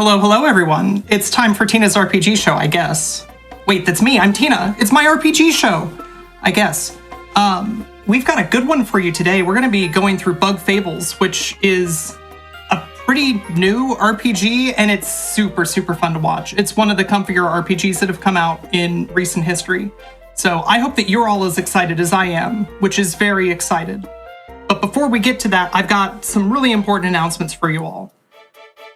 Hello, everyone. It's time for Tina's RPG show, I guess. Wait, that's me. I'm Tina. It's my RPG show, I guess. We've got a good one for you today. We're going to be going through Fables, which is a pretty new RPG, and it's super, super fun to watch. It's one of the comfier RPGs that have come out in recent history. So I hope that you're all as excited as I am, which is very excited. But before we get to that, I've got some really important announcements for you all.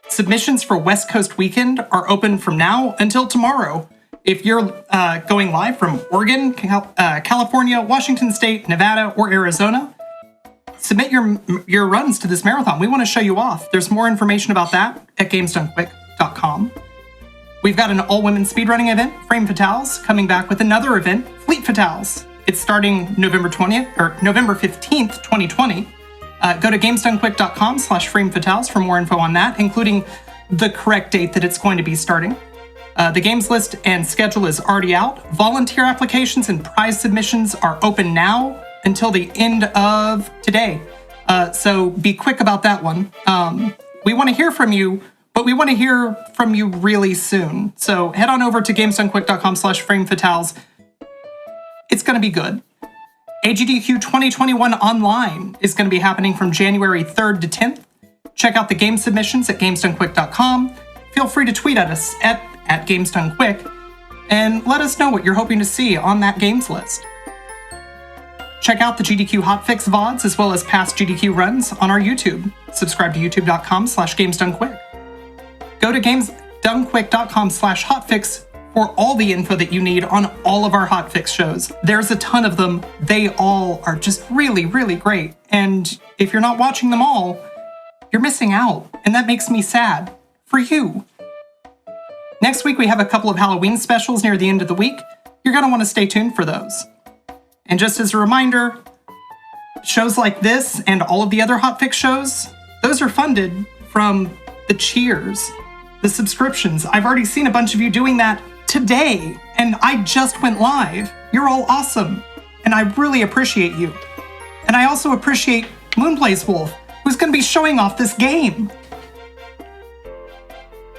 Submissions for West Coast Weekend are open from now until tomorrow. If you're going live from Oregon, California, Washington State, Nevada, or Arizona, submit your runs to this marathon. We want to show you off. There's more information about that at gamesdonequick.com. We've got an all-women speedrunning event, Frame Fatales, coming back with another event, Fleet Fatales. It's starting November 15th, 2020. Go to gamesdonequick.com/framefatales for more info on that, including the correct date that it's going to be starting. The games list and schedule is already out. Volunteer applications and prize submissions are open now until the end of today. So be quick about that one. We want to hear from you, but we want to hear from you really soon. So head on over to gamesdonequick.com/framefatales. It's going to be good. AGDQ 2021 Online is going to be happening from January 3rd to 10th. Check out the game submissions at gamesdonequick.com. Feel free to tweet at us at gamesdonequick and let us know what you're hoping to see on that games list. Check out the GDQ Hotfix VODs as well as past GDQ runs on our YouTube. Subscribe to youtube.com/gamesdonequick. Go to gamesdonequick.com/hotfix for all the info that you need on all of our hotfix shows. There's a ton of them. They all are just really, really great. And if you're not watching them all, you're missing out. And that makes me sad. For you. Next week, we have a couple of Halloween specials near the end of the week. You're going to want to stay tuned for those. And just as a reminder, shows like this and all of the other hotfix shows, those are funded from the cheers, the subscriptions. I've already seen a bunch of you doing that today, and I just went live. You're all awesome, and I really appreciate you. And I also appreciate Moonblaze Wolf, who's going to be showing off this game.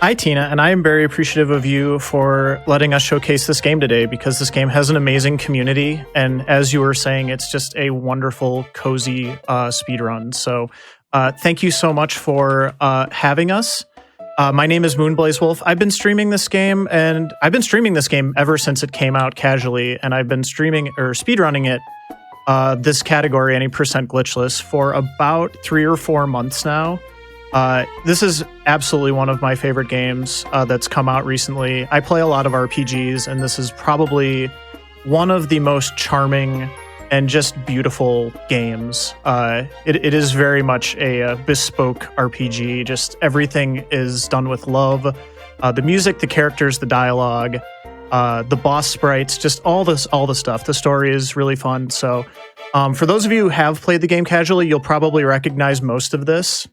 Hi, Tina, and I am very appreciative of you for letting us showcase this game today, because this game has an amazing community, and as you were saying, it's just a wonderful, cozy speedrun. So thank you so much for having us. My name is Moonblaze Wolf. I've been streaming this game, and I've been streaming this game ever since it came out casually, and I've been streaming or speedrunning it, this category, any percent glitchless, for about 3 or 4 months now. This is absolutely one of my favorite games that's come out recently. I play a lot of RPGs, and this is probably one of the most charming and just beautiful games. It is very much a bespoke RPG. Just everything is done with love. The music, the characters, the dialogue, the boss sprites, just all the stuff. The story is really fun. So for those of you who have played the game casually, you'll probably recognize most of this.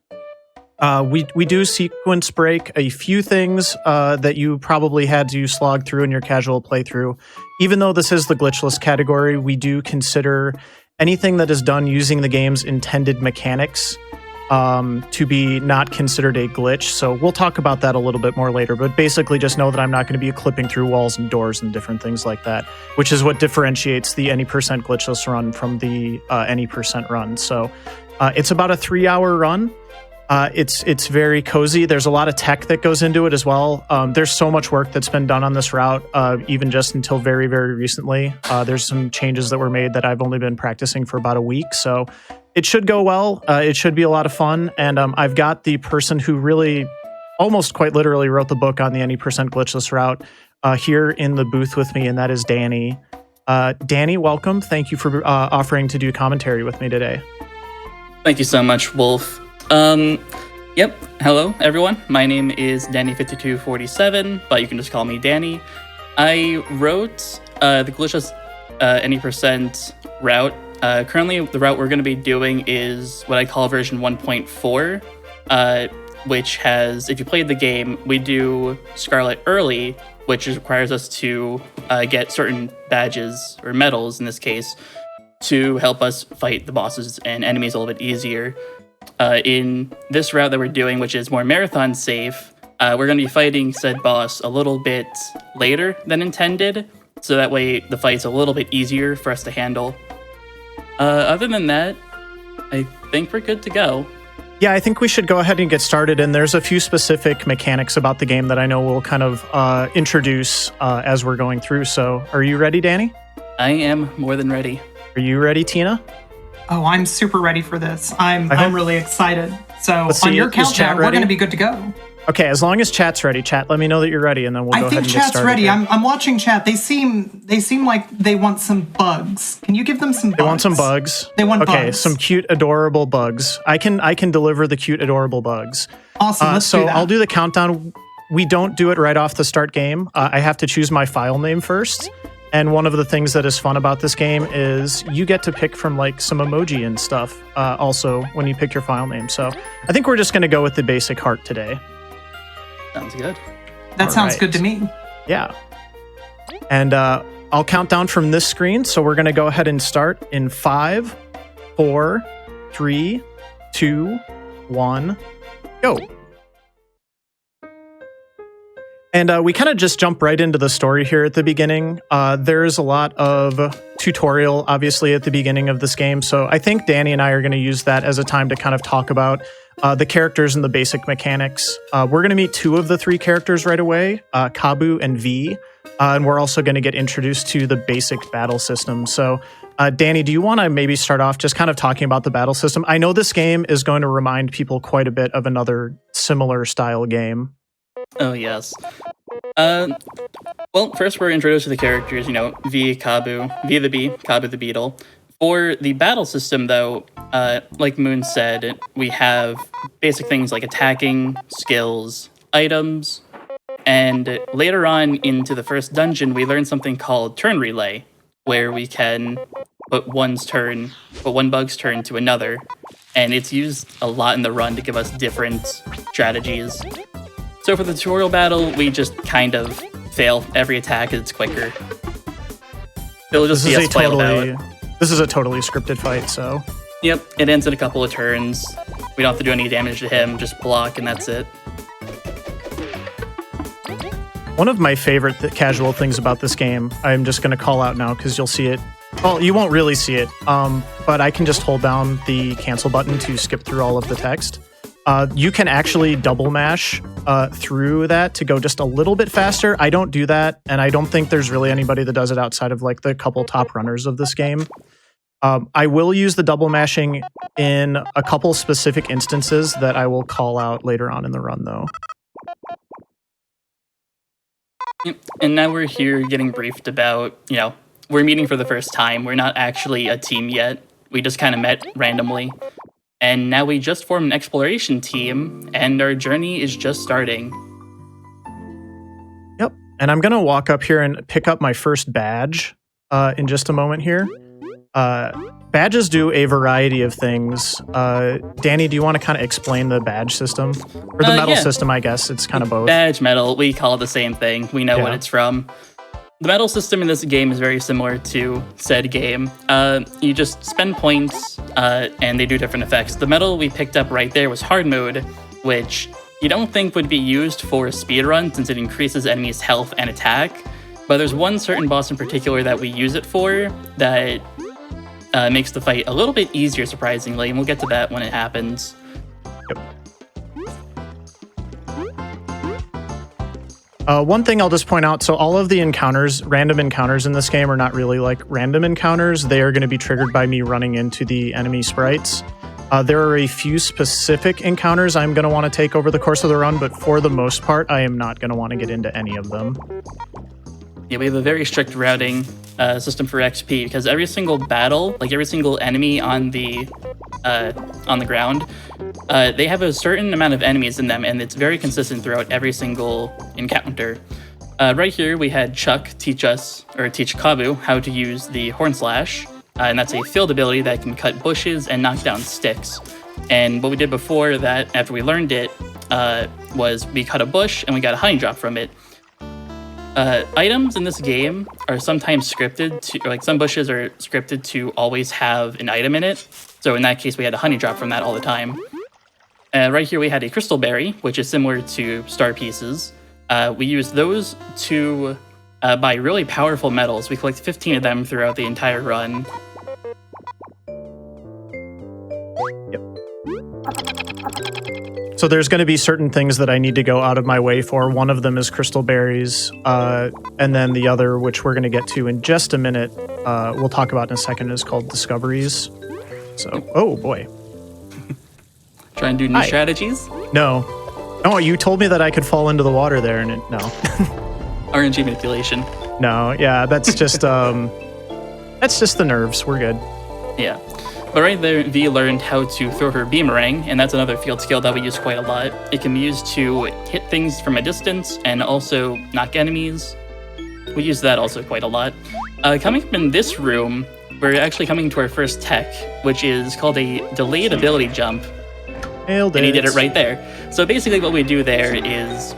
We do sequence break a few things that you probably had to slog through in your casual playthrough. Even though this is the glitchless category, we do consider anything that is done using the game's intended mechanics to be not considered a glitch. So we'll talk about that a little bit more later, but basically just know that I'm not going to be clipping through walls and doors and different things like that, which is what differentiates the any percent glitchless run from the any percent run. So it's about a 3-hour run. It's very cozy. There's a lot of tech that goes into it as well. There's so much work that's been done on this route, even just until very, very recently. There's some changes that were made that I've only been practicing for about a week. So it should go well. It should be a lot of fun. And I've got the person who really almost quite literally wrote the book on the any percent glitchless route here in the booth with me, and that is Danny. Danny, welcome. Thank you for offering to do commentary with me today. Thank you so much, Wolf. Yep. Hello, everyone. My name is Danny5247, but you can just call me Danny. I wrote the glitchless any percent route. Currently, the route we're going to be doing is what I call version 1.4, which has, if you played the game, we do Scarlet early, which requires us to get certain badges, or medals in this case, to help us fight the bosses and enemies a little bit easier. In this route that we're doing, which is more marathon safe, We're going to be fighting said boss a little bit later than intended, so that way the fight's a little bit easier for us to handle. Other than that, I think we're good to go. Yeah, I think we should go ahead and get started. And there's a few specific mechanics about the game that I know we'll kind of introduce as we're going through. So are you ready, Danny? I am more than ready. Are you ready, Tina? Oh, I'm super ready for this. I'm really excited. So Let's on see, your is chat countdown, we're ready? going to be good to go. Okay, as long as chat's ready. Chat, let me know that you're ready, and then we'll go I ahead think and get chat's started. ready. here. I'm watching chat. They seem like they want some bugs. Can you give them some bugs? They want some bugs. They want okay, bugs. some cute, adorable bugs. I can deliver the cute, adorable bugs. Awesome. Let's so do that. I'll do the countdown. We don't do it right off the start game. I have to choose my file name first. And one of the things that is fun about this game is you get to pick from like some emoji and stuff also when you pick your file name. So I think we're just going to go with the basic heart today. Sounds good. That sounds right. good to me. Yeah. And I'll count down from this screen. So we're going to go ahead and start in 5, 4, 3, 2, 1, go. And we kind of just jump right into the story here at the beginning. There's a lot of tutorial, obviously, at the beginning of this game. So I think Danny and I are going to use that as a time to kind of talk about the characters and the basic mechanics. We're going to meet 2 of the 3 characters right away, Kabu and V. And we're also going to get introduced to the basic battle system. So Danny, do you want to maybe start off just kind of talking about the battle system? I know this game is going to remind people quite a bit of another similar style game. Oh, yes. Well, first we're introduced to the characters, V, Kabu, V the bee, Kabu the beetle. For the battle system, though, like Moon said, we have basic things like attacking, skills, items, and later on into the first dungeon, we learn something called turn relay, where we can put one bug's turn to another, and it's used a lot in the run to give us different strategies. So for the tutorial battle, we just kind of fail every attack as it's quicker. It'll just be us flail about. This is a totally scripted fight, so... Yep, it ends in a couple of turns. We don't have to do any damage to him, just block and that's it. One of my favorite casual things about this game, I'm just going to call out now because you'll see it. Well, you won't really see it, but I can just hold down the cancel button to skip through all of the text. You can actually double mash through that to go just a little bit faster. I don't do that, and I don't think there's really anybody that does it outside of like the couple top runners of this game. I will use the double mashing in a couple specific instances that I will call out later on in the run, though. Yep. And now we're here getting briefed about, we're meeting for the first time. We're not actually a team yet. We just kind of met randomly. And now we just formed an exploration team, and our journey is just starting. Yep. And I'm going to walk up here and pick up my first badge in just a moment here. Badges do a variety of things. Danny, do you want to kind of explain the badge system? Or the medal system, I guess. It's kind of both. Badge, medal, we call it the same thing. We know what it's from. The medal system in this game is very similar to said game. You just spend points, and they do different effects. The medal we picked up right there was hard mode, which you don't think would be used for a speedrun since it increases enemies' health and attack. But there's one certain boss in particular that we use it for that makes the fight a little bit easier, surprisingly, and we'll get to that when it happens. Yep. One thing I'll just point out, so all of the encounters, random encounters in this game are not really like random encounters. They are going to be triggered by me running into the enemy sprites. There are a few specific encounters I'm going to want to take over the course of the run, but for the most part, I am not going to want to get into any of them. Yeah, we have a very strict routing system for XP because every single battle, like every single enemy on the ground, they have a certain amount of enemies in them, and it's very consistent throughout every single encounter. Right here, we had Chuck teach Kabu how to use the Horn Slash, and that's a field ability that can cut bushes and knock down sticks. And what we did before that, after we learned it, was we cut a bush and we got a honey drop from it. Items in this game are sometimes scripted to, like some bushes are scripted to always have an item in it. So in that case, we had a honey drop from that all the time. Right here we had a crystal berry, which is similar to star pieces. We use those to buy really powerful metals. We collect 15 of them throughout the entire run. So there's going to be certain things that I need to go out of my way for. One of them is crystal berries, and then the other, which we're going to get to in just a minute, we'll talk about in a second, is called discoveries. So, oh boy. Try and do new strategies? No. Oh, you told me that I could fall into the water there, and no. RNG manipulation. No, yeah, that's just the nerves. We're good. Yeah. But right there, V learned how to throw her beamerang, and that's another field skill that we use quite a lot. It can be used to hit things from a distance and also knock enemies. We use that also quite a lot. Coming up in this room, we're actually coming to our first tech, which is called a delayed ability jump. Nailed it. And he did it right there. So basically what we do there is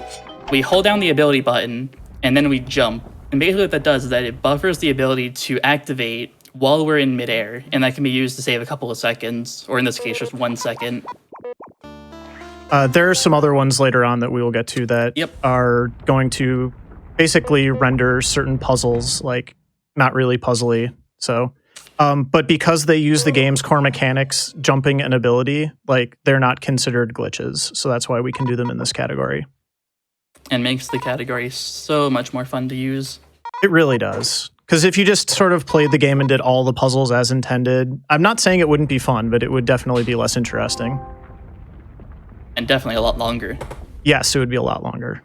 we hold down the ability button, and then we jump. And basically what that does is that it buffers the ability to activate while we're in midair, and that can be used to save a couple of seconds, or in this case, just 1 second. There are some other ones later on that we will get to that are going to basically render certain puzzles, like, not really puzzly. So, but because they use the game's core mechanics, jumping and ability, like, they're not considered glitches. So that's why we can do them in this category. And makes the category so much more fun to use. It really does. Because if you just sort of played the game and did all the puzzles as intended, I'm not saying it wouldn't be fun, but it would definitely be less interesting. And definitely a lot longer. Yes, it would be a lot longer.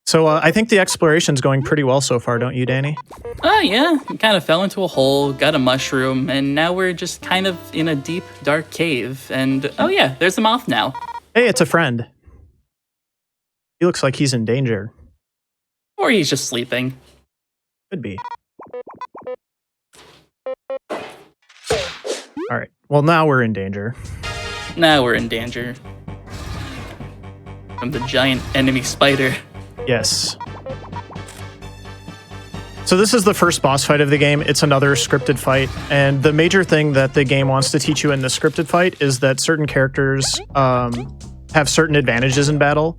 So I think the exploration's going pretty well so far, don't you, Danny? Oh, yeah. We kind of fell into a hole, got a mushroom, and now we're just kind of in a deep, dark cave. And, oh yeah, there's a moth now. Hey, it's a friend. He looks like he's in danger. Or he's just sleeping. Could be. All right. Well, now we're in danger. Now we're in danger. From the giant enemy spider. Yes. So this is the first boss fight of the game. It's another scripted fight. And the major thing that the game wants to teach you in the scripted fight is that certain characters have certain advantages in battle.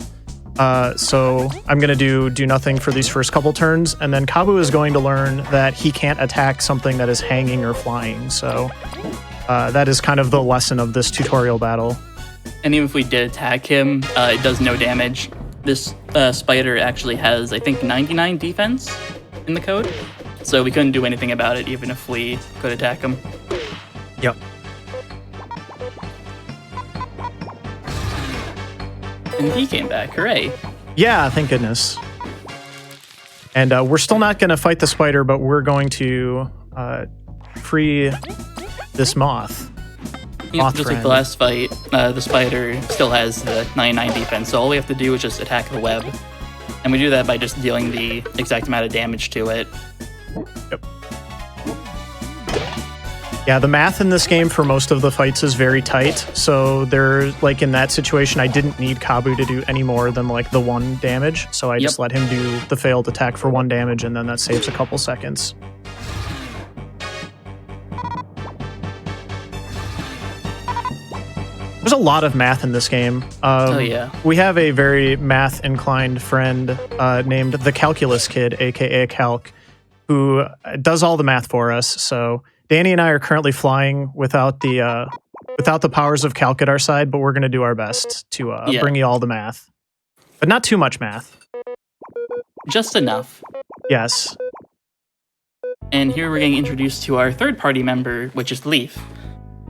So I'm going to do nothing for these first couple turns, and then Kabu is going to learn that he can't attack something that is hanging or flying. So that is kind of the lesson of this tutorial battle. And even if we did attack him, it does no damage. This spider actually has, I think, 99 defense in the code. So we couldn't do anything about it even if we could attack him. Yep. And he came back, hooray. Yeah, thank goodness. And we're still not going to fight the spider, but we're going to free this moth. Yeah, just like the last fight, the spider still has the 99 defense, so all we have to do is just attack the web. And we do that by just dealing the exact amount of damage to it. Yep. Yeah, the math in this game for most of the fights is very tight, so they're, like, in that situation, I didn't need Kabu to do any more than, like, the 1 damage, so I just let him do the failed attack for 1 damage, and then that saves a couple seconds. There's a lot of math in this game. Oh, yeah. We have a very math-inclined friend named the Calculus Kid, aka Calc, who does all the math for us, so Danny and I are currently flying without the powers of Calc at our side, but we're going to do our best to bring you all the math. But not too much math. Just enough. Yes. And here we're getting introduced to our third party member, which is Leaf.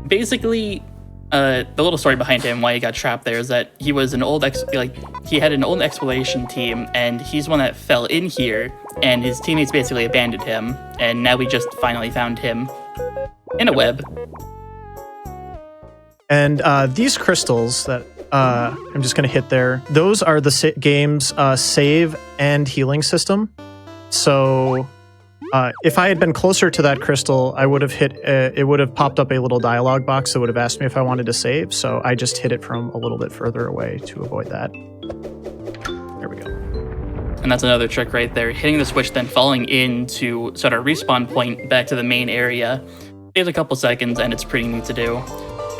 Basically, the little story behind him, why he got trapped there, is that he was an old he had an old exploration team, and he's one that fell in here, and his teammates basically abandoned him, and now we just finally found him in a web. And these crystals that I'm just going to hit there, those are the game's save and healing system. So if I had been closer to that crystal, I would have it would have popped up a little dialogue box that would have asked me if I wanted to save. So I just hit it from a little bit further away to avoid that. There we go. And that's another trick right there. Hitting the switch, then falling in to set our respawn point back to the main area. Saves a couple seconds, and it's pretty neat to do.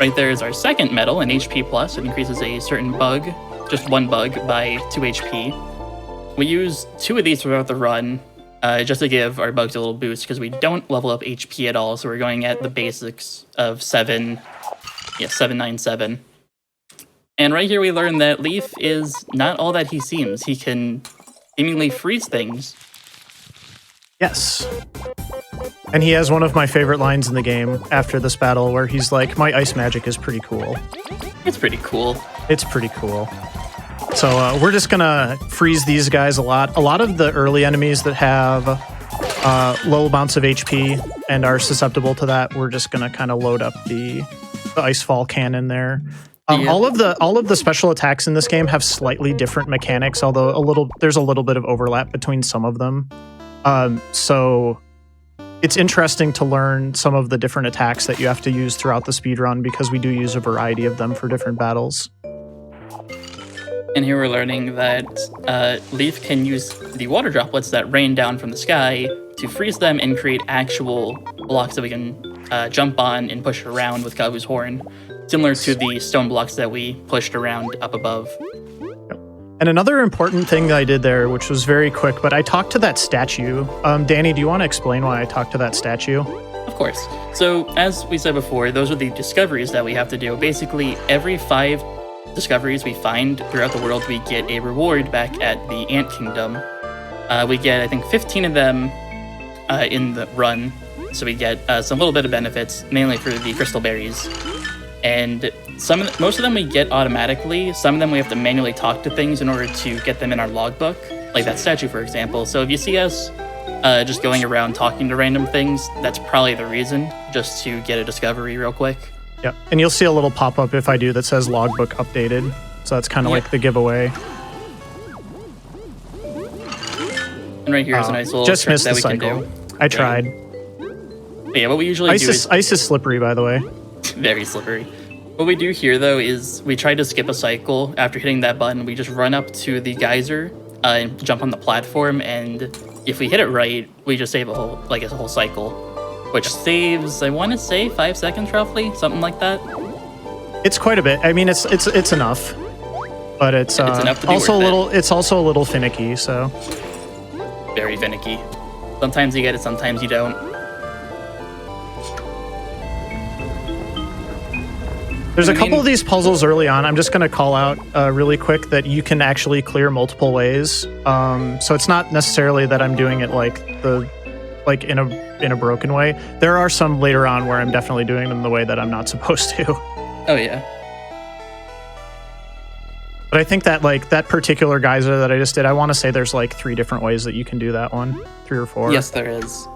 Right there is our second medal, an HP plus. It increases a certain bug, just one bug, by 2 HP. We use 2 of these throughout the run, just to give our bugs a little boost, because we don't level up HP at all, so we're going at the basics of 797. And right here we learn that Leaf is not all that he seems. He can seemingly freeze things. Yes. And he has one of my favorite lines in the game after this battle where he's like, my ice magic is pretty cool. It's pretty cool. It's pretty cool. So we're just going to freeze these guys a lot. A lot of the early enemies that have low amounts of HP and are susceptible to that, we're just going to kind of load up the ice fall cannon there. All of the special attacks in this game have slightly different mechanics, although there's a little bit of overlap between some of them. So it's interesting to learn some of the different attacks that you have to use throughout the speedrun, because we do use a variety of them for different battles. And here we're learning that Leaf can use the water droplets that rain down from the sky to freeze them and create actual blocks that we can jump on and push around with Kabu's horn, similar to the stone blocks that we pushed around up above. And another important thing that I did there, which was very quick, but I talked to that statue. Danny, do you want to explain why I talked to that statue? Of course. So, as we said before, those are the discoveries that we have to do. Basically, every 5 discoveries we find throughout the world, we get a reward back at the Ant Kingdom. We get, I think, 15 of them in the run, so we get some little bit of benefits, mainly for the crystal berries. And most of them we get automatically. Some of them we have to manually talk to things in order to get them in our logbook, like that statue, for example. So if you see us just going around talking to random things, that's probably the reason, just to get a discovery real quick. Yeah, and you'll see a little pop-up if I do that says logbook updated. So that's kind of like the giveaway. And right here is a nice little just trick missed that the we can cycle. do. I tried. But yeah, what we usually do is... Ice is slippery, by the way. Very slippery. What we do here, though, is we try to skip a cycle. After hitting that button, we just run up to the geyser and jump on the platform, and if we hit it right, we just save a whole cycle, which saves, I want to say, 5 seconds roughly, something like that. It's quite a bit. I mean, it's enough, but it's enough to be also a worth little. It's also a little finicky. So very finicky. Sometimes you get it, sometimes you don't. There's a couple of these puzzles early on. I'm just going to call out really quick that you can actually clear multiple ways. So it's not necessarily that I'm doing it in a broken way. There are some later on where I'm definitely doing them the way that I'm not supposed to. Oh yeah. But I think that that particular geyser that I just did, I want to say there's 3 different ways that you can do that one, 3 or 4. Yes, there is.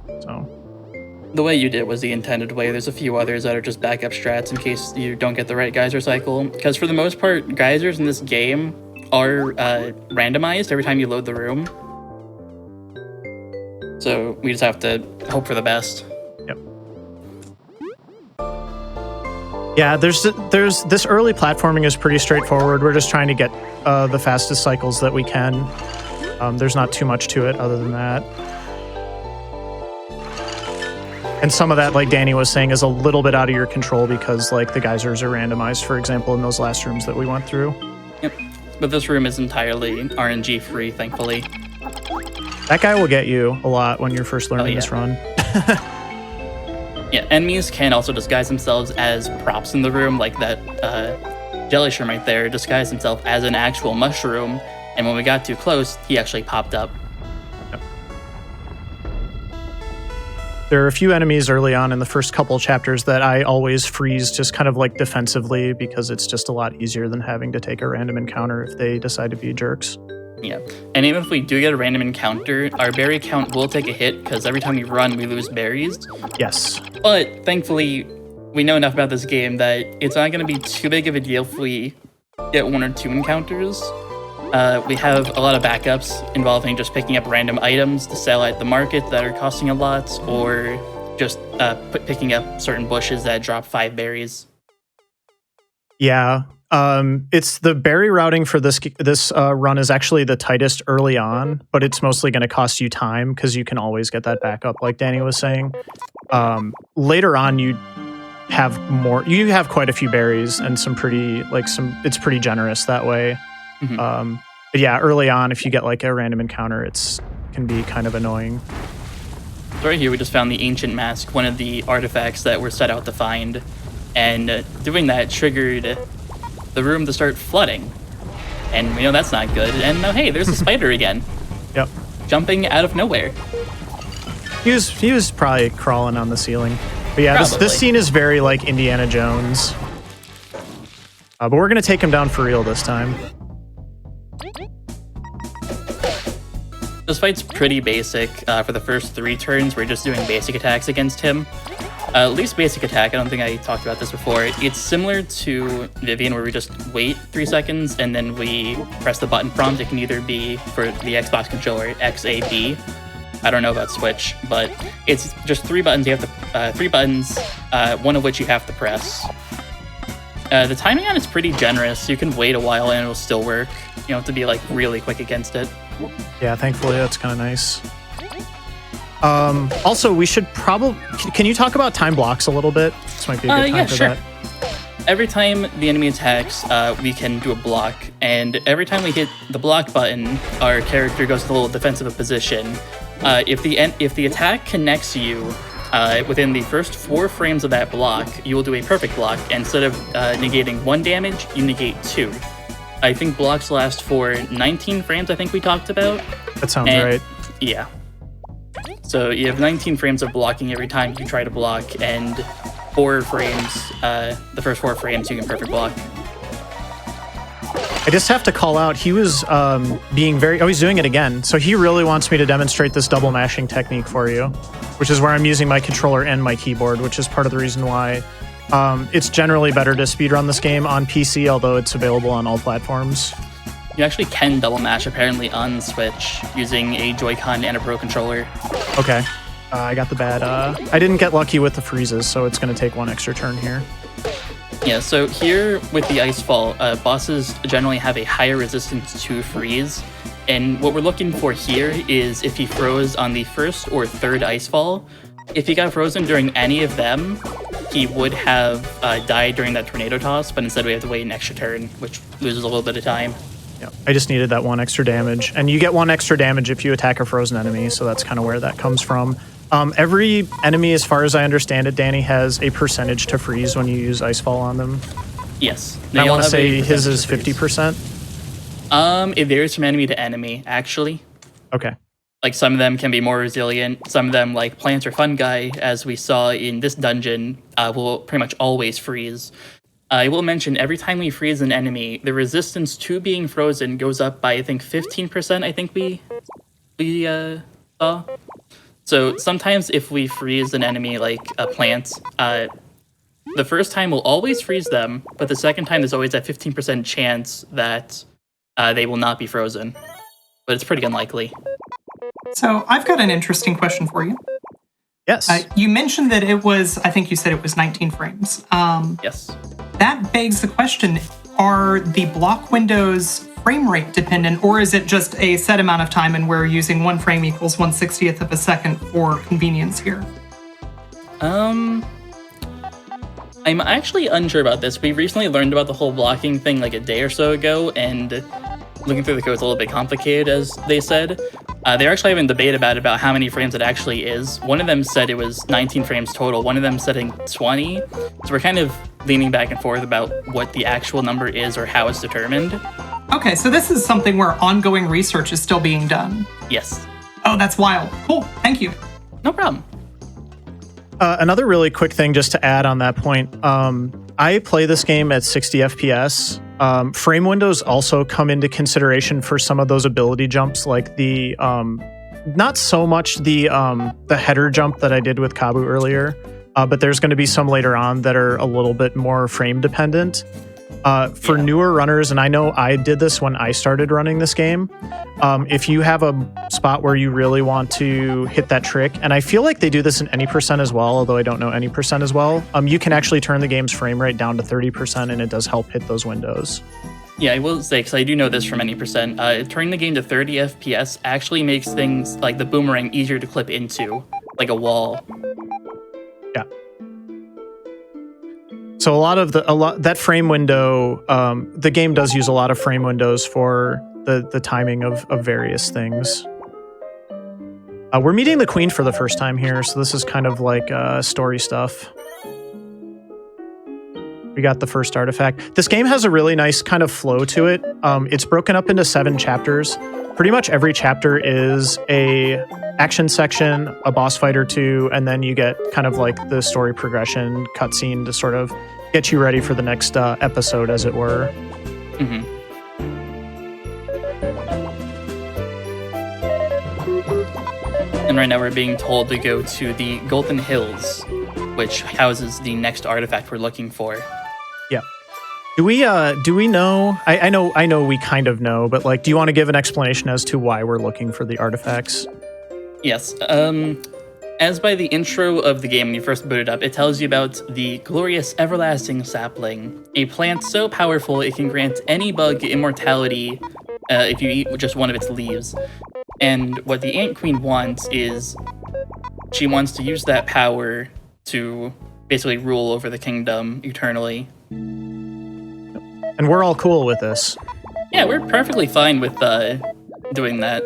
So. The way you did was the intended way. There's a few others that are just backup strats in case you don't get the right geyser cycle. Because for the most part, geysers in this game are randomized every time you load the room. So we just have to hope for the best. Yep. Yeah, there's this early platforming is pretty straightforward. We're just trying to get the fastest cycles that we can. There's not too much to it other than that. And some of that, like Danny was saying, is a little bit out of your control because the geysers are randomized, for example, in those last rooms that we went through. Yep. But this room is entirely RNG free, thankfully. That guy will get you a lot when you're first learning this run. Yeah, enemies can also disguise themselves as props in the room, like that jelly shroom right there disguised himself as an actual mushroom, and when we got too close, he actually popped up. There are a few enemies early on in the first couple chapters that I always freeze just kind of defensively because it's just a lot easier than having to take a random encounter if they decide to be jerks. Yeah, and even if we do get a random encounter, our berry count will take a hit because every time we run, we lose berries. Yes. But thankfully, we know enough about this game that it's not going to be too big of a deal if we get 1 or 2 encounters. We have a lot of backups involving just picking up random items to sell at the market that are costing a lot, or just picking up certain bushes that drop 5 berries. Yeah. It's the berry routing for this run is actually the tightest early on, but it's mostly going to cost you time because you can always get that back up, like Danny was saying. Later on, you have more. You have quite a few berries and it's pretty generous that way. Mhm. But yeah, early on, if you get like a random encounter, can be kind of annoying. So right here, we just found the Ancient Mask, one of the artifacts that we're set out to find, and doing that triggered the room to start flooding. And we know that's not good. And hey, there's a spider again. Yep. Jumping out of nowhere. He was probably crawling on the ceiling. But yeah, this scene is very like Indiana Jones. But we're going to take him down for real this time. This fight's pretty basic. For the first 3 turns, we're just doing basic attacks against him. At least basic attack, I don't think I talked about this before. It's similar to Vivian, where we just wait 3 seconds and then we press the button prompt. It can either be for the Xbox controller, X, A, B. I don't know about Switch, but it's just 3 buttons. You have to 3 buttons, one of which you have to press. The timing on it's pretty generous. You can wait a while and it'll still work. You don't have to be like really quick against it. Yeah, thankfully that's kind of nice. Also, we should probably... Can you talk about time blocks a little bit? This might be a good time for that. Every time the enemy attacks, we can do a block, and every time we hit the block button, our character goes to a little defensive position. If the attack connects you within the first 4 frames of that block, you will do a perfect block. Instead of negating 1 damage, you negate 2. I think blocks last for 19 frames, I think we talked about. That sounds right. Yeah. So you have 19 frames of blocking every time you try to block, and 4 frames, the first 4 frames you can perfect block. I just have to call out, he was being very... Oh, he's doing it again. So he really wants me to demonstrate this double mashing technique for you, which is where I'm using my controller and my keyboard, which is part of the reason why it's generally better to speedrun this game on PC, although it's available on all platforms. You actually can double mash, apparently, on Switch using a Joy-Con and a Pro Controller. Okay. I got the bad... I didn't get lucky with the freezes, so it's going to take 1 extra turn here. Yeah, so here with the Icefall, bosses generally have a higher resistance to freeze. And what we're looking for here is if he froze on the first or third Icefall. If he got frozen during any of them, he would have died during that tornado toss, but instead we have to wait an extra turn, which loses a little bit of time. Yeah, I just needed that 1 extra damage. And you get 1 extra damage if you attack a frozen enemy, so that's kind of where that comes from. Every enemy, as far as I understand it, Danny, has a percentage to freeze when you use Icefall on them. Yes. I want to say his is 50%. It varies from enemy to enemy, actually. Okay. Like, some of them can be more resilient. Some of them, like plants or fungi, as we saw in this dungeon, will pretty much always freeze. I will mention, every time we freeze an enemy, the resistance to being frozen goes up by, I think, 15%, I think we saw. So sometimes if we freeze an enemy like a plant, the first time we'll always freeze them, but the second time there's always that 15% chance that they will not be frozen. But it's pretty unlikely. So I've got an interesting question for you. Yes. You mentioned that it was, I think you said it was 19 frames. Yes. That begs the question, are the block windows frame rate dependent, or is it just a set amount of time and we're using 1 frame equals 1/60th of a second for convenience here? I'm actually unsure about this. We recently learned about the whole blocking thing like a day or so ago, and looking through the code is a little bit complicated, as they said. They're actually having a debate about how many frames it actually is. One of them said it was 19 frames total. One of them said 20. So we're kind of leaning back and forth about what the actual number is or how it's determined. Okay, so this is something where ongoing research is still being done. Yes. Oh, that's wild. Cool, thank you. No problem. Another really quick thing just to add on that point. I play this game at 60 FPS. Frame windows also come into consideration for some of those ability jumps, like the not so much the header jump that I did with Kabu earlier, but there's going to be some later on that are a little bit more frame dependent. For newer runners, and I know I did this when I started running this game, if you have a spot where you really want to hit that trick, and I feel like they do this in any percent as well, although I don't know any percent as well, you can actually turn the game's frame rate down to 30%, and it does help hit those windows. Yeah, I will say, because I do know this from any percent, turning the game to 30 FPS actually makes things like the boomerang easier to clip into, like a wall. Yeah. So that frame window, the game does use a lot of frame windows for the timing of various things. We're meeting the queen for the first time here, so this is kind of like story stuff. We got the first artifact. This game has a really nice kind of flow to it. It's broken up into 7 chapters. Pretty much every chapter is a action section, a boss fight or two, and then you get kind of like the story progression cutscene to sort of get you ready for the next episode, as it were. Mm-hmm. And right now we're being told to go to the Golden Hills, which houses the next artifact we're looking for. Yeah. Do we know? I know we kind of know, but like, do you want to give an explanation as to why we're looking for the artifacts? Yes. As by the intro of the game when you first boot it up, it tells you about the glorious everlasting sapling, a plant so powerful it can grant any bug immortality if you eat just one of its leaves. And what the Ant Queen wants is she wants to use that power to basically rule over the kingdom eternally. And we're all cool with this. Yeah, we're perfectly fine with doing that.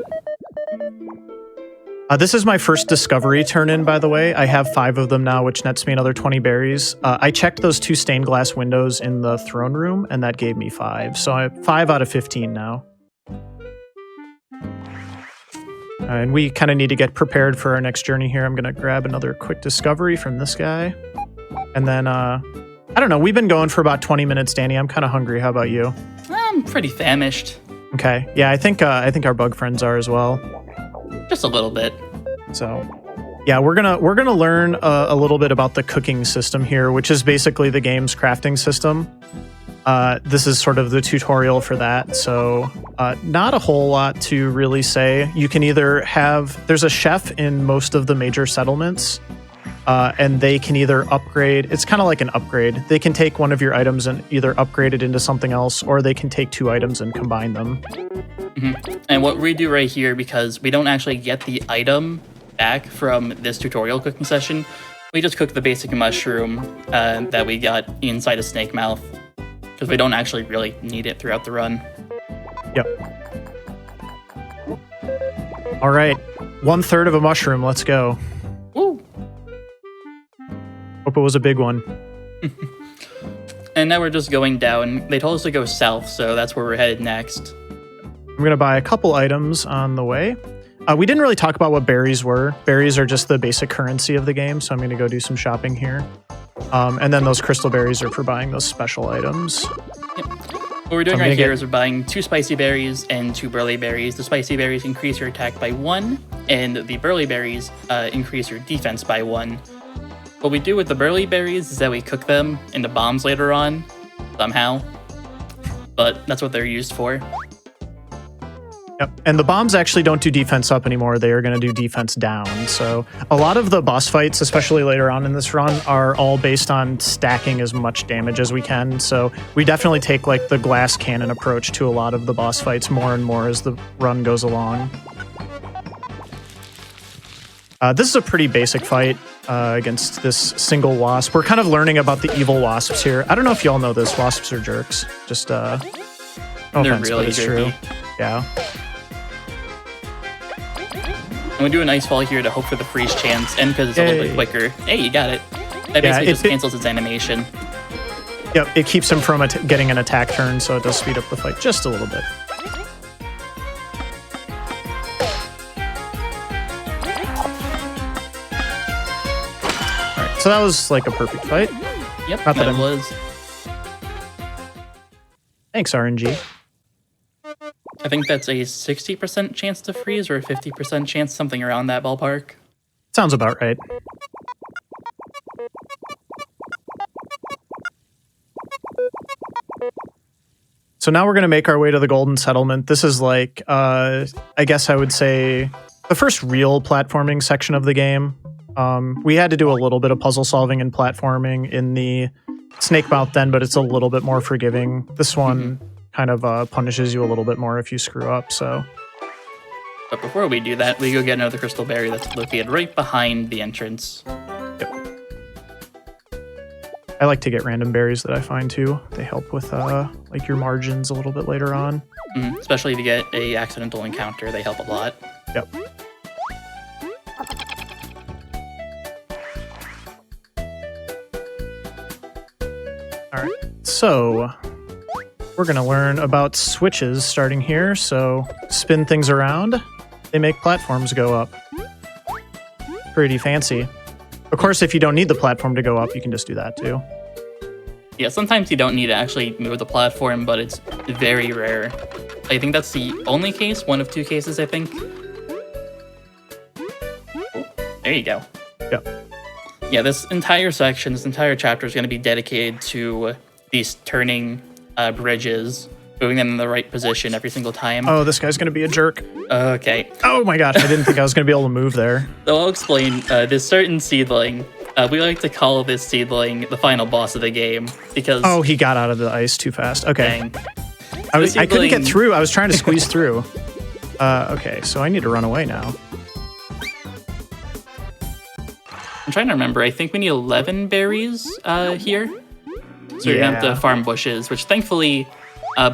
This is my first discovery turn-in, by the way. I have 5 of them now, which nets me another 20 berries. I checked those 2 stained glass windows in the throne room, and that gave me 5. So I have 5 out of 15 now. And we kind of need to get prepared for our next journey here. I'm going to grab another quick discovery from this guy. And then, I don't know, we've been going for about 20 minutes, Danny. I'm kind of hungry. How about you? I'm pretty famished. Okay. Yeah, I think our bug friends are as well. Just a little bit. So, yeah, we're gonna learn a little bit about the cooking system here, which is basically the game's crafting system. This is sort of the tutorial for that, so not a whole lot to really say. You can either there's a chef in most of the major settlements, and they can either upgrade. It's kind of like an upgrade. They can take one of your items and either upgrade it into something else, or they can take 2 items and combine them. Mm-hmm. And what we do right here, because we don't actually get the item back from this tutorial cooking session, we just cook the basic mushroom that we got inside a snake mouth, because we don't actually really need it throughout the run. Yep. All right, 1/3 of a mushroom. Let's go. Woo! Hope it was a big one. And now we're just going down. They told us to go south, so that's where we're headed next. I'm going to buy a couple items on the way. We didn't really talk about what berries were. Berries are just the basic currency of the game, so I'm going to go do some shopping here. And then those crystal berries are for buying those special items. Yep. What we're doing right here is we're buying 2 spicy berries and 2 burly berries. The spicy berries increase your attack by 1, and the burly berries increase your defense by 1. What we do with the burly berries is that we cook them into bombs later on, somehow. But that's what they're used for. Yep. And the bombs actually don't do defense up anymore. They are going to do defense down. So a lot of the boss fights, especially later on in this run, are all based on stacking as much damage as we can. So we definitely take like the glass cannon approach to a lot of the boss fights more and more as the run goes along. This is a pretty basic fight against this single wasp. We're kind of learning about the evil wasps here. I don't know if y'all know this. Wasps are jerks. Just, no offense, really but it's jerky. true. Yeah. I'm going to do an ice fall here to hope for the freeze chance, and because it's a little bit quicker. Hey, you got it. That basically just cancels its animation. Yep, it keeps him from getting an attack turn, so it does speed up the fight just a little bit. Alright, so that was like a perfect fight. Yep, Not that was. Thanks, RNG. I think that's a 60% chance to freeze or a 50% chance, something around that ballpark. Sounds about right. So now we're going to make our way to the Golden Settlement. This is like, I guess I would say, the first real platforming section of the game. We had to do a little bit of puzzle solving and platforming in the Snake Mouth then, but it's a little bit more forgiving. This one kind of punishes you a little bit more if you screw up, so... But before we do that, we go get another crystal berry that's located right behind the entrance. Yep. I like to get random berries that I find too. They help with like your margins a little bit later on. Especially if you get a accidental encounter, they help a lot. Yep. All right, so we're gonna learn about switches starting here. So spin things around, they make platforms go up. Pretty fancy. Of course, if you don't need the platform to go up, you can just do that too. Yeah, sometimes you don't need to actually move the platform, but it's very rare. I think that's the only case, one of two cases, I think. Oh, there you go. Yep. Yeah, this entire section, this entire chapter is going to be dedicated to these turning bridges, moving them in the right position every single time. Oh, this guy's going to be a jerk. Okay. Oh my gosh, I didn't think I was going to be able to move there. So I'll explain. This certain seedling, we like to call this seedling the final boss of the game because... Oh, he got out of the ice too fast. Okay. Dang. I couldn't get through. I was trying to squeeze through. Okay, so I need to run away now. I'm trying to remember. I think we need 11 berries here. So you're going to have to farm bushes, which thankfully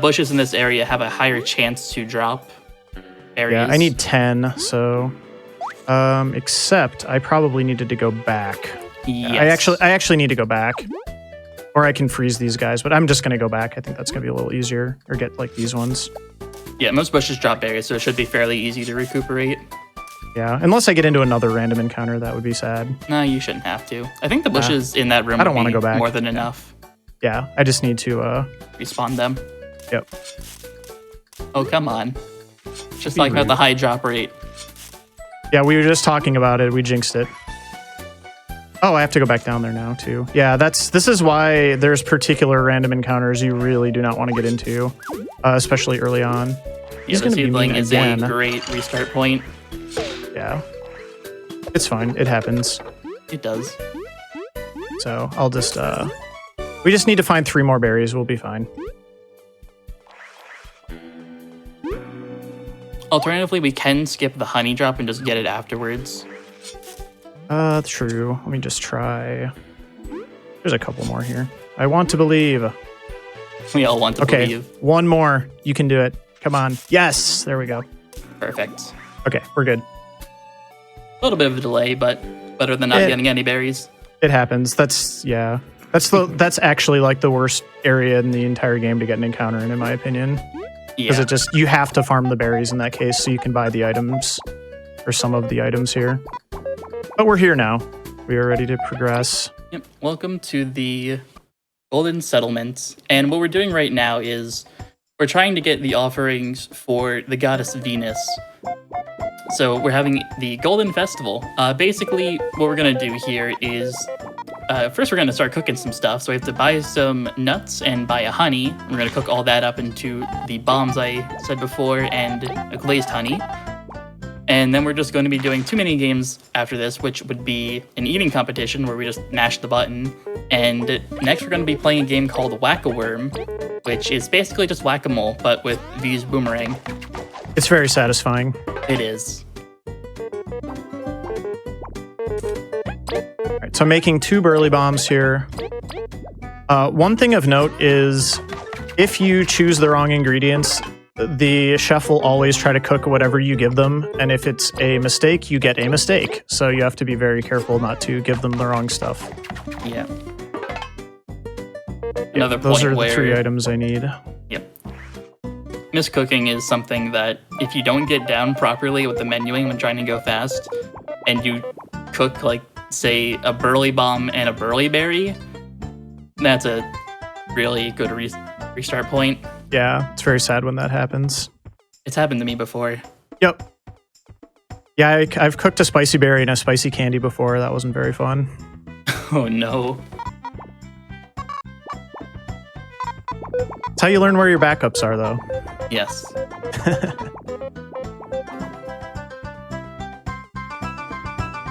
bushes in this area have a higher chance to drop berries. Yeah, I need 10, so... except I probably needed to go back. Yes. I actually need to go back. Or I can freeze these guys, but I'm just going to go back. I think that's going to be a little easier. Or get, like, these ones. Yeah, most bushes drop berries, so it should be fairly easy to recuperate. Yeah, unless I get into another random encounter, that would be sad. No, you shouldn't have to. I think the bushes in that room I don't want to go back. More than enough. Yeah, I just need to... Respawn them. Yep. Oh, come on. Just like about the high drop rate. Yeah, we were just talking about it. We jinxed it. Oh, I have to go back down there now, too. Yeah, this is why there's particular random encounters you really do not want to get into, especially early on. Yeah, the seedling is a great restart point. Yeah. It's fine. It happens. It does. So I'll just, we just need to find 3 more berries. We'll be fine. Alternatively, we can skip the honey drop and just get it afterwards. True. Let me just try. There's a couple more here. I want to believe. We all want to believe. Okay, one more. You can do it. Come on. Yes, there we go. Perfect. Okay, we're good. A little bit of a delay, but better than not getting any berries. It happens. That's actually like the worst area in the entire game to get an encounter in my opinion. Because you have to farm the berries in that case so you can buy the items or some of the items here. But we're here now. We are ready to progress. Yep. Welcome to the Golden Settlement. And what we're doing right now is we're trying to get the offerings for the goddess Venus. So we're having the Golden Festival. Basically, what we're going to do here is first we're going to start cooking some stuff. So we have to buy some nuts and buy a honey. We're going to cook all that up into the bombs I said before and a glazed honey. And then we're just going to be doing 2 mini games after this, which would be an eating competition where we just mash the button. And next we're going to be playing a game called Whack-A-Worm, which is basically just whack-a-mole, but with V's boomerang. It's very satisfying. It is. All right, so I'm making 2 burly bombs here. One thing of note is if you choose the wrong ingredients, the chef will always try to cook whatever you give them, and if it's a mistake, you get a mistake. So you have to be very careful not to give them the wrong stuff. Yeah. Another point those are where, the 3 items I need. Yep. Miscooking is something that if you don't get down properly with the menuing when trying to go fast, and you cook, like, say, a burly bomb and a burly berry, that's a really good restart point. Yeah, it's very sad when that happens. It's happened to me before. Yep. Yeah, I've cooked a spicy berry and a spicy candy before. That wasn't very fun. Oh no. It's how you learn where your backups are, though. Yes.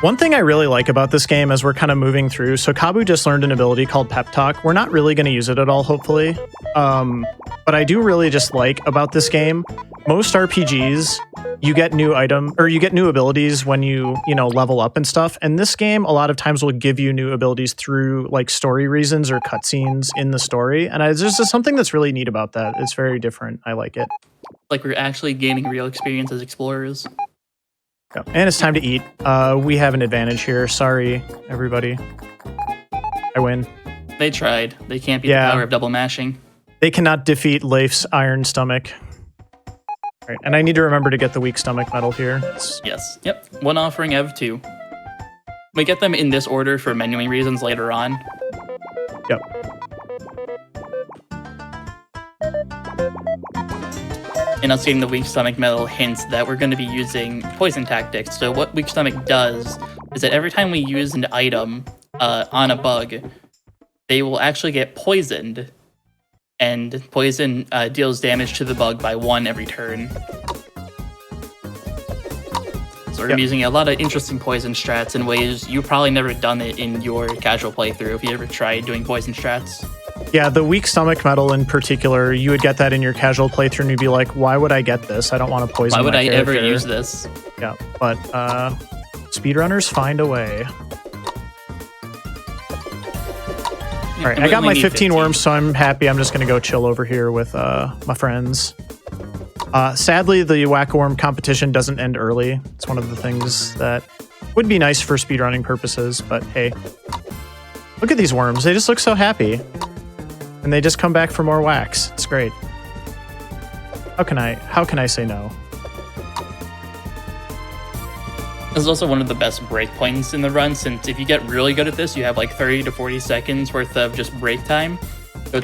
One thing I really like about this game as we're kind of moving through, so Kabu just learned an ability called Pep Talk. We're not really going to use it at all, hopefully. But I do really just like about this game, most RPGs, you get new abilities when you level up and stuff. And this game, a lot of times will give you new abilities through like story reasons or cutscenes in the story. And there's just something that's really neat about that. It's very different. I like it. Like we're actually gaining real experience as explorers. Yeah. And it's time to eat. We have an advantage here. Sorry, everybody. I win. They tried. They can't beat the power of double mashing. They cannot defeat Leif's iron stomach. All right, and I need to remember to get the weak stomach medal here. Yes. Yep. One offering out of 2. We get them in this order for menuing reasons later on. Yep. And us getting the weak stomach medal hints that we're going to be using poison tactics. So what weak stomach does is that every time we use an item on a bug, they will actually get poisoned. And poison deals damage to the bug by 1 every turn. So we're going to be using a lot of interesting poison strats in ways you've probably never done it in your casual playthrough if you ever tried doing poison strats. Yeah, the weak stomach medal in particular, you would get that in your casual playthrough and you'd be like, why would I get this? I don't want to poison Why would my character. I ever use this? Yeah, but speedrunners find a way. All right, I got my 15 worms, so I'm happy. I'm just going to go chill over here with my friends. Sadly, the whack-a-worm competition doesn't end early. It's one of the things that would be nice for speedrunning purposes, but hey. Look at these worms. They just look so happy. And they just come back for more whacks. It's great. How can I say no? This is also one of the best breakpoints in the run, since if you get really good at this, you have like 30 to 40 seconds worth of just break time. So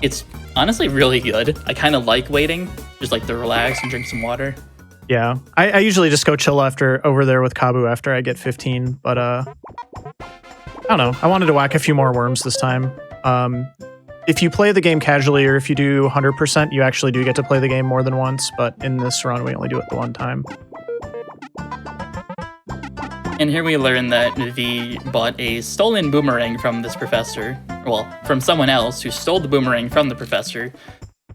it's honestly really good. I kind of like waiting, just like to relax and drink some water. Yeah, I usually just go chill over there with Kabu after I get 15, but I don't know. I wanted to whack a few more worms this time. If you play the game casually or if you do 100%, you actually do get to play the game more than once, but in this run, we only do it the one time. And here we learn that V bought a stolen boomerang from this professor. Well, from someone else who stole the boomerang from the professor.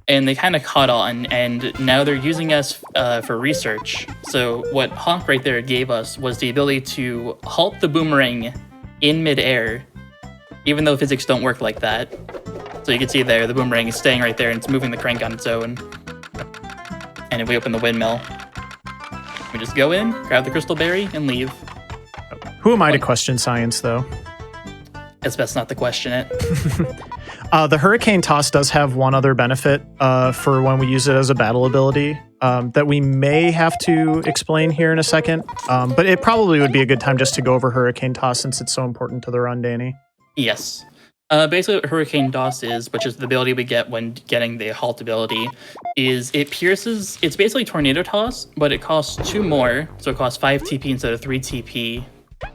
And they kind of caught on, and now they're using us for research. So what Honk right there gave us was the ability to halt the boomerang in midair, even though physics don't work like that. So you can see there, the boomerang is staying right there, and it's moving the crank on its own. And if we open the windmill, we just go in, grab the crystal berry, and leave. Who am I to question science, though? It's best not to question it. The Hurricane Toss does have one other benefit for when we use it as a battle ability that we may have to explain here in a second. But it probably would be a good time just to go over Hurricane Toss since it's so important to the run, Danny. Yes. Basically what Hurricane Toss is, which is the ability we get when getting the halt ability, is it pierces... It's basically Tornado Toss, but it costs 2 more, so it costs 5 TP instead of 3 TP.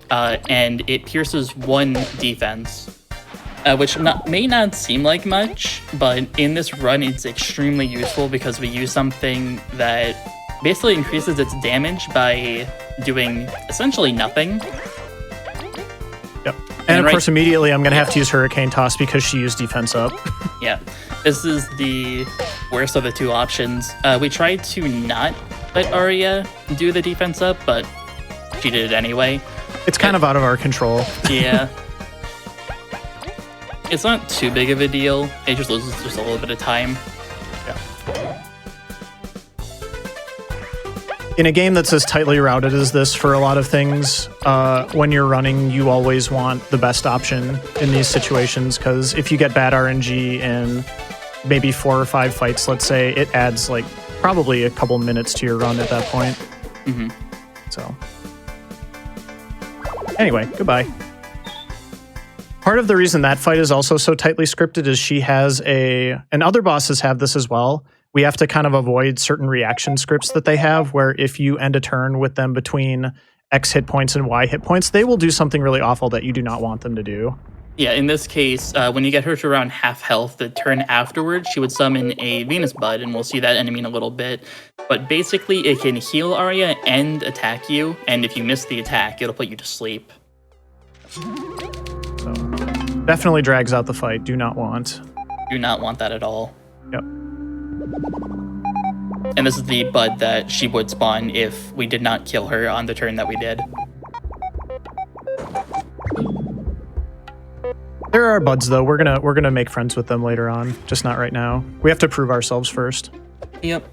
And it pierces 1 defense. Which may not seem like much, but in this run it's extremely useful because we use something that basically increases its damage by doing essentially nothing. Yep. And of course, immediately I'm going to have to use Hurricane Toss because she used defense up. Yeah. This is the worst of the 2 options. We tried to not let Arya do the defense up, but she did it anyway. It's kind of out of our control. Yeah. It's not too big of a deal. It just loses just a little bit of time. Yeah. In a game that's as tightly routed as this for a lot of things, when you're running, you always want the best option in these situations, because if you get bad RNG in maybe 4 or 5 fights, let's say, it adds like probably a couple minutes to your run at that point. Mm-hmm. So anyway, goodbye. Part of the reason that fight is also so tightly scripted is she has and other bosses have this as well. We have to kind of avoid certain reaction scripts that they have, where if you end a turn with them between X hit points and Y hit points, they will do something really awful that you do not want them to do. Yeah, in this case, when you get her to around half health, the turn afterwards, she would summon a Venus Bud, and we'll see that enemy in a little bit. But basically, it can heal Arya and attack you, and if you miss the attack, it'll put you to sleep. So, definitely drags out the fight. Do not want. Do not want that at all. Yep. And this is the Bud that she would spawn if we did not kill her on the turn that we did. There are buds though. We're gonna make friends with them later on, just not right now. We have to prove ourselves first. Yep.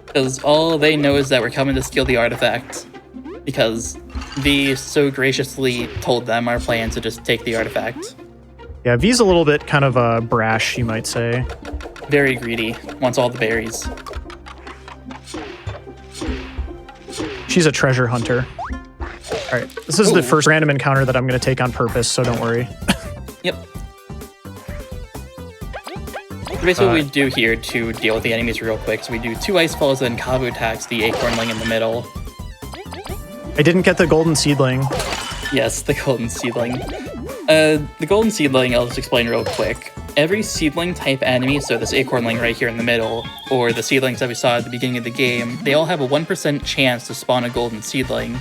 Because all they know is that we're coming to steal the artifact. Because V so graciously told them our plan to just take the artifact. Yeah, V's a little bit kind of brash, you might say. Very greedy. Wants all the berries. She's a treasure hunter. All right, this is the first random encounter that I'm going to take on purpose, so don't worry. Yep. Basically, what we do here to deal with the enemies real quick, so we do 2 ice falls, then Kabu attacks the acornling in the middle. I didn't get the golden seedling. Yes, the golden seedling. The golden seedling, I'll just explain real quick. Every seedling type enemy, so this acornling right here in the middle, or the seedlings that we saw at the beginning of the game, they all have a 1% chance to spawn a golden seedling,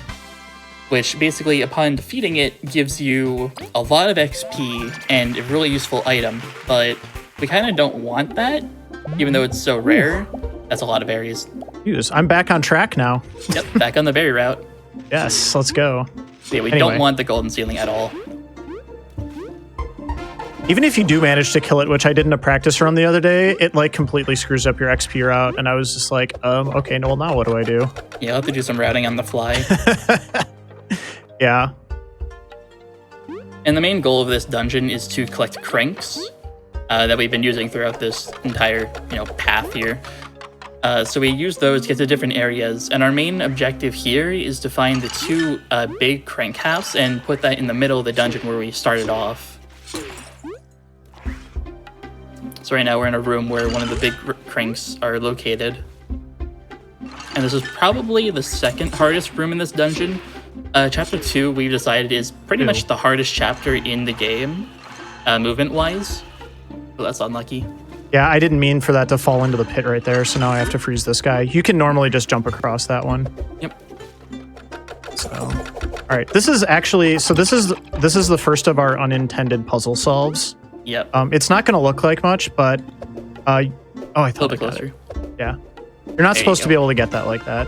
which basically, upon defeating it, gives you a lot of XP and a really useful item, but we kind of don't want that, even though it's so rare. That's a lot of berries. Jeez, I'm back on track now. Yep, back on the berry route. Yes, let's go. Yeah, we don't want the golden seedling at all. Even if you do manage to kill it, which I did in a practice run the other day, it like completely screws up your XP route, and I was just like, okay, no, well, now what do I do? Yeah, I'll have to do some routing on the fly. Yeah. And the main goal of this dungeon is to collect cranks that we've been using throughout this entire, path here. So we use those to get to different areas, and our main objective here is to find the 2 big crank halves and put that in the middle of the dungeon where we started off. So right now we're in a room where one of the big cranks are located. And this is probably the second hardest room in this dungeon. Chapter 2, we've decided, is pretty much the hardest chapter in the game, movement-wise. So that's unlucky. Yeah, I didn't mean for that to fall into the pit right there, so now I have to freeze this guy. You can normally just jump across that one. Yep. So, all right, this is actually, so this is the first of our unintended puzzle solves. Yep. It's not going to look like much, but I thought I got it. Yeah. You're not supposed to be able to get that like that.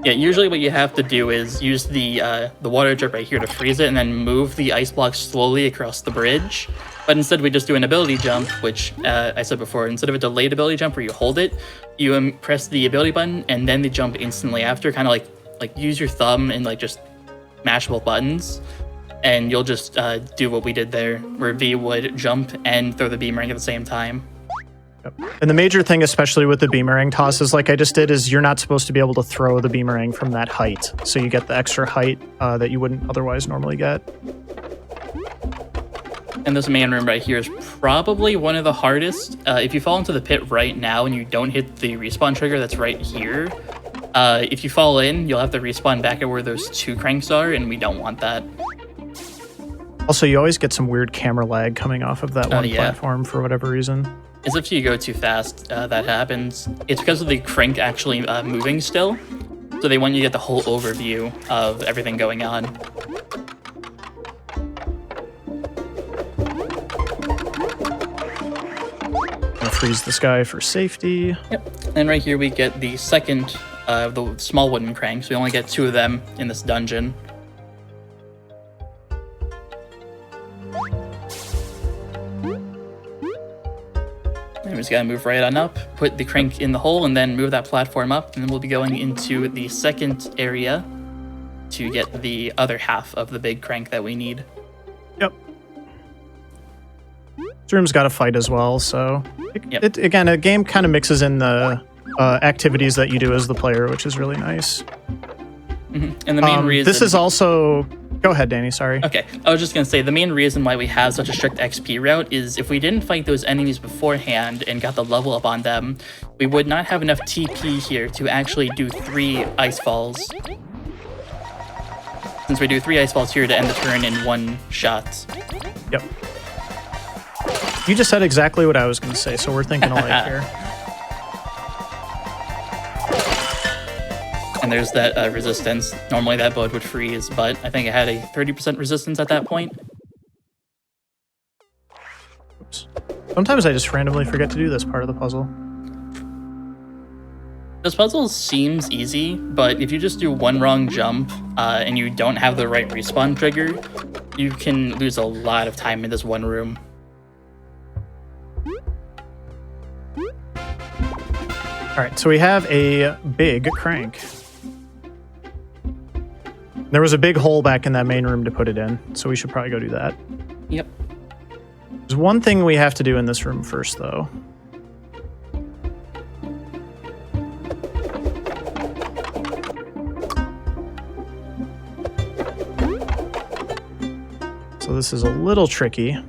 Yeah, usually what you have to do is use the water drip right here to freeze it and then move the ice block slowly across the bridge. But instead we just do an ability jump, which I said before, instead of a delayed ability jump where you hold it, you press the ability button and then the jump instantly after, kind of like use your thumb and like just mash both buttons. And you'll just do what we did there, where V would jump and throw the beamerang at the same time. Yep. And the major thing, especially with the beamerang tosses like I just did, is you're not supposed to be able to throw the beamerang from that height. So you get the extra height that you wouldn't otherwise normally get. And this main room right here is probably one of the hardest. If you fall into the pit right now and you don't hit the respawn trigger that's right here, if you fall in, you'll have to respawn back at where those 2 cranks are, and we don't want that. Also, you always get some weird camera lag coming off of that one platform for whatever reason. As if you go too fast, that happens. It's because of the crank actually moving still. So they want you to get the whole overview of everything going on. I'll freeze this guy for safety. Yep. And right here we get the second of the small wooden cranks. We only get 2 of them in this dungeon. And we just gotta move right on up, put the crank in the hole, and then move that platform up, and then we'll be going into the second area to get the other half of the big crank that we need. Yep. This room's got a fight as well, so again, a game kind of mixes in the activities that you do as the player, which is really nice. Mm-hmm. And the main reason... This is also... Go ahead, Danny, sorry. Okay, I was just going to say, the main reason why we have such a strict XP route is if we didn't fight those enemies beforehand and got the level up on them, we would not have enough TP here to actually do 3 ice falls. since we do 3 ice balls here to end the turn in 1 shot. Yep. You just said exactly what I was going to say, so we're thinking alike here. And there's that resistance. Normally that board would freeze, but I think it had a 30% resistance at that point. Oops. Sometimes I just randomly forget to do this part of the puzzle. This puzzle seems easy, but if you just do 1 wrong jump and you don't have the right respawn trigger, you can lose a lot of time in this one room. All right, so we have a big crank. There was a big hole back in that main room to put it in, so we should probably go do that. Yep. There's one thing we have to do in this room first, though. So this is a little tricky. If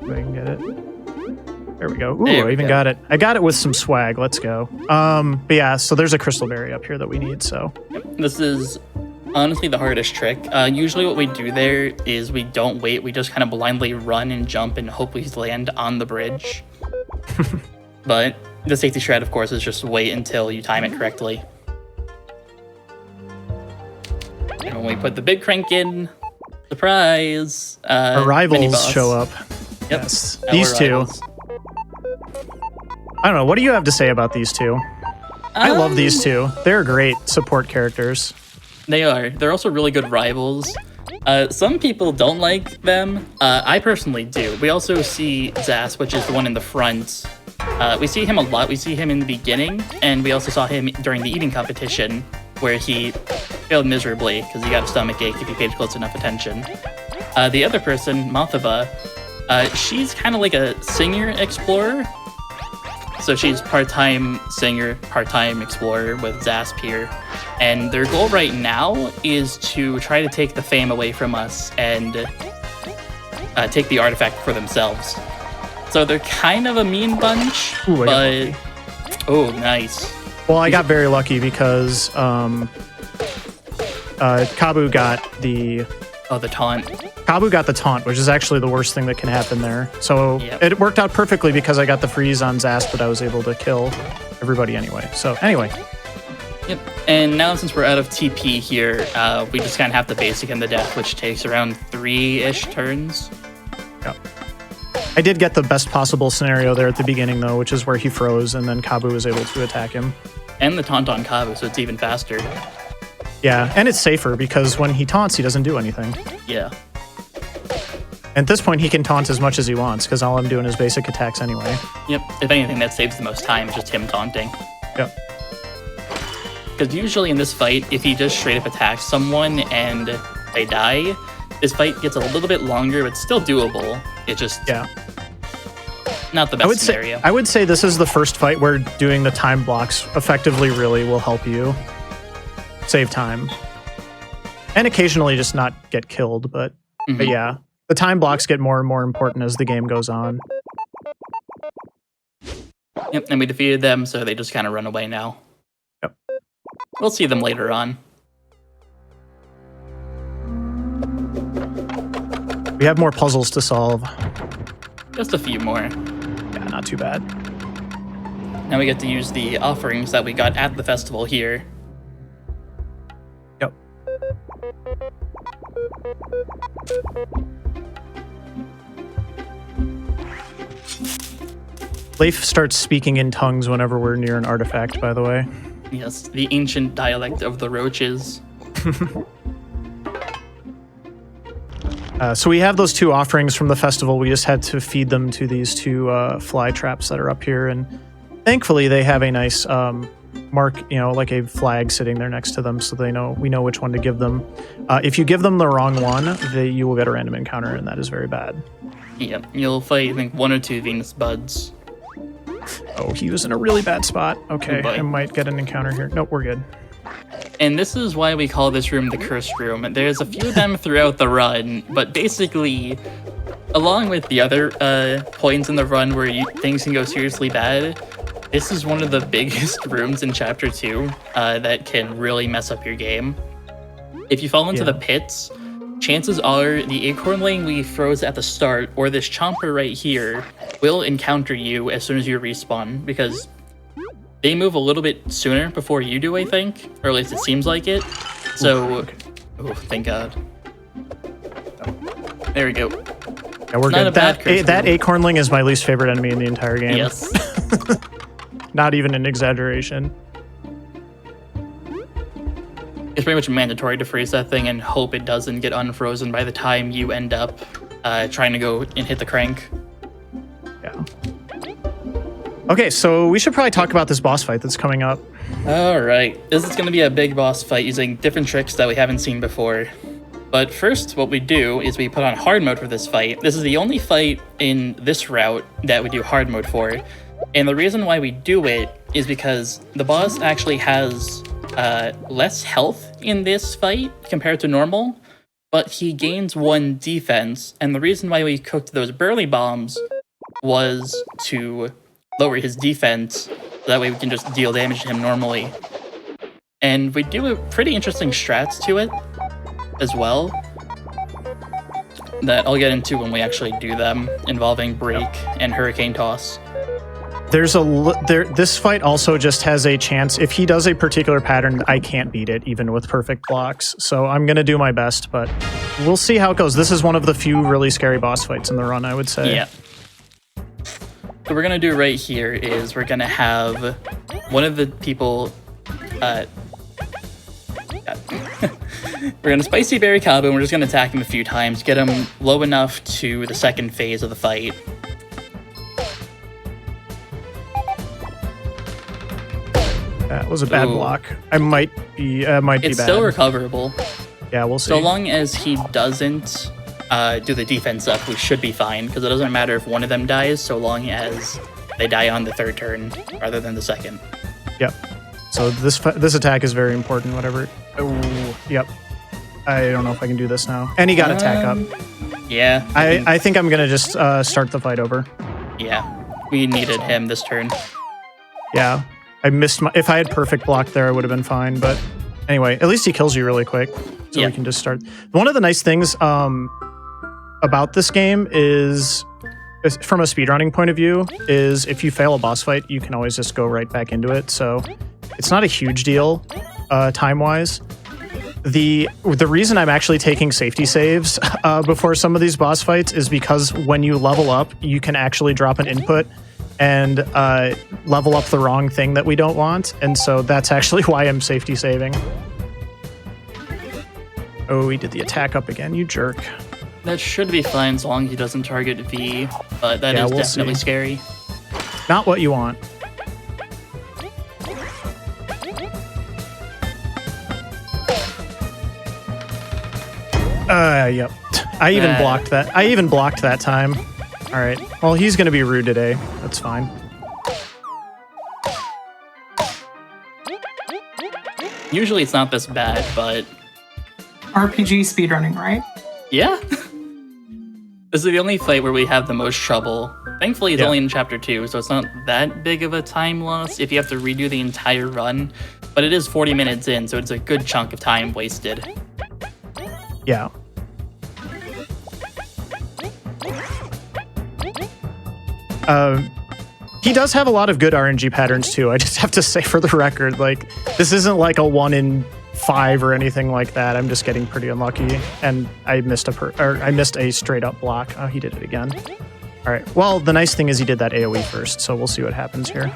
I can get it. There we go. Ooh, I even got it. I got it with some swag. Let's go. But yeah, so there's a crystal berry up here that we need, so. This is honestly the hardest trick. Usually what we do there is we don't wait. We just kind of blindly run and jump and hope we land on the bridge. But the safety strat, of course, is just wait until you time it correctly. And when we put the big crank in, surprise! Our rivals show up. Yep. Yes. These two. I don't know. What do you have to say about these two? I love these two. They're great support characters. They are. They're also really good rivals. Some people don't like them. I personally do. We also see Zas, which is the one in the front. We see him a lot. We see him in the beginning, and we also saw him during the eating competition, where he failed miserably because he got a stomachache if he paid close enough attention. The other person, Mathava, she's kind of like a singer-explorer. So she's part-time singer, part-time explorer with Zasp here. And their goal right now is to try to take the fame away from us and take the artifact for themselves. So they're kind of a mean bunch, but... Oh, nice. Well, I got very lucky because Kabu got the... Oh, the taunt. Kabu got the taunt, which is actually the worst thing that can happen there. So It worked out perfectly because I got the freeze on Zas, but I was able to kill everybody anyway. So anyway. Yep. And now since we're out of TP here, we just kind of have the basic and the death, which takes around 3-ish turns. Yep. I did get the best possible scenario there at the beginning, though, which is where he froze, and then Kabu was able to attack him. And the taunt on Kabu, so it's even faster. Yeah, and it's safer because when he taunts, he doesn't do anything. Yeah. At this point, he can taunt as much as he wants because all I'm doing is basic attacks anyway. Yep. If anything, that saves the most time, just him taunting. Yep. Because usually in this fight, if he just straight up attacks someone and they die, this fight gets a little bit longer, but still doable. It just... Yeah. Not the best scenario. I would say this is the first fight where doing the time blocks effectively really will help you save time. And occasionally just not get killed, but yeah. The time blocks get more and more important as the game goes on. Yep, and we defeated them, so they just kind of run away now. Yep. We'll see them later on. We have more puzzles to solve. Just a few more. Yeah, not too bad. Now we get to use the offerings that we got at the festival here. Yep. Leif starts speaking in tongues whenever we're near an artifact, by the way. Yes, the ancient dialect of the roaches. So we have those 2 offerings from the festival. We just had to feed them to these 2 fly traps that are up here. And thankfully, they have a nice mark, like a flag sitting there next to them, so we know which one to give them. If you give them the wrong one, you will get a random encounter, and that is very bad. Yep, you'll fight, I think, 1 or 2 Venus buds. Oh, he was in a really bad spot. Okay, Oh, I might get an encounter here. Nope, we're good. And this is why we call this room the Cursed Room. There's a few of them throughout the run, but basically, along with the other points in the run where things can go seriously bad, this is one of the biggest rooms in Chapter 2 that can really mess up your game. If you fall into Yeah. the pits, chances are the acornling we froze at the start, or this chomper right here, will encounter you as soon as you respawn, because they move a little bit sooner before you do, I think, or at least it seems like it. So, oh, thank God. There we go. Yeah, we're Not good. a bad curse That rule. acornling is my least favorite enemy in the entire game. Yes. Not even an exaggeration. It's pretty much mandatory to freeze that thing and hope it doesn't get unfrozen by the time you end up trying to go and hit the crank. Yeah. Okay, so we should probably talk about this boss fight that's coming up. All right, this is going to be a big boss fight using different tricks that we haven't seen before. But first, what we do is we put on hard mode for this fight. This is the only fight in this route that we do hard mode for. And the reason why we do it is because the boss actually has less health in this fight compared to normal, but he gains 1 defense. And the reason why we cooked those burly bombs was to lower his defense, so that way we can just deal damage to him normally. And we do a pretty interesting strats to it as well that I'll get into when we actually do them, involving break and hurricane toss. This fight also just has a chance. If he does a particular pattern, I can't beat it, even with perfect blocks. So I'm going to do my best, but we'll see how it goes. This is one of the few really scary boss fights in the run, I would say. Yeah. What we're going to do right here is we're going to have one of the people... we're going to spicy berry Cabo, and we're just going to attack him a few times, get him low enough to the second phase of the fight. That was a bad Ooh. block. I might be bad. It's still recoverable. Yeah, we'll see. So long as he doesn't do the defense up, we should be fine, because it doesn't matter if one of them dies, so long as they die on the third turn rather than the second. Yep. So this attack is very important, whatever. Oh, yep. I don't know if I can do this now. And he got attack up. Yeah. I think I'm going to just start the fight over. Yeah. We needed him this turn. Yeah. I missed my... If I had perfect block there, I would have been fine. But anyway, at least he kills you really quick. So Yeah. we can just start. One of the nice things about this game is, from a speedrunning point of view, is if you fail a boss fight, you can always just go right back into it. So it's not a huge deal time-wise. The reason I'm actually taking safety saves before some of these boss fights is because when you level up, you can actually drop an input and level up the wrong thing that we don't want. And so that's actually why I'm safety saving. Oh, he did the attack up again, you jerk. That should be fine as long as he doesn't target V, but that is we'll definitely see. scary. Not what you want. Yep. I even blocked that. I even blocked that time. All right. Well, he's going to be rude today. That's fine. Usually it's not this bad, but RPG speedrunning, right? yeah. This is the only fight where we have the most trouble. Thankfully, it's Yeah. only in Chapter 2, so it's not that big of a time loss if you have to redo the entire run. But it is 40 minutes in, so it's a good chunk of time wasted. Yeah. He does have a lot of good RNG patterns too. I just have to say for the record, like, this isn't like a 1 in 5 or anything like that. I'm just getting pretty unlucky, and I missed a straight up block. Oh, he did it again. All right. Well, the nice thing is he did that AOE first, so we'll see what happens here.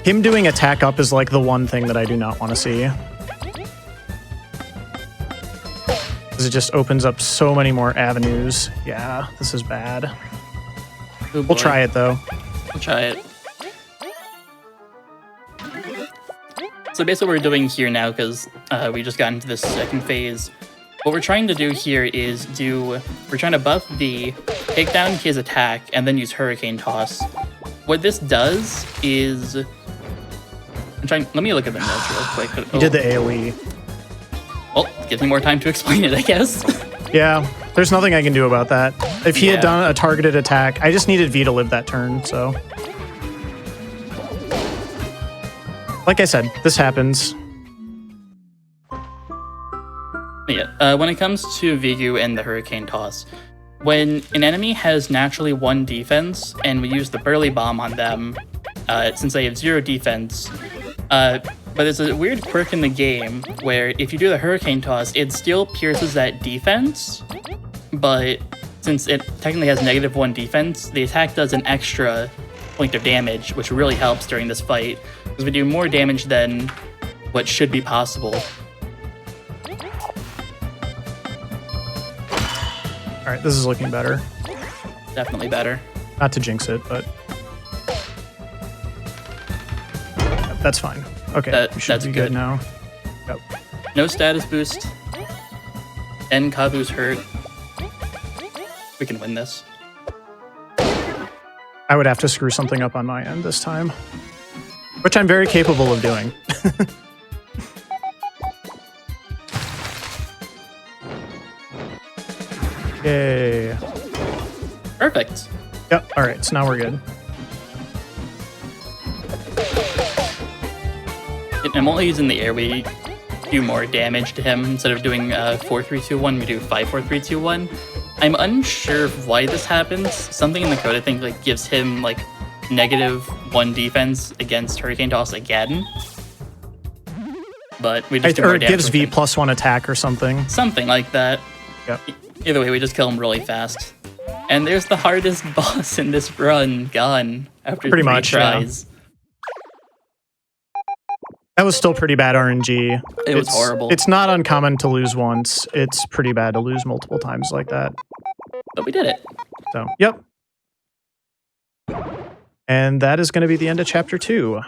Him doing attack up is like the one thing that I do not want to see. Because it just opens up so many more avenues. Yeah, this is bad. Oh, We'll try it though. We'll try it. So basically what we're doing here now, because we just got into this second phase, what we're trying to do here is we're trying to buff V, take down his attack, and then use Hurricane Toss. What this does is... let me look at the notes real quick. He did the AoE. Well, gives me more time to explain it, I guess. Yeah, there's nothing I can do about that. If he had Yeah. done a targeted attack, I just needed V to live that turn, so... Like I said, this happens. Yeah, when it comes to Vigu and the Hurricane Toss, when an enemy has naturally 1 defense and we use the Burly Bomb on them, since they have 0 defense, but there's a weird quirk in the game where if you do the Hurricane Toss, it still pierces that defense, but since it technically has -1 defense, the attack does an extra point of damage, which really helps during this fight, because we do more damage than what should be possible. All right, this is looking better. Definitely better. Not to jinx it, but that's fine. Okay, we should that's be good. now. Yep. No status boost. And Kabu's hurt. We can win this. I would have to screw something up on my end this time, which I'm very capable of doing. Yay. Perfect. Yep, all right, so now we're good. I'm only using the air. We do more damage to him. Instead of doing 4-3-2-1, we do 5-4-3-2-1. I'm unsure of why this happens. Something in the code, I think, like gives him like -1 defense against Hurricane Toss again. But we just do Or more it damage gives with V him. +1 attack or something. Something like that. Yep. Either way, we just kill him really fast. And there's the hardest boss in this run gone after Pretty 3 much, tries. That was still pretty bad RNG. It was horrible. It's not uncommon to lose once. It's pretty bad to lose multiple times like that. But we did it. So, yep. And that is going to be the end of chapter 2.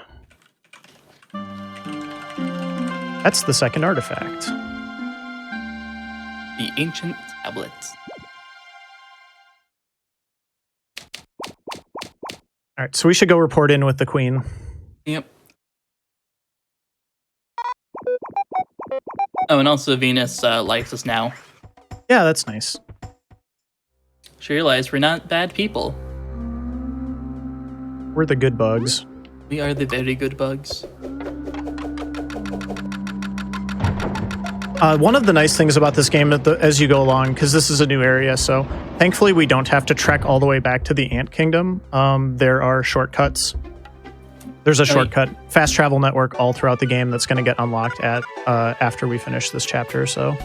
That's the second artifact. The Ancient Tablet. All right, so we should go report in with the queen. Yep. Oh, and also Venus likes us now. Yeah, that's nice. She realized we're not bad people. We're the good bugs. We are the very good bugs. One of the nice things about this game as you go along, because this is a new area, so thankfully we don't have to trek all the way back to the Ant Kingdom. There are shortcuts. There's a shortcut fast travel network all throughout the game that's going to get unlocked after we finish this chapter. So,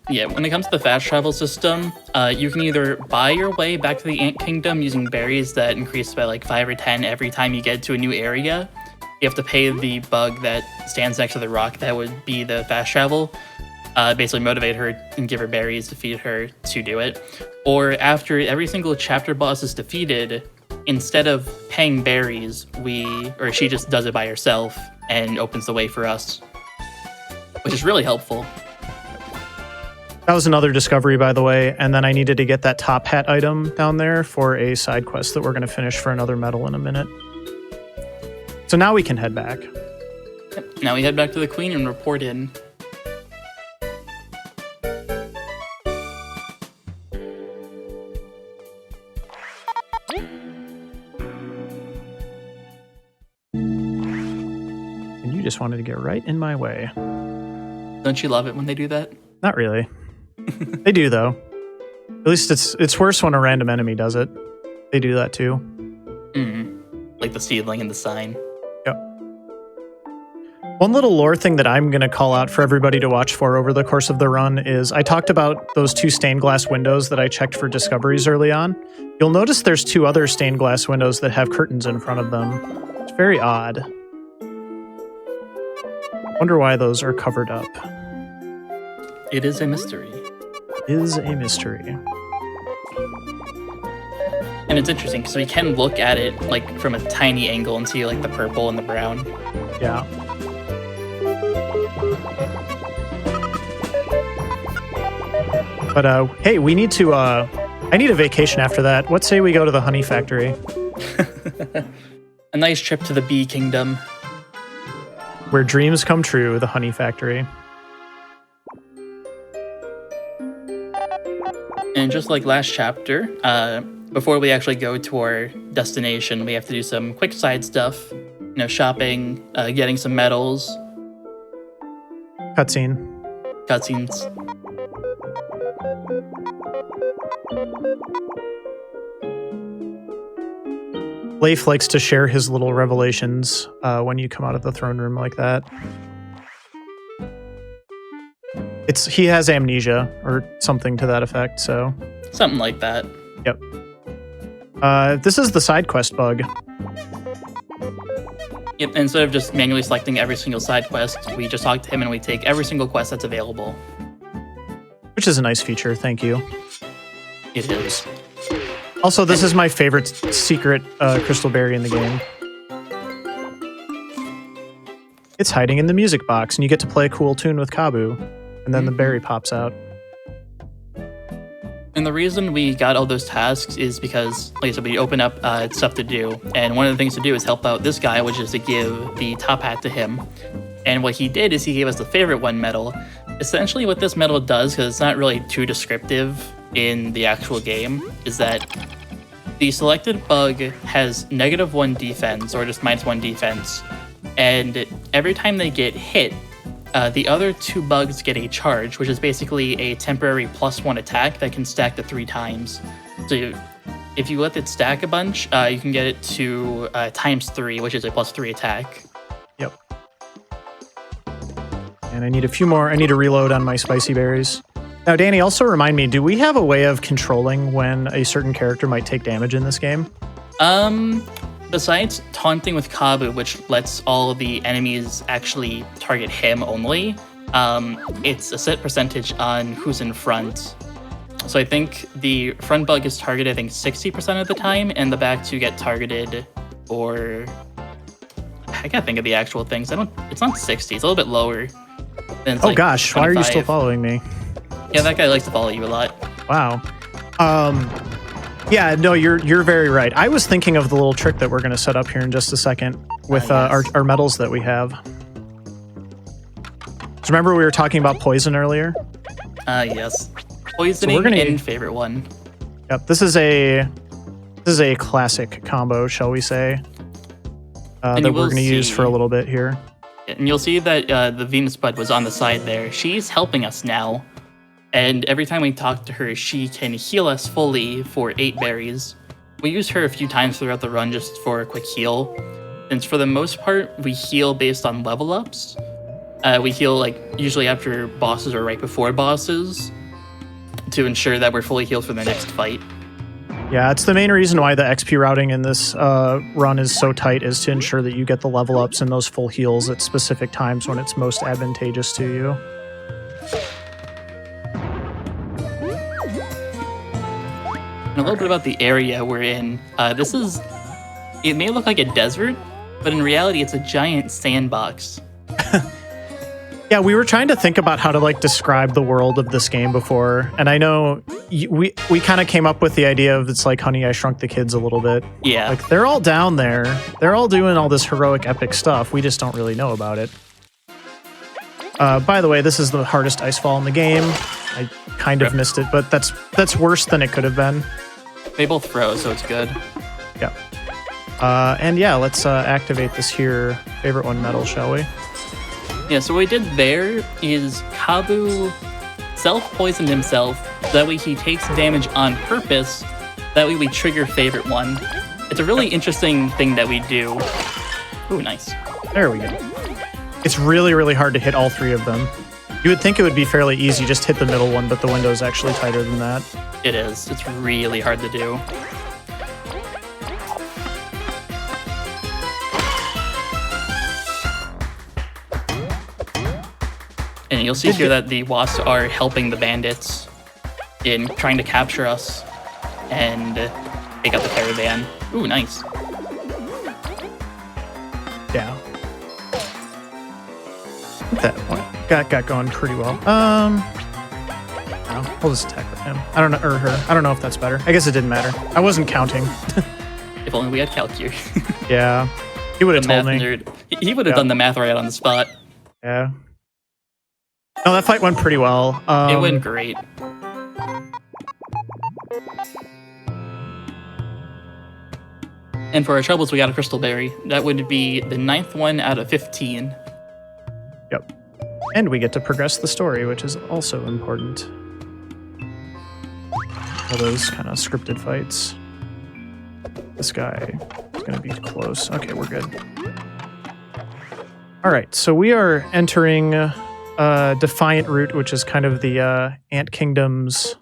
yeah, when it comes to the fast travel system, you can either buy your way back to the Ant Kingdom using berries that increase by like 5 or 10 every time you get to a new area. You have to pay the bug that stands next to the rock that would be the fast travel. Basically motivate her and give her berries to feed her to do it. Or after every single chapter boss is defeated, instead of paying berries, she just does it by herself and opens the way for us, which is really helpful. that was another discovery, by the way. And then I needed to get that top hat item down there for a side quest that we're going to finish for another medal in a minute. So now we can head back. Yep. Now we head back to the Queen and report in. And you just wanted to get right in my way. Don't you love it when they do that? Not really. They do, though. At least it's worse when a random enemy does it. They do that too. Like the seedling and the sign. Yep. One little lore thing that I'm going to call out for everybody to watch for over the course of the run is I talked about those 2 stained glass windows that I checked for discoveries early on. You'll notice there's 2 other stained glass windows that have curtains in front of them. It's very odd. Wonder why those are covered up. It is a mystery. Is a mystery. And it's interesting because we can look at it like from a tiny angle and see like the purple and the brown. Yeah. But hey, we need to I need a vacation after that. What say we go to the honey factory? A nice trip to the Bee Kingdom. Where dreams come true, the honey factory. And just like last chapter, before we actually go to our destination, we have to do some quick side stuff. You know, shopping, getting some medals. Cutscene. cutscenes. Leif likes to share his little revelations when you come out of the throne room like that. He has amnesia or something to that effect, so. Something like that. Yep. This is the side quest bug. Yep, instead of just manually selecting every single side quest, we just talk to him and we take every single quest that's available. Which is a nice feature, thank you. It is. Also, this is my favorite secret crystal berry in the game. It's hiding in the music box, and you get to play a cool tune with Kabu, and then the berry pops out. And the reason we got all those tasks is because, like I said, we open up stuff to do, and one of the things to do is help out this guy, which is to give the top hat to him. And what he did is he gave us the favorite one medal. Essentially what this medal does, because it's not really too descriptive in the actual game, is that the selected bug has -1 defense, or just -1 defense, and every time they get hit, the other 2 bugs get a charge, which is basically a temporary +1 attack that can stack to 3 times. So if you let it stack a bunch, you can get it to ×3, which is a +3 attack. Yep. And I need a few more. I need to reload on my spicy berries. Now, Danny, also remind me, do we have a way of controlling when a certain character might take damage in this game? Besides taunting with Kabu, which lets all of the enemies actually target him only, it's a set percentage on who's in front. So I think the front bug is targeted, I think, 60% of the time, and the back 2 get targeted, or I gotta think of the actual things. It's not 60, it's a little bit lower. It's oh like gosh, 25. Why are you still following me? Yeah, that guy likes to follow you a lot. Wow. Yeah, no, you're very right. I was thinking of the little trick that we're going to set up here in just a second with yes. our medals that we have. So remember we were talking about poison earlier? Yes. Poisoning and favorite one. Yep, this is a classic combo, shall we say, that we're going to use for a little bit here. And you'll see that the Venus Bud was on the side there. She's helping us now. And every time we talk to her, she can heal us fully for 8 berries. We use her a few times throughout the run just for a quick heal. Since for the most part, we heal based on level ups. We heal like usually after bosses or right before bosses to ensure that we're fully healed for the next fight. Yeah, it's the main reason why the XP routing in this run is so tight, is to ensure that you get the level ups and those full heals at specific times when it's most advantageous to you. And a little bit about the area we're in. It may look like a desert, but in reality it's a giant sandbox. Yeah, we were trying to think about how to like describe the world of this game before, and I know we kind of came up with the idea of it's like Honey, I Shrunk the Kids a little bit. Yeah. Like they're all down there. They're all doing all this heroic epic stuff. We just don't really know about it. By the way, this is the hardest ice fall in the game. I kind of missed it, but that's worse than it could have been. They both froze, so it's good. Yeah. And yeah, let's activate this here favorite one medal, shall we? Yeah, so what we did there is Kabu self-poisoned himself. That way he takes damage on purpose. That way we trigger favorite one. It's a really interesting thing that we do. Ooh, nice. There we go. It's really, really hard to hit all 3 of them. You would think it would be fairly easy, just hit the middle one, but the window is actually tighter than that. It is. It's really hard to do. And you'll see here that the wasps are helping the bandits in trying to capture us and take out the caravan. Ooh, nice. Yeah. That one got going pretty well. No, we'll just attack with him. I don't know, or her. I don't know if that's better. I guess it didn't matter. I wasn't counting. If only we had Calc here. Yeah. He would have told me. Nerd. He would have done the math right on the spot. Yeah. No, that fight went pretty well. It went great. And for our troubles, we got a Crystal Berry. That would be the 9th one out of 15. Yep. And we get to progress the story, which is also important. All those kind of scripted fights. This guy is going to be close. Okay, we're good. All right, so we are entering Defiant Route, which is kind of the Ant Kingdom's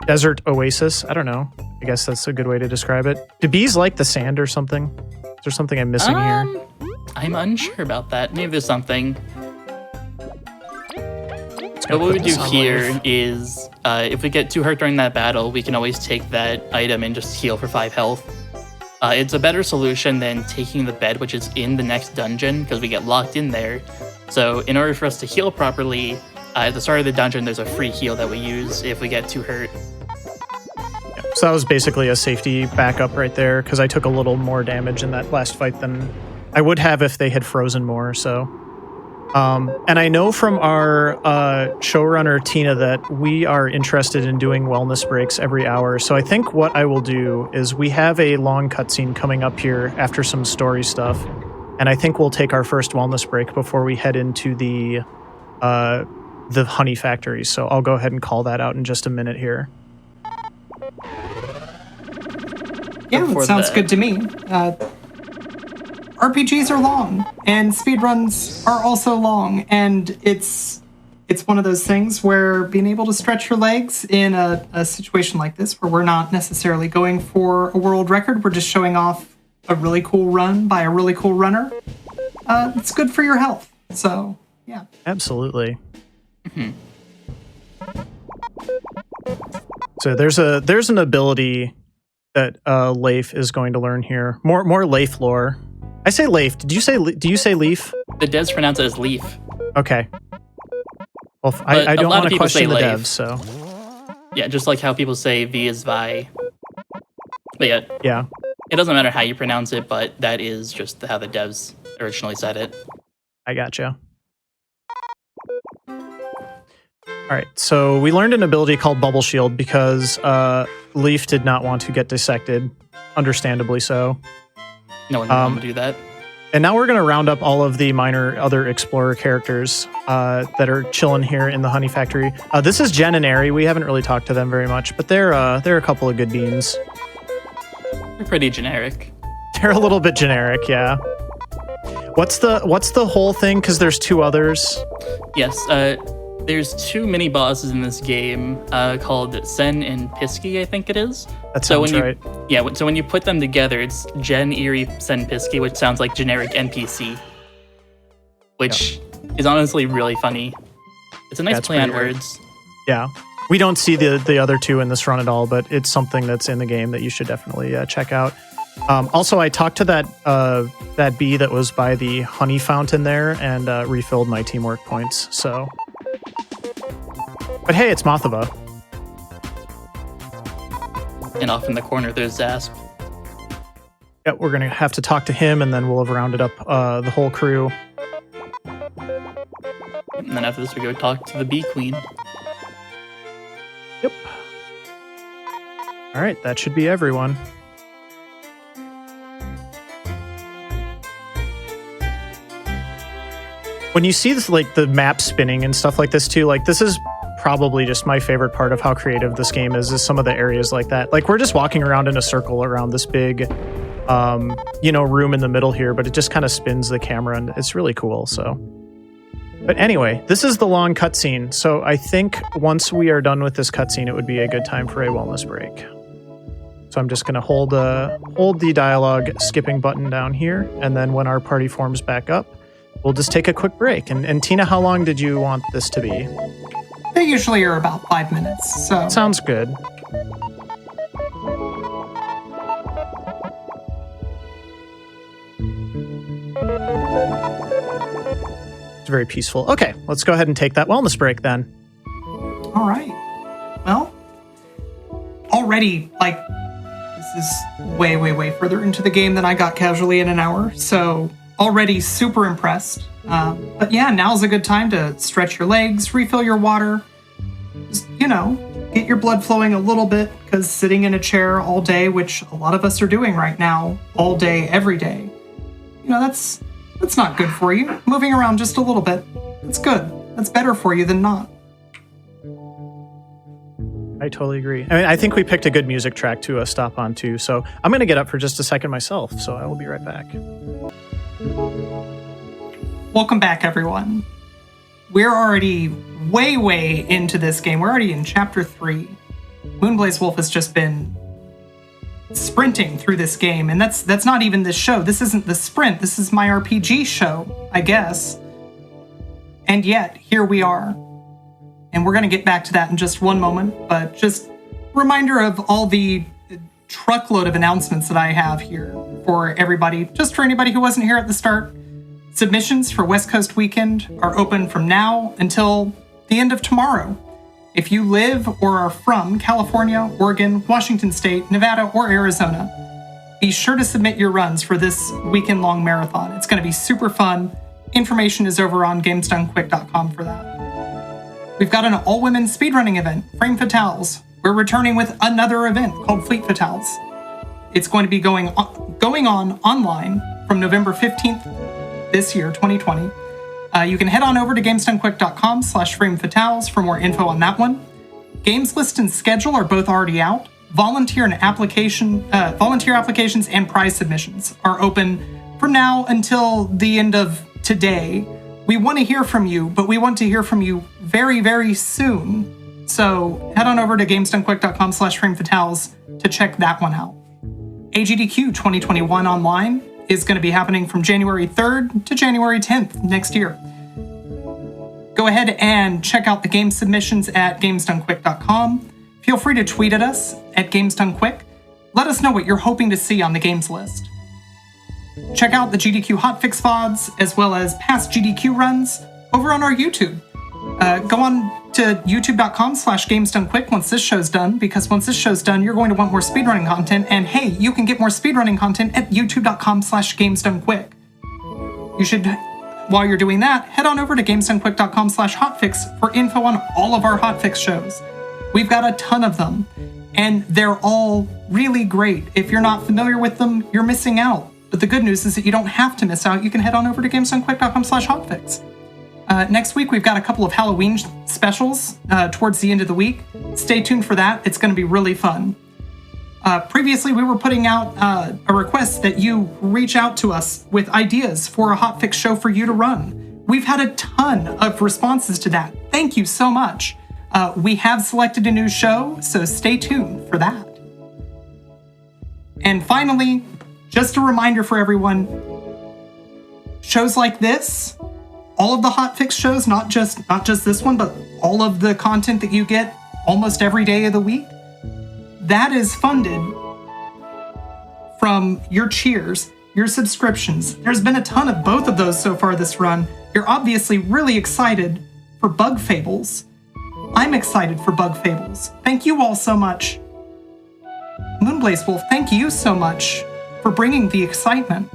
desert oasis. I don't know. I guess that's a good way to describe it. Do bees like the sand or something? Is there something I'm missing here? I'm unsure about that. Maybe there's something. But what we do here is, if we get too hurt during that battle, we can always take that item and just heal for 5 health. It's a better solution than taking the bed, which is in the next dungeon, because we get locked in there. So in order for us to heal properly, at the start of the dungeon, there's a free heal that we use if we get too hurt. Yeah, so that was basically a safety backup right there, because I took a little more damage in that last fight than I would have if they had frozen more, so... and I know from our showrunner, Tina, that we are interested in doing wellness breaks every hour. So I think what I will do is we have a long cutscene coming up here after some story stuff. And I think we'll take our first wellness break before we head into the honey factory. So I'll go ahead and call that out in just a minute here. Yeah, that sounds good to me. RPGs are long, and speedruns are also long, and it's one of those things where being able to stretch your legs in a situation like this, where we're not necessarily going for a world record, we're just showing off a really cool run by a really cool runner, it's good for your health. So, yeah. Absolutely. Mm-hmm. So there's an ability that Leif is going to learn here. More Leif lore. I say Leif. Do you say Leaf? The devs pronounce it as Leaf. Okay. Well, I don't want to question the devs, so... Yeah, just like how people say V is Vi. But yeah. It doesn't matter how you pronounce it, but that is just how the devs originally said it. I gotcha. Alright, so we learned an ability called Bubble Shield because Leaf did not want to get dissected. Understandably so. No one would do that. And now we're going to round up all of the minor other explorer characters that are chilling here in the honey factory. This is Jen and Ari. We haven't really talked to them very much, but they're a couple of good beans. They're pretty generic. They're a little bit generic, yeah. What's the whole thing? Because there's 2 others. Yes, there's 2 mini bosses in this game called Sen and Pisky, I think it is. That sounds right. Yeah, so when you put them together, it's Jen, Eerie, Sen, Pisky, which sounds like generic NPC. Which is honestly really funny. It's a nice play on words. Yeah. We don't see the other 2 in this run at all, but it's something that's in the game that you should definitely check out. Also, I talked to that bee that was by the honey fountain there and refilled my teamwork points, so... But hey, it's Mothava. And off in the corner, there's Zasp. Yeah, we're going to have to talk to him, and then we'll have rounded up the whole crew. And then after this, we go talk to the Bee Queen. Yep. All right, that should be everyone. When you see this, like the map spinning and stuff like this too, like this is probably just my favorite part of how creative this game is some of the areas like that. Like we're just walking around in a circle around this big, room in the middle here, but it just kind of spins the camera and it's really cool. So, but anyway, this is the long cutscene. So I think once we are done with this cutscene, it would be a good time for a wellness break. So I'm just going to hold the dialogue skipping button down here. And then when our party forms back up, we'll just take a quick break. And Tina, how long did you want this to be? They usually are about 5 minutes, so... Sounds good. It's very peaceful. Okay, let's go ahead and take that wellness break then. All right. Well, already, this is way, way, way further into the game than I got casually in an hour, so already super impressed. But yeah, now's a good time to stretch your legs, refill your water, just, get your blood flowing a little bit, because sitting in a chair all day, which a lot of us are doing right now, all day, every day, that's That's not good for you. Moving around just a little bit. It's good. That's better for you than not. I totally agree. I mean, I think we picked a good music track to stop on too. So I'm going to get up for just a second myself. So I will be right back. Welcome back, everyone. We're already way into this game. We're already in Chapter 3. Moonblaze Wolf has just been sprinting through this game, and that's not even this show. This isn't the sprint. This is my RPG show, I guess. And yet, here we are. And we're going to get back to that in just one moment, but just reminder of all the truckload of announcements that I have here for everybody, just for anybody who wasn't here at the start. Submissions for West Coast Weekend are open from now until the end of tomorrow. If you live or are from California, Oregon, Washington State, Nevada, or Arizona, be sure to submit your runs for this weekend-long marathon. It's going to be super fun. Information is over on gamesdonequick.com for that. We've got an all-women speedrunning event, Frame Fatales. We're returning with another event called Fleet Fatales. It's going to be going on online from November 15th this year, 2020. You can head on over to gamesdonequick.com/framefatales for more info on that one. Games list and schedule are both already out. Volunteer applications and prize submissions are open from now until the end of today. We want to hear from you, but we want to hear from you very, very soon. So head on over to gamesdonequick.com/framefatales to check that one out. AGDQ 2021 online is going to be happening from January 3rd to January 10th next year. Go ahead and check out the game submissions at gamesdonequick.com. Feel free to tweet at us at gamesdonequick. Let us know what you're hoping to see on the games list. Check out the GDQ hotfix VODs as well as past GDQ runs over on our YouTube. Go on to youtube.com/gamesdonequick once this show's done, because once this show's done, you're going to want more speedrunning content, and hey, you can get more speedrunning content at youtube.com/gamesdonequick. You should, while you're doing that, head on over to gamesdonequick.com/hotfix for info on all of our hotfix shows. We've got a ton of them, and they're all really great. If you're not familiar with them, you're missing out. But the good news is that you don't have to miss out. You can head on over to gamesdonequick.com/hotfix. Next week, we've got a couple of Halloween specials towards the end of the week. Stay tuned for that. It's going to be really fun. Previously, we were putting out a request that you reach out to us with ideas for a hotfix show for you to run. We've had a ton of responses to that. Thank you so much. We have selected a new show, so stay tuned for that. And finally, just a reminder for everyone, shows like this, all of the hotfix shows, not just this one, but all of the content that you get almost every day of the week, that is funded from your cheers, your subscriptions. There's been a ton of both of those so far this run. You're obviously really excited for Bug Fables. I'm excited for Bug Fables. Thank you all so much. Moonblaze Wolf, thank you so much for bringing the excitement.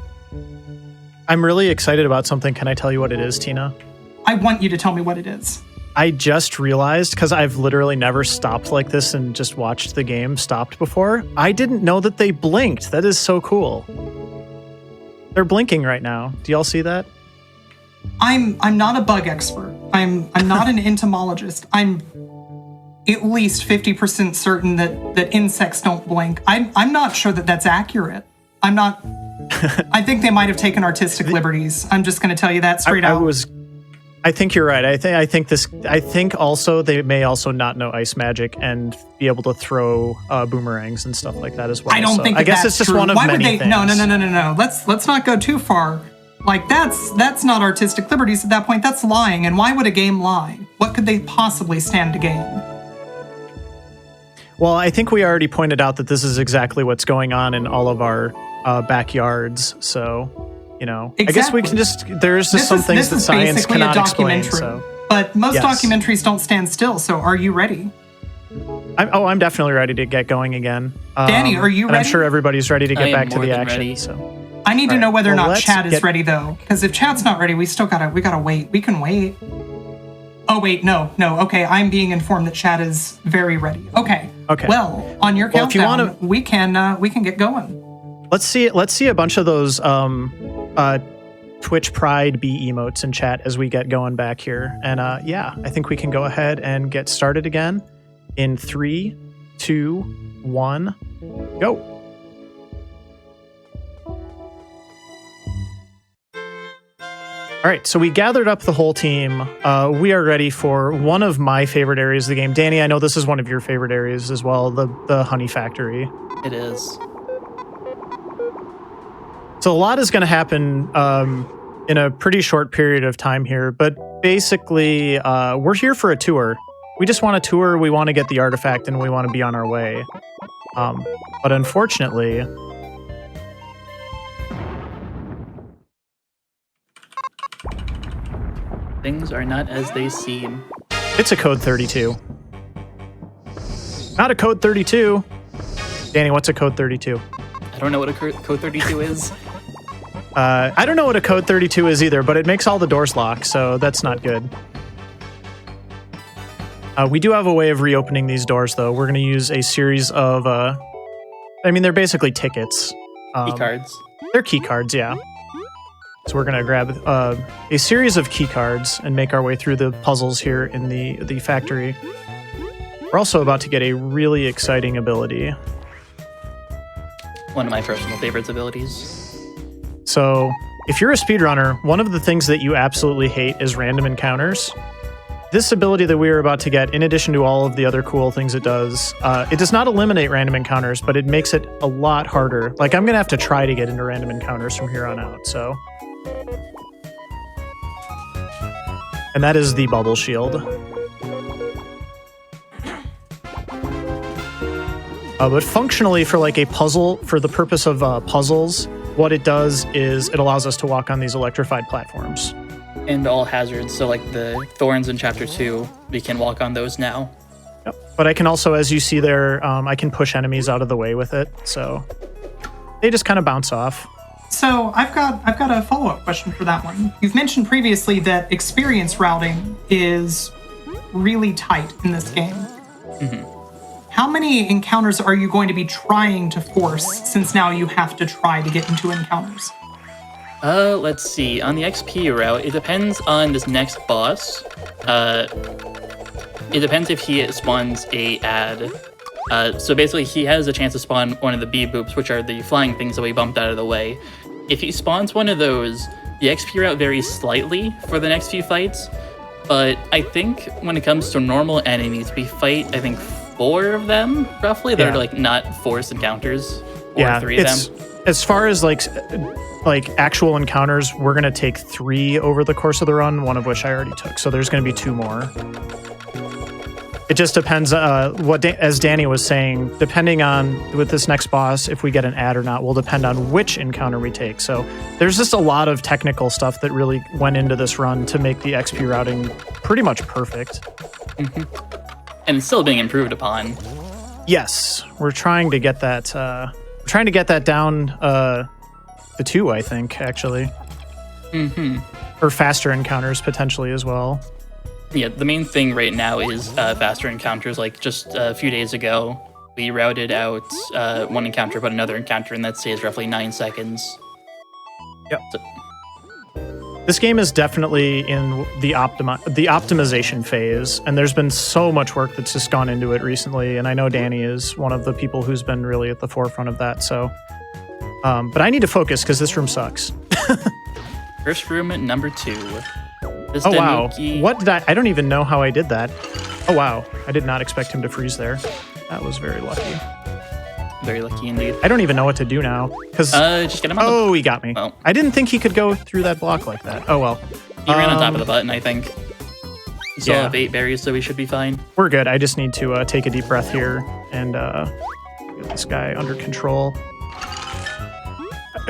I'm really excited about something. Can I tell you what it is, Tina? I want you to tell me what it is. I just realized, because I've literally never stopped like this and just watched the game stopped before, I didn't know that they blinked. That is so cool. They're blinking right now. Do y'all see that? I'm not a bug expert. I'm not an entomologist. I'm at least 50% certain that insects don't blink. I'm not sure that that's accurate. I'm not. I think they might have taken artistic liberties. I'm just going to tell you that straight out. I think you're right. I think also they may also not know ice magic and be able to throw boomerangs and stuff like that as well. I don't think. I guess it's just true. One of Why many would they, things. No. Let's not go too far. Like that's not artistic liberties at that point. That's lying. And why would a game lie? What could they possibly stand to gain? Well, I think we already pointed out that this is exactly what's going on in all of our backyards. So, exactly. I guess we can there's just some things that science cannot explain. So. But most documentaries don't stand still. So are you ready? I'm definitely ready to get going again. Danny, are you ready? I'm sure everybody's ready to get back to the action. Ready. So. I need to know whether or not chat is ready, though. Because if chat's not ready, we gotta wait. We can wait. Oh, wait, no. Okay, I'm being informed that chat is very ready. Okay. Well, on your countdown, we can get going. Let's see a bunch of those Twitch Pride B emotes in chat as we get going back here. And yeah, I think we can go ahead and get started again in 3, 2, 1, go. All right, so we gathered up the whole team. We are ready for one of my favorite areas of the game. Danny, I know this is one of your favorite areas as well, the honey factory. It is. So a lot is going to happen in a pretty short period of time here, but basically we're here for a tour. We just want a tour, we want to get the artifact, and we want to be on our way. But unfortunately... things are not as they seem. It's a code 32. Not a code 32. Danny, what's a code 32? I don't know what a code 32 is. I don't know what a code 32 is either, but it makes all the doors lock, so that's not good. We do have a way of reopening these doors, though. We're going to use a series of... I mean, they're basically tickets. Key cards. They're key cards, yeah. So we're going to grab a series of key cards and make our way through the puzzles here in the factory. We're also about to get a really exciting ability. One of my personal favorites abilities. So if you're a speedrunner, one of the things that you absolutely hate is random encounters. This ability that we are about to get, in addition to all of the other cool things it does not eliminate random encounters, but it makes it a lot harder. Like, I'm going to have to try to get into random encounters from here on out, so... And that is the bubble shield. But functionally, for like a puzzle, for the purpose of puzzles, what it does is it allows us to walk on these electrified platforms. And all hazards, so like the thorns in Chapter 2, we can walk on those now. Yep. But I can also, as you see there, I can push enemies out of the way with it, so they just kind of bounce off. So I've got a follow-up question for that one. You've mentioned previously that experience routing is really tight in this game. Mm-hmm. How many encounters are you going to be trying to force, since now you have to try to get into encounters? Let's see. On the XP route, it depends on this next boss. It depends if he spawns a ad. So basically, he has a chance to spawn one of the bee-boops, which are the flying things that we bumped out of the way. If he spawns one of those, the XP route varies slightly for the next few fights, but I think when it comes to normal enemies, we fight, I think, 4 of them, roughly, that are like not forced encounters, or 3 of them. As far as like actual encounters, we're going to take 3 over the course of the run, one of which I already took, so there's going to be 2 more. It just depends, as Danny was saying, depending on, with this next boss, if we get an ad or not, will depend on which encounter we take. So there's just a lot of technical stuff that really went into this run to make the XP routing pretty much perfect. Mm-hmm. And it's still being improved upon. Yes, we're trying to get that, down to 2, I think, actually. Mm-hmm. Or faster encounters, potentially, as well. Yeah, the main thing right now is faster encounters. Like just a few days ago, we routed out one encounter, but another encounter, and that stays roughly 9 seconds. Yep. This game is definitely in the optimization phase, and there's been so much work that's just gone into it recently, and I know Danny is one of the people who's been really at the forefront of that, so... but I need to focus, because this room sucks. First room at number 2. Oh, wow. What did I don't even know how I did that. Oh, wow. I did not expect him to freeze there. That was very lucky. Very lucky indeed. I don't even know what to do now. Just get him on Oh, he got me. Well. I didn't think he could go through that block like that. Oh, well. He ran on top of the button, I think. So yeah. have 8 berries, so we should be fine. We're good. I just need to take a deep breath here and get this guy under control.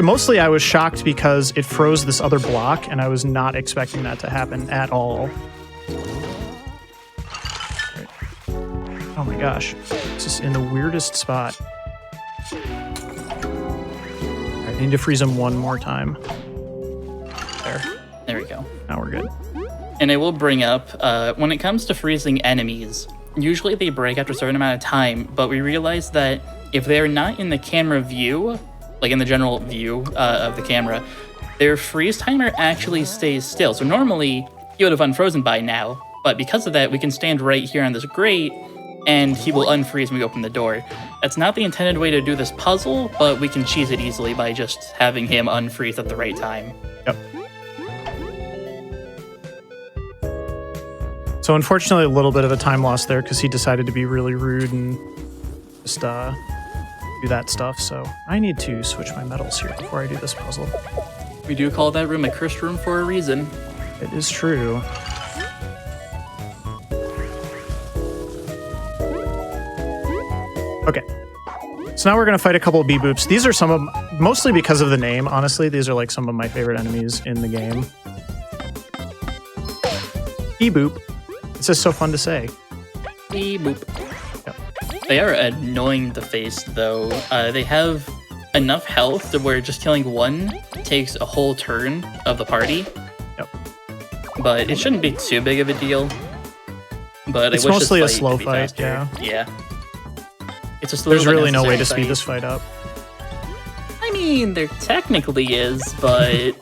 Mostly I was shocked because it froze this other block, and I was not expecting that to happen at all. Right. Oh my gosh. This is in the weirdest spot. I need to freeze him one more time. There we go. Now we're good. And I will bring up, when it comes to freezing enemies, usually they break after a certain amount of time, but we realized that if they're not in the camera view, like in the general view of the camera, their freeze timer actually stays still. So normally, he would have unfrozen by now, but because of that, we can stand right here on this grate, and he will unfreeze when we open the door. That's not the intended way to do this puzzle, but we can cheese it easily by just having him unfreeze at the right time. Yep. So unfortunately, a little bit of a time loss there because he decided to be really rude and just do that stuff. So I need to switch my medals here before I do this puzzle. We do call that room a cursed room for a reason. It is true. Okay. So now we're going to fight a couple of bee-boops. These are some of, mostly because of the name, honestly, these are like some of my favorite enemies in the game. Bee-boop. It's just so fun to say. Beep boop. Yep. They are annoying to face, though. They have enough health to where just killing one takes a whole turn of the party. Yep. But it shouldn't be too big of a deal. But It's I wish mostly a this fight slow could be fight, faster. Yeah. It's just a There's little really no way to unnecessary speed this fight. fight up. I mean, there technically is, but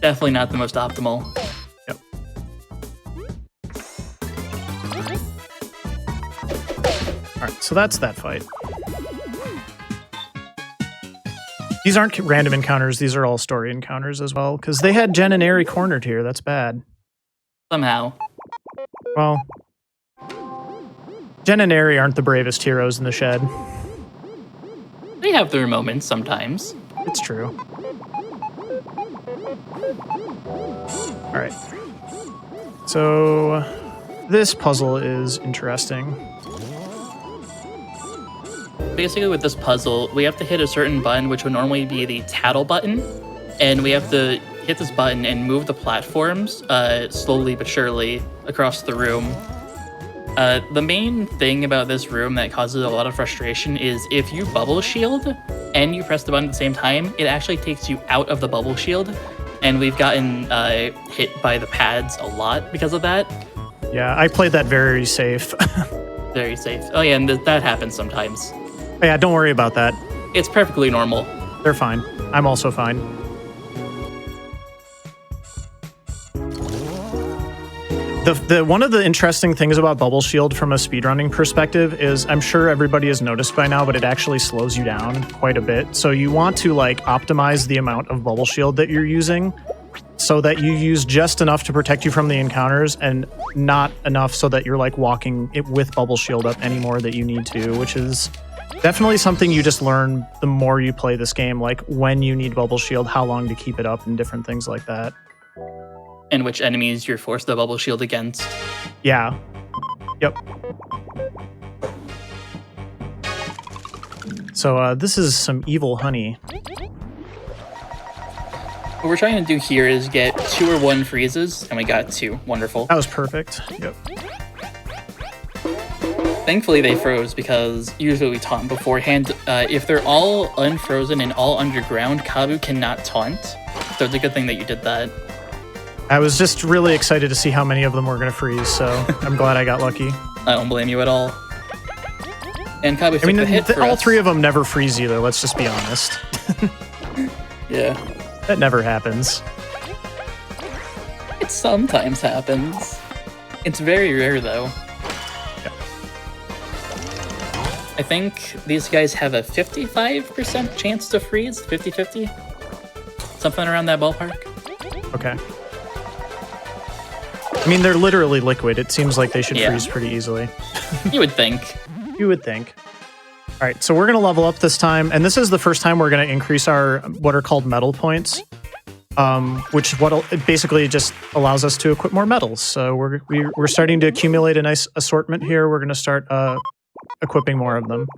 definitely not the most optimal. Yep. Alright, so that's that fight. These aren't random encounters, these are all story encounters as well, because they had Jen and Eri cornered here, that's bad. Somehow. Well, Jen and Eri aren't the bravest heroes in the shed. They have their moments sometimes. It's true. Alright. So, this puzzle is interesting. Basically, with this puzzle, we have to hit a certain button, which would normally be the tattle button, and we have to hit this button and move the platforms slowly but surely across the room. The main thing about this room that causes a lot of frustration is if you bubble shield and you press the button at the same time, it actually takes you out of the bubble shield, and we've gotten hit by the pads a lot because of that. Yeah, I played that very safe. Very safe. Oh yeah, and that happens sometimes. Yeah, don't worry about that. It's perfectly normal. They're fine. I'm also fine. The one of the interesting things about Bubble Shield from a speedrunning perspective is I'm sure everybody has noticed by now, but it actually slows you down quite a bit. So you want to like optimize the amount of Bubble Shield that you're using so that you use just enough to protect you from the encounters and not enough so that you're like walking it with Bubble Shield up any more that you need to, which is definitely something you just learn the more you play this game, like when you need Bubble Shield, how long to keep it up, and different things like that. And which enemies you're forced to bubble shield against. Yeah. Yep. So this is some evil honey. What we're trying to do here is get 2 or 1 freezes, and we got 2. Wonderful. That was perfect. Yep. Thankfully they froze, because usually we taunt beforehand. If they're all unfrozen and all underground, Kabu cannot taunt. So it's a good thing that you did that. I was just really excited to see how many of them were going to freeze, so I'm glad I got lucky. I don't blame you at all. And Kabu took the hit for all us. 3 of them never freeze either, let's just be honest. Yeah. That never happens. It sometimes happens. It's very rare, though. Yeah. I think these guys have a 55% chance to freeze, 50-50? Something around that ballpark. Okay. I mean, they're literally liquid. It seems like they should Yeah. freeze pretty easily. You would think. You would think. All right, so we're going to level up this time, and this is the first time we're going to increase our what are called medal points, which it basically just allows us to equip more medals. So we're starting to accumulate a nice assortment here. We're going to start equipping more of them.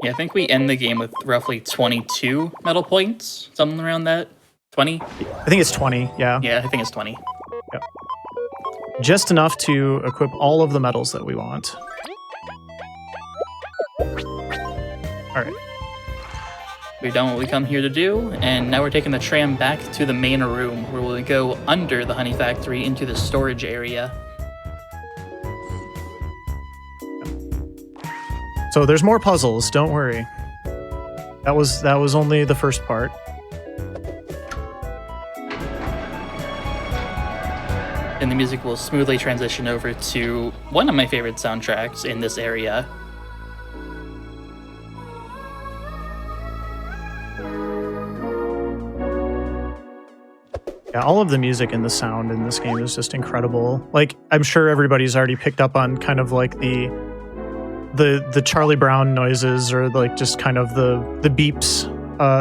Yeah, I think we end the game with roughly 22 medal points, something around that. 20? I think it's 20, yeah. Yeah, I think it's 20. Yep. Just enough to equip all of the medals that we want. All right. We've done what we come here to do, and now we're taking the tram back to the main room, where we'll go under the honey factory into the storage area. So there's more puzzles, don't worry. That was only the first part. And the music will smoothly transition over to one of my favorite soundtracks in this area. Yeah, all of the music and the sound in this game is just incredible. Like, I'm sure everybody's already picked up on kind of like the Charlie Brown noises, or like just kind of the beeps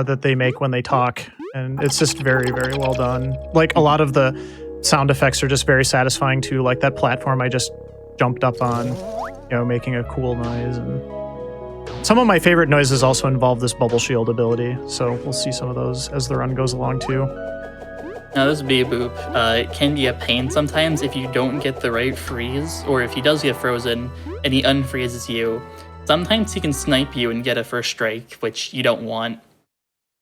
that they make when they talk, and it's just very, very well done. Like, a lot of the sound effects are just very satisfying too, like that platform I just jumped up on, you know, making a cool noise. And some of my favorite noises also involve this bubble shield ability, so we'll see some of those as the run goes along too. Now this Bee Boop can be a pain sometimes if you don't get the right freeze, or if he does get frozen and he unfreezes you. Sometimes he can snipe you and get a first strike, which you don't want.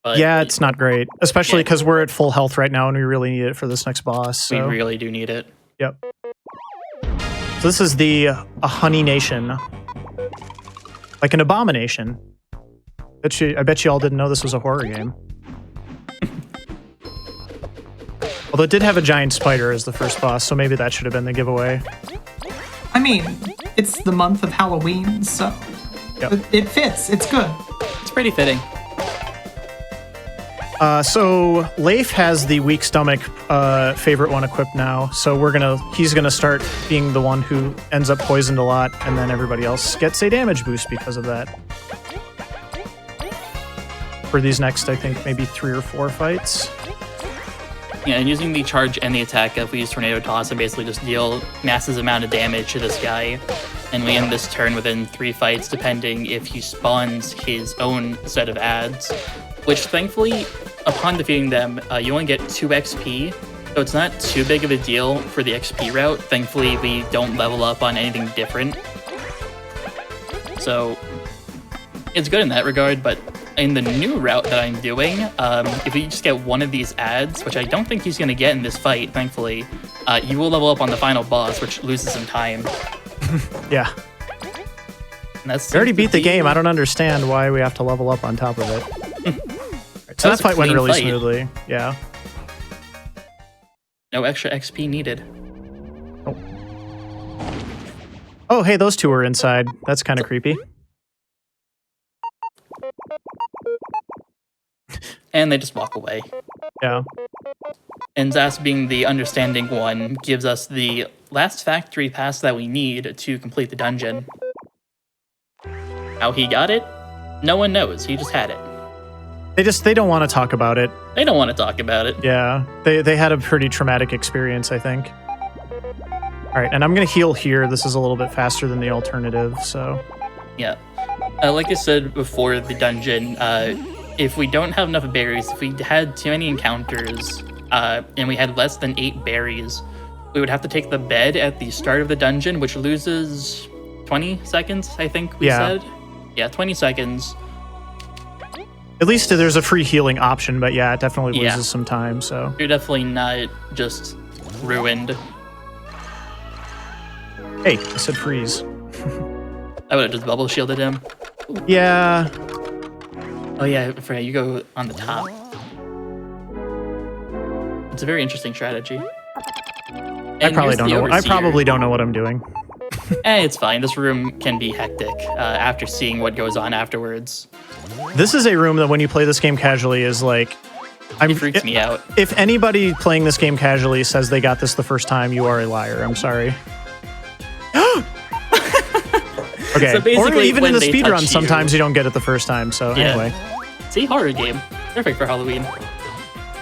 But yeah, it's not great, especially because we're at full health right now and we really need it for this next boss. So. We really do need it. Yep. So this is the Honey Nation. Like an abomination. I bet you all didn't know this was a horror game. Although it did have a giant spider as the first boss, so maybe that should have been the giveaway. I mean, it's the month of Halloween, so it fits. It's good. It's pretty fitting. So Leif has the weak stomach favorite one equipped now, so he's gonna start being the one who ends up poisoned a lot, and then everybody else gets a damage boost because of that. For these next, I think, maybe 3 or 4 fights. Yeah, and using the charge and the attack, if we use Tornado Toss and basically just deal massive amount of damage to this guy, and we end this turn within 3 fights, depending if he spawns his own set of ads, which thankfully, upon defeating them, you only get 2 XP, so it's not too big of a deal for the XP route. Thankfully, we don't level up on anything different. So, it's good in that regard, but in the new route that I'm doing, if you just get one of these ads, which I don't think he's going to get in this fight, thankfully, you will level up on the final boss, which loses some time. Yeah. And that's we already beat the game. I don't understand why we have to level up on top of it. Right, so that fight went really smoothly. Yeah. No extra XP needed. Oh, hey, those two were inside. That's kind of creepy. And they just walk away. Yeah. And Zas, being the understanding one, gives us the last factory pass that we need to complete the dungeon. How he got it? No one knows. He just had it. They don't want to talk about it. They don't want to talk about it. Yeah. They had a pretty traumatic experience, I think. All right, and I'm going to heal here. This is a little bit faster than the alternative, so... Yeah. Like I said before the dungeon, if we don't have enough berries, if we had too many encounters, and we had less than 8 berries, we would have to take the bed at the start of the dungeon, which loses 20 seconds, I think we said. Yeah, 20 seconds. At least there's a free healing option, but yeah, it definitely loses some time, so... You're definitely not just ruined. Hey, I said freeze. I would have just bubble shielded him. Yeah. Oh yeah, I forgot, you go on the top. It's a very interesting strategy. I probably don't know what I'm doing. It's fine. This room can be hectic after seeing what goes on afterwards. This is a room that when you play this game casually is like... It freaks me out. If anybody playing this game casually says they got this the first time, you are a liar. I'm sorry. Okay, so or even in the speedrun, sometimes you don't get it the first time, so anyway. See, horror game. Perfect for Halloween.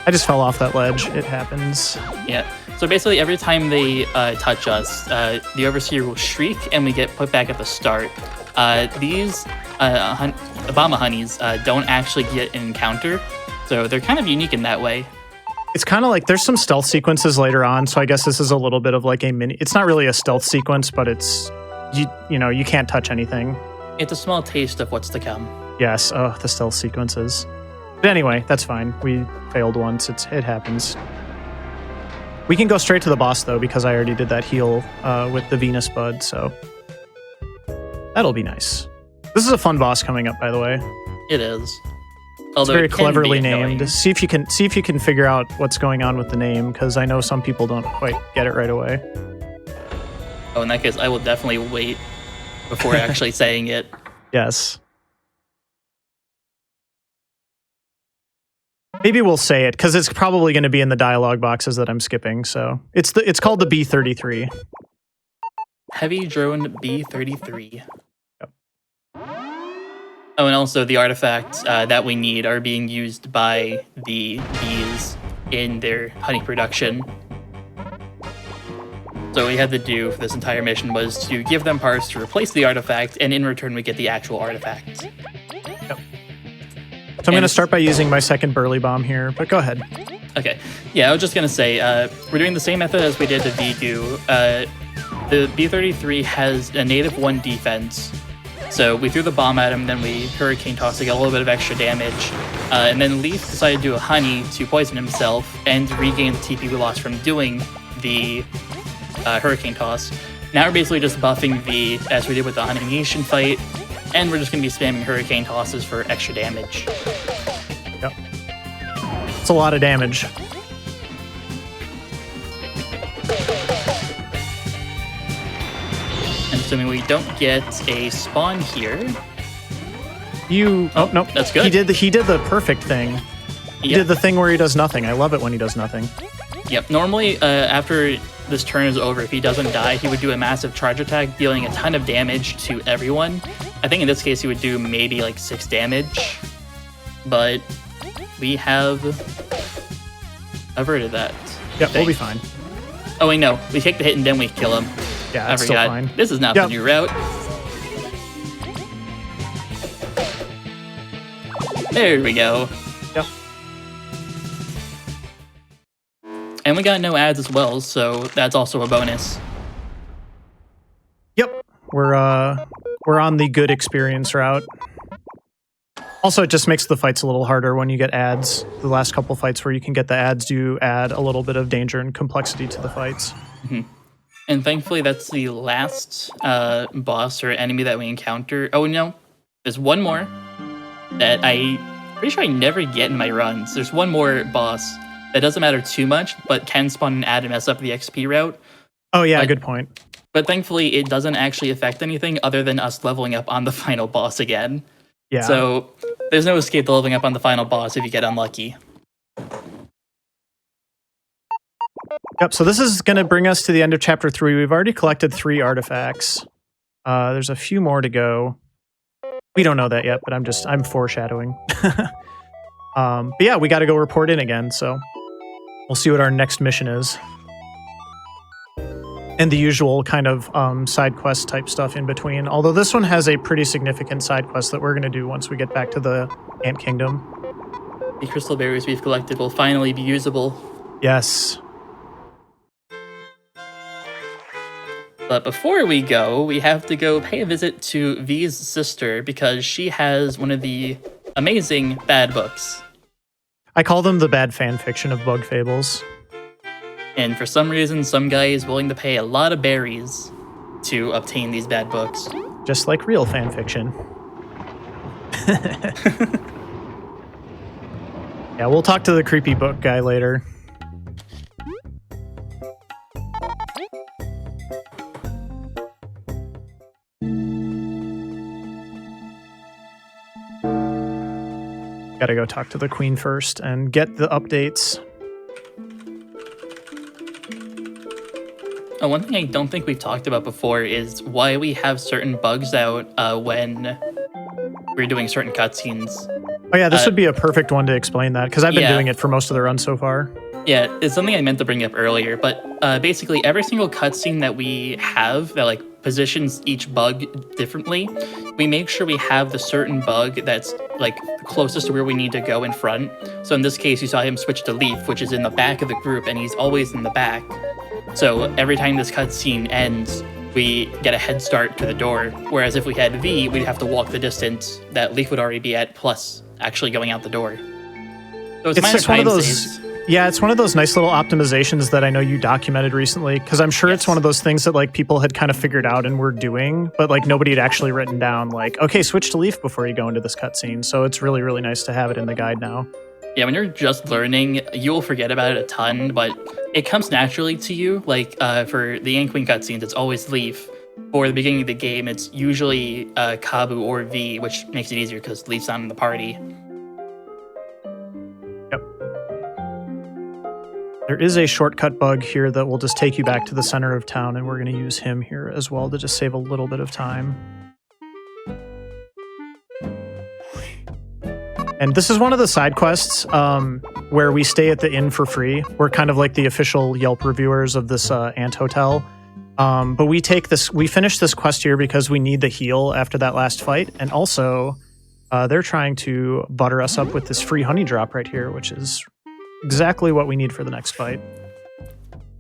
I just fell off that ledge. It happens. Yeah. So basically, every time they touch us, the Overseer will shriek, and we get put back at the start. These Obama honeys don't actually get an encounter, so they're kind of unique in that way. It's kind of like there's some stealth sequences later on, so I guess this is a little bit of like a mini... It's not really a stealth sequence, but it's... You know, you can't touch anything. It's a small taste of what's to come. Yes, the stealth sequences. But anyway, that's fine. We failed once. It happens. We can go straight to the boss, though, because I already did that heal with the Venus Bud, so... That'll be nice. This is a fun boss coming up, by the way. It is. Although very it can cleverly be annoying. named. See if you can figure out what's going on with the name, because I know some people don't quite get it right away. Oh, in that case, I will definitely wait before actually saying it. Yes. Maybe we'll say it because it's probably going to be in the dialogue boxes that I'm skipping. So it's called the B-33. Heavy drone B-33. Yep. Oh, and also the artifacts that we need are being used by the bees in their honey production. So what we had to do for this entire mission was to give them parts to replace the artifact, and in return we get the actual artifact. Yep. So I'm going to start by using my second Burly Bomb here, but go ahead. Okay. Yeah, I was just going to say, we're doing the same method as we did the V-Goo. The B-33 has a native 1 defense, so we threw the bomb at him, then we Hurricane Toss to get a little bit of extra damage, and then Leaf decided to do a honey to poison himself and regain the TP we lost from doing the Hurricane Toss. Now we're basically just buffing V as we did with the Honey Nation fight, and we're just going to be spamming Hurricane Tosses for extra damage. Yep. It's a lot of damage. And assuming we don't get a spawn here. Oh, no. That's good. He did the perfect thing. He did the thing where he does nothing. I love it when he does nothing. Yep. Normally, after this turn is over, if he doesn't die, he would do a massive charge attack, dealing a ton of damage to everyone. I think in this case, he would do maybe like 6 damage. But we have averted that. Yep, we'll be fine. Oh, wait, no. We take the hit and then we kill him. Yeah, I that's still forgot. fine. This is not the new route. There we go. Yep. And we got no ads as well, so that's also a bonus. Yep. We're on the good experience route. Also, it just makes the fights a little harder when you get ads. The last couple fights where you can get the ads do add a little bit of danger and complexity to the fights. Mm-hmm. And thankfully, that's the last boss or enemy that we encounter. Oh, no. There's one more that pretty sure I never get in my runs. There's one more boss that doesn't matter too much, but can spawn an ad and mess up the XP route. Oh, yeah, good point. But thankfully, it doesn't actually affect anything other than us leveling up on the final boss again. Yeah. So there's no escape to leveling up on the final boss if you get unlucky. Yep, so this is going to bring us to the end of Chapter 3. We've already collected 3 artifacts. There's a few more to go. We don't know that yet, but I'm foreshadowing. But yeah, we got to go report in again, so we'll see what our next mission is. And the usual kind of side quest type stuff in between. Although this one has a pretty significant side quest that we're going to do once we get back to the Ant Kingdom. The crystal berries we've collected will finally be usable. Yes. But before we go, we have to go pay a visit to V's sister because she has one of the amazing bad books. I call them the bad fan fiction of Bug Fables. And for some reason, some guy is willing to pay a lot of berries to obtain these bad books. Just like real fan fiction. Yeah, we'll talk to the creepy book guy later. Gotta go talk to the queen first and get the updates. One thing I don't think we've talked about before is why we have certain bugs out when we're doing certain cutscenes. Oh yeah, this would be a perfect one to explain that, because I've been doing it for most of the run so far. Yeah, it's something I meant to bring up earlier, but basically every single cutscene that we have that like positions each bug differently, we make sure we have the certain bug that's like closest to where we need to go in front. So in this case, you saw him switch to Leaf, which is in the back of the group, and he's always in the back. So every time this cutscene ends, we get a head start to the door. Whereas if we had V, we'd have to walk the distance that Leaf would already be at, plus actually going out the door. So it's minor just one time of those. saves. Yeah, it's one of those nice little optimizations that I know you documented recently, because I'm sure it's one of those things that like people had kind of figured out and were doing, but like nobody had actually written down like, okay, switch to leaf before you go into this cutscene. So it's really, really nice to have it in the guide now. Yeah, when you're just learning, you'll forget about it a ton, but it comes naturally to you. Like for the Ant Queen cutscenes, it's always leaf. For the beginning of the game, it's usually Kabu or V, which makes it easier because Leaf's not in the party. Yep. There is a shortcut bug here that will just take you back to the center of town, and we're going to use him here as well to just save a little bit of time. And this is one of the side quests where we stay at the inn for free. We're kind of like the official Yelp reviewers of this ant hotel. But we finish this quest here because we need the heal after that last fight. And also, they're trying to butter us up with this free honey drop right here, which is exactly what we need for the next fight.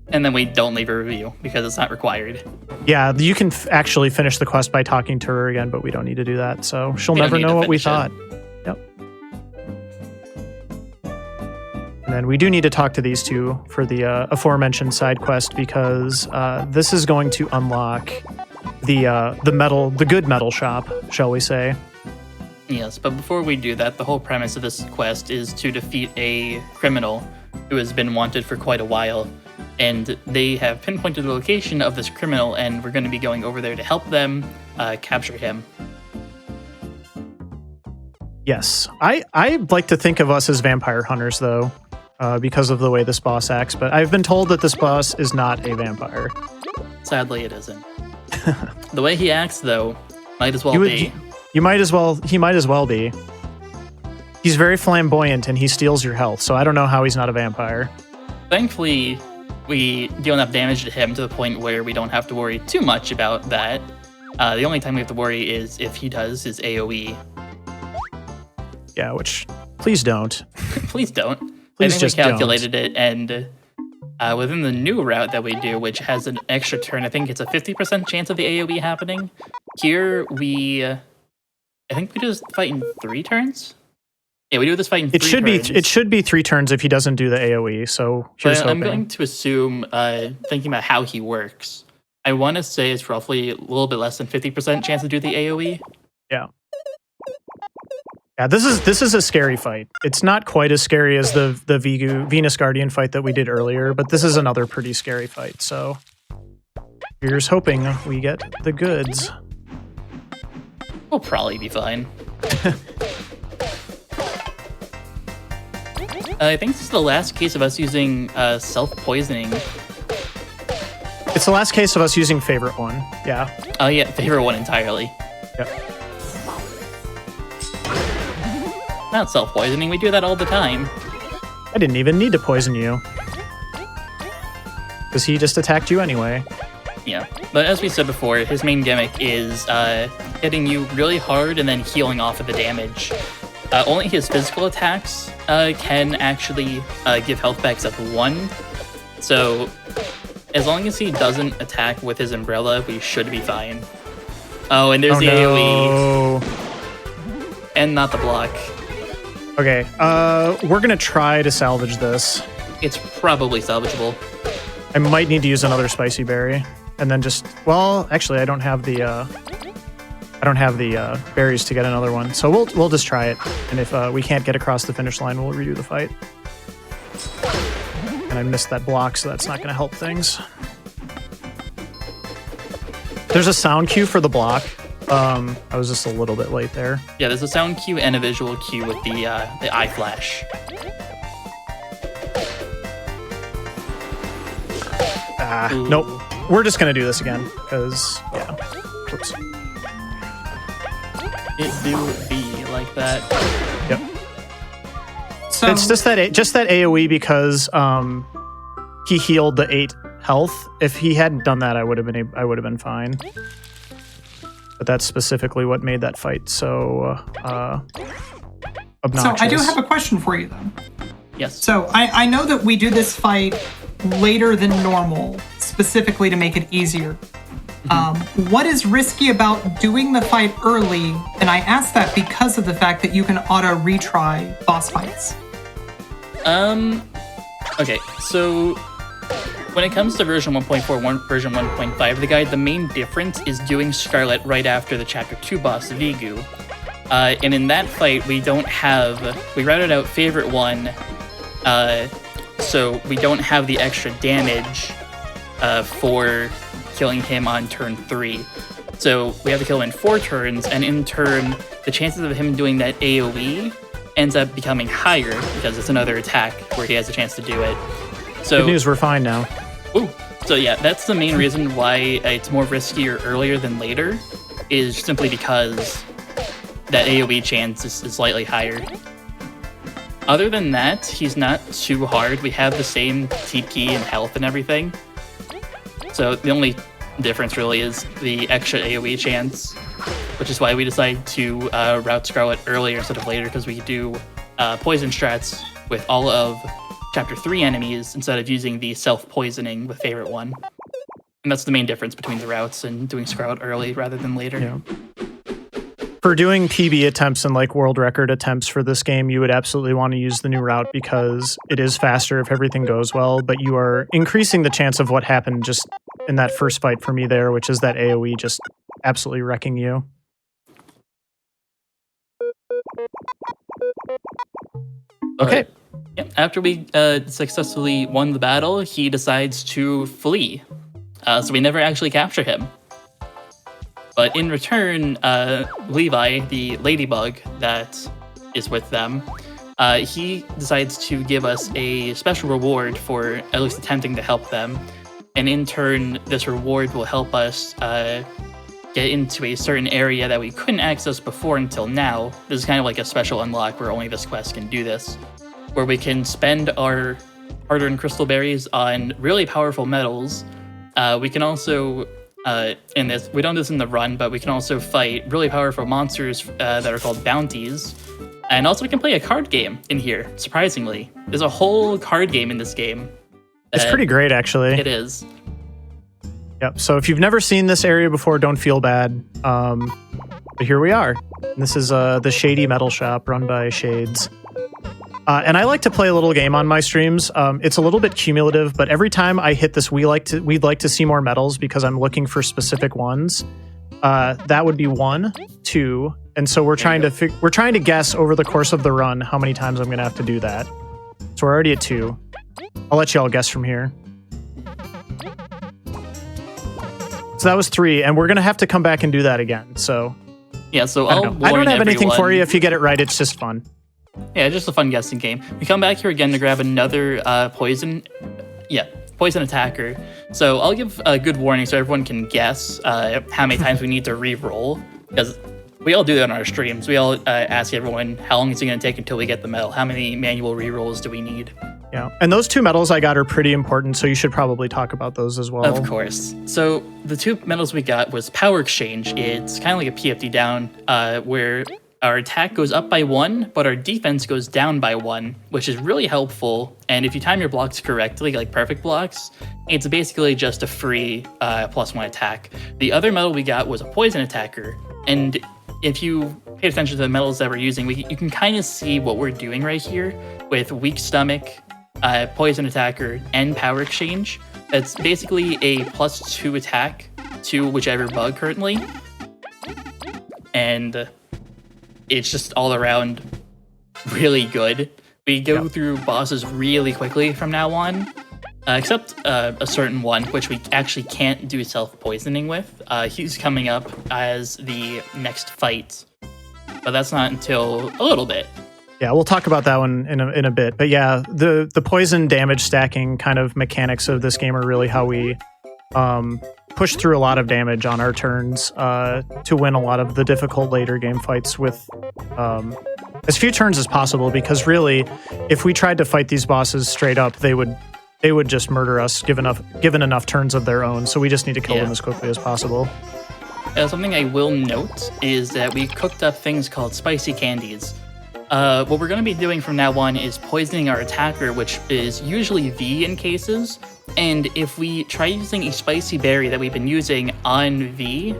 And then we don't leave a review because it's not required. Yeah, you can actually finish the quest by talking to her again, but we don't need to do that. So she'll never know what we thought. Yep. And then we do need to talk to these two for the aforementioned side quest because this is going to unlock the good metal shop, shall we say. Yes, but before we do that, the whole premise of this quest is to defeat a criminal who has been wanted for quite a while. And they have pinpointed the location of this criminal, and we're going to be going over there to help them capture him. Yes. I like to think of us as vampire hunters, though. Because of the way this boss acts, but I've been told that this boss is not a vampire. Sadly, it isn't. The way he acts, though, might as well be. He might as well be. He's very flamboyant and he steals your health, so I don't know how he's not a vampire. Thankfully, we deal enough damage to him to the point where we don't have to worry too much about that. The only time we have to worry is if he does his AoE. Yeah, which, please don't. Please don't. Please I think just we calculated it, and within the new route that we do, which has an extra turn, I think it's a 50% chance of the AoE happening. Here, I think we do this fight in 3 turns? Yeah, we do this fight in 3 turns. It should be 3 turns if he doesn't do the AoE, so here's hoping. I'm going to assume, thinking about how he works, I want to say it's roughly a little bit less than 50% chance to do the AoE. Yeah. Yeah, this is a scary fight. It's not quite as scary as the Venus Guardian fight that we did earlier, but this is another pretty scary fight, so here's hoping we get the goods. We'll probably be fine. I think this is the last case of us using self-poisoning. It's the last case of us using favorite one, yeah. Oh yeah, favorite one entirely. Yep. Not self-poisoning, we do that all the time. I didn't even need to poison you. Because he just attacked you anyway. Yeah, but as we said before, his main gimmick is hitting you really hard and then healing off of the damage. Only his physical attacks can actually give health back except 1. So, as long as he doesn't attack with his umbrella, we should be fine. Oh, and there's the AoE. And not the block. Okay, we're gonna try to salvage this. It's probably salvageable. I might need to use another spicy berry, and then just, well, actually, I don't have the berries to get another one, so we'll just try it. And if we can't get across the finish line, we'll redo the fight. And I missed that block, so that's not gonna help things. There's a sound cue for the block. I was just a little bit late there. Yeah, there's a sound cue and a visual cue with the eye flash. Nope. We're just gonna do this again, because, yeah. Whoops. It do be like that. Yep. So it's just that AoE because he healed the 8 health. If he hadn't done that, I would have been fine. But that's specifically what made that fight so obnoxious. So I do have a question for you, though. Yes. So I know that we do this fight later than normal, specifically to make it easier. What is risky about doing the fight early? And I ask that because of the fact that you can auto retry boss fights. Okay, so when it comes to version 1.4, version 1.5 of the guide, the main difference is doing Scarlet right after the Chapter 2 boss, Vigu. And in that fight, we routed out Favorite One, so we don't have the extra damage for killing him on turn 3. So we have to kill him in 4 turns, and in turn, the chances of him doing that AoE ends up becoming higher because it's another attack where he has a chance to do it. So, good news, we're fine now. Ooh, so yeah, that's the main reason why it's more riskier earlier than later, is simply because that AoE chance is slightly higher. Other than that, he's not too hard. We have the same TP and health and everything. So the only difference really is the extra AoE chance, which is why we decided to route Scarlet earlier instead of later, because we could do poison strats with all of Chapter 3 enemies instead of using the self-poisoning with Favorite One. And that's the main difference between the routes and doing Scarlet early rather than later. Yeah. For doing PB attempts and like world record attempts for this game, you would absolutely want to use the new route because it is faster if everything goes well, but you are increasing the chance of what happened just in that first fight for me there, which is that AoE just absolutely wrecking you. Okay. After we successfully won the battle, he decides to flee. So we never actually capture him. But in return, Levi, the ladybug that is with them, he decides to give us a special reward for at least attempting to help them. And in turn, this reward will help us get into a certain area that we couldn't access before until now. This is kind of like a special unlock where only this quest can do this, where we can spend our hard-earned crystal berries on really powerful metals. We can also, we don't do this in the run, but we can also fight really powerful monsters that are called bounties. And also we can play a card game in here, surprisingly. There's a whole card game in this game. It's pretty great, actually. It is. Yep. So if you've never seen this area before, don't feel bad. But here we are. This is the Shady Metal Shop run by Shades. And I like to play a little game on my streams. It's a little bit cumulative, but every time I hit this, we'd like to see more medals because I'm looking for specific ones. That would be 1, 2, and so we're trying to guess over the course of the run how many times I'm going to have to do that. So we're already at 2. I'll let you all guess from here. So that was 3, and we're going to have to come back and do that again. So yeah, so I don't have anything for you. If you get it right, it's just fun. Yeah, just a fun guessing game. We come back here again to grab another poison attacker. So I'll give a good warning so everyone can guess how many times we need to re-roll, because we all do that on our streams. We all ask everyone, how long is it going to take until we get the medal? How many manual re-rolls do we need? Yeah, and those 2 medals I got are pretty important, so you should probably talk about those as well. Of course. So the 2 medals we got was Power Exchange. It's kind of like a PFD down, where our attack goes up by 1, but our defense goes down by 1, which is really helpful. And if you time your blocks correctly, like perfect blocks, it's basically just a free +1 attack. The other medal we got was a Poison Attacker. And if you pay attention to the medals that we're using, you can kind of see what we're doing right here with Weak Stomach, Poison Attacker, and Power Exchange. That's basically a +2 attack to whichever bug currently. And it's just all around really good. We go through bosses really quickly from now on, except a certain one, which we actually can't do self-poisoning with. He's coming up as the next fight, but that's not until a little bit. Yeah, we'll talk about that one in a bit. But yeah, the poison damage stacking kind of mechanics of this game are really how we push through a lot of damage on our turns to win a lot of the difficult later game fights with as few turns as possible, because really, if we tried to fight these bosses straight up, they would just murder us given enough turns of their own. So we just need to kill them as quickly as possible. Something I will note is that we cooked up things called spicy candies. What we're going to be doing from now on is poisoning our attacker, which is usually V in cases. And if we try using a spicy berry that we've been using on V,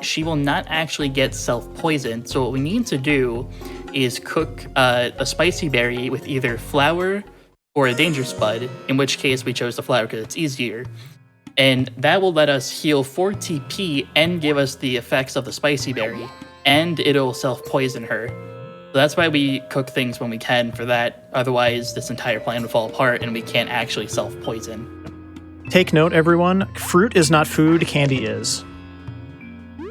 she will not actually get self-poisoned. So what we need to do is cook a spicy berry with either flour or a danger spud, in which case we chose the flower because it's easier. And that will let us heal 4 TP and give us the effects of the spicy berry, and it'll self-poison her. So that's why we cook things when we can for that, otherwise this entire plan would fall apart and we can't actually self-poison. Take note, everyone, fruit is not food, candy is.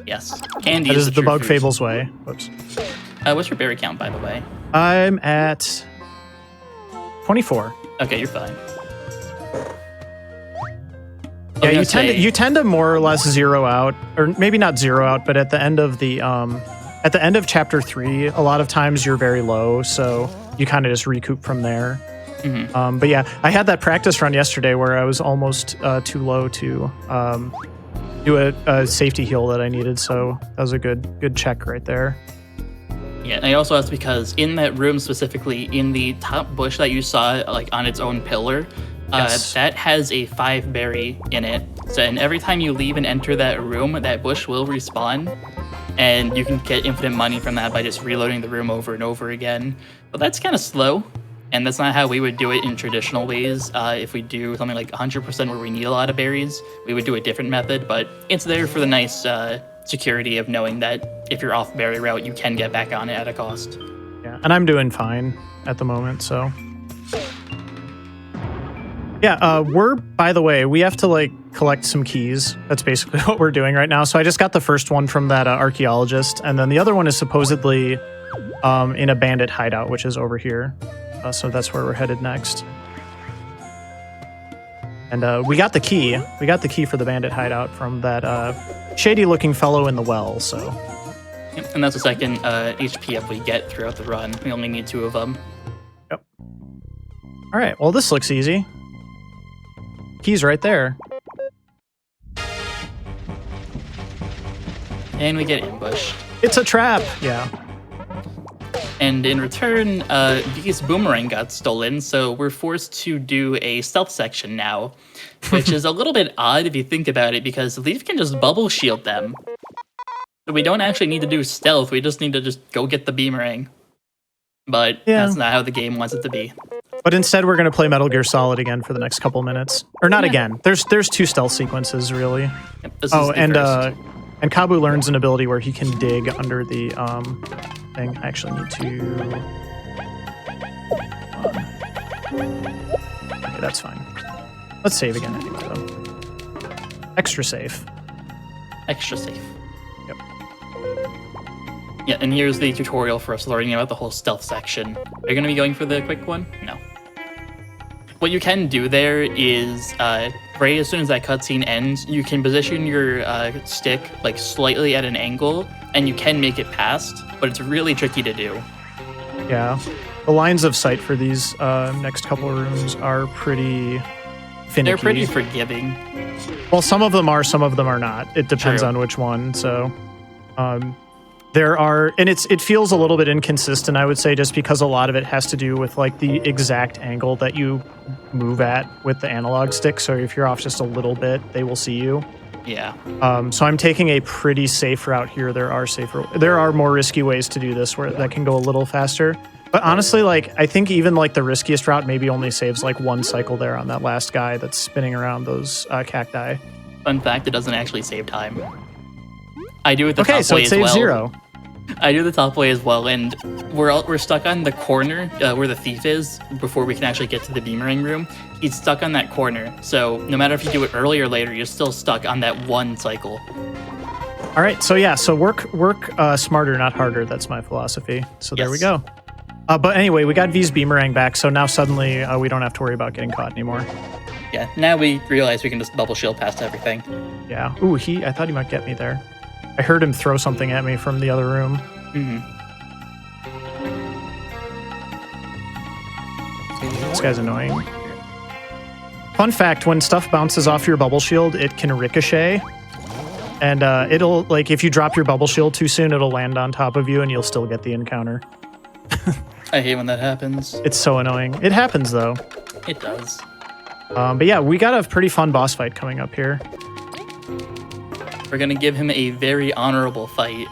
Yes, candy That is is the true Bug food. Fables way. Whoops. What's your berry count, by the way? I'm at 24. Okay, you're fine. Yeah, you tend to more or less zero out, or maybe not zero out, but at the end of chapter 3, a lot of times you're very low, so you kind of just recoup from there. Mm-hmm. But yeah, I had that practice run yesterday where I was almost too low to do a safety heal that I needed, so that was a good check right there. Yeah, and I also asked because in that room specifically, in the top bush that you saw, like on its own pillar, Yes. that has a 5 berry in it. So, and every time you leave and enter that room, that bush will respawn, and you can get infinite money from that by just reloading the room over and over again. But that's kind of slow, and that's not how we would do it in traditional ways. If we do something like 100% where we need a lot of berries, we would do a different method, but it's there for the nice security of knowing that if you're off berry route, you can get back on it at a cost. Yeah, and I'm doing fine at the moment, so. Yeah, by the way, we have to like collect some keys. That's basically what we're doing right now. So I just got the first one from that archaeologist, and then the other one is supposedly in a bandit hideout, which is over here. So that's where we're headed next. And we got the key. We got the key for the bandit hideout from that shady-looking fellow in the well, so. Yep, and that's the second HP up we get throughout the run. We only need 2 of them. Yep. All right, well, this looks easy. Key's right there. And we get ambushed. It's a trap! Yeah. And in return, V's boomerang got stolen, so we're forced to do a stealth section now, which is a little bit odd if you think about it, because Leaf can just bubble shield them. So we don't actually need to do stealth, we just need to just go get the boomerang. But that's not how the game wants it to be. But instead, we're going to play Metal Gear Solid again for the next couple minutes. Or not again. There's 2 stealth sequences, really. Yep, this is the first. And Kabu learns an ability where he can dig under the thing. I actually need to... Okay, that's fine. Let's save again, I think, though. Extra safe. Extra safe. Yep. Yeah, and here's the tutorial for us learning about the whole stealth section. Are you going to be going for the quick one? No. What you can do there is, right as soon as that cutscene ends, you can position your stick like slightly at an angle, and you can make it past, but it's really tricky to do. Yeah. The lines of sight for these next couple of rooms are pretty finicky. They're pretty forgiving. Well, some of them are, some of them are not. It depends True. on which one, so... There are, and it feels a little bit inconsistent, I would say, just because a lot of it has to do with like the exact angle that you move at with the analog stick. So if you're off just a little bit, they will see you. Yeah. So I'm taking a pretty safe route here. There are more risky ways to do this where that can go a little faster. But honestly, like I think even like the riskiest route maybe only saves like 1 cycle there on that last guy that's spinning around those cacti. Fun fact, it doesn't actually save time. I do it the top Okay, so way it as saves well. 0. I do the top way as well, and we're stuck on the corner where the thief is before we can actually get to the boomerang room. He's stuck on that corner, so no matter if you do it early or later, you're still stuck on that 1 cycle. All right, so yeah, so work smarter, not harder. That's my philosophy. So there we go. But anyway, we got V's boomerang back, so now suddenly we don't have to worry about getting caught anymore. Yeah, now we realize we can just bubble shield past everything. Yeah. Ooh, I thought he might get me there. I heard him throw something at me from the other room. Mm-hmm. This guy's annoying. Fun fact, when stuff bounces off your bubble shield, it can ricochet. And it'll, like, if you drop your bubble shield too soon, it'll land on top of you and you'll still get the encounter. I hate when that happens. It's so annoying. It happens, though. It does. But yeah, we got a pretty fun boss fight coming up here. We're gonna give him a very honorable fight.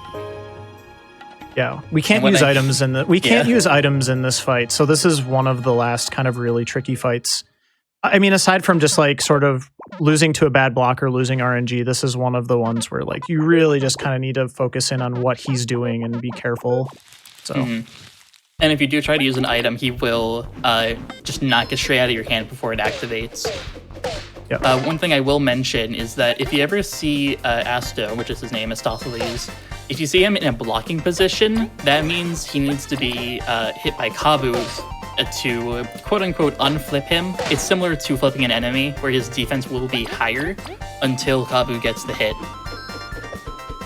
Yeah, we can't And use when I- items in the we can't use items in this fight. So this is one of the last kind of really tricky fights. I mean, aside from just like sort of losing to a bad block or losing RNG, this is one of the ones where like you really just kind of need to focus in on what he's doing and be careful. So And if you do try to use an item, he will just knock it straight out of your hand before it activates. Yep. One thing I will mention is that if you ever see Asto, which is his name, Astopheles, if you see him in a blocking position, that means he needs to be hit by Kabus to quote-unquote unflip him. It's similar to flipping an enemy, where his defense will be higher until Kabu gets the hit.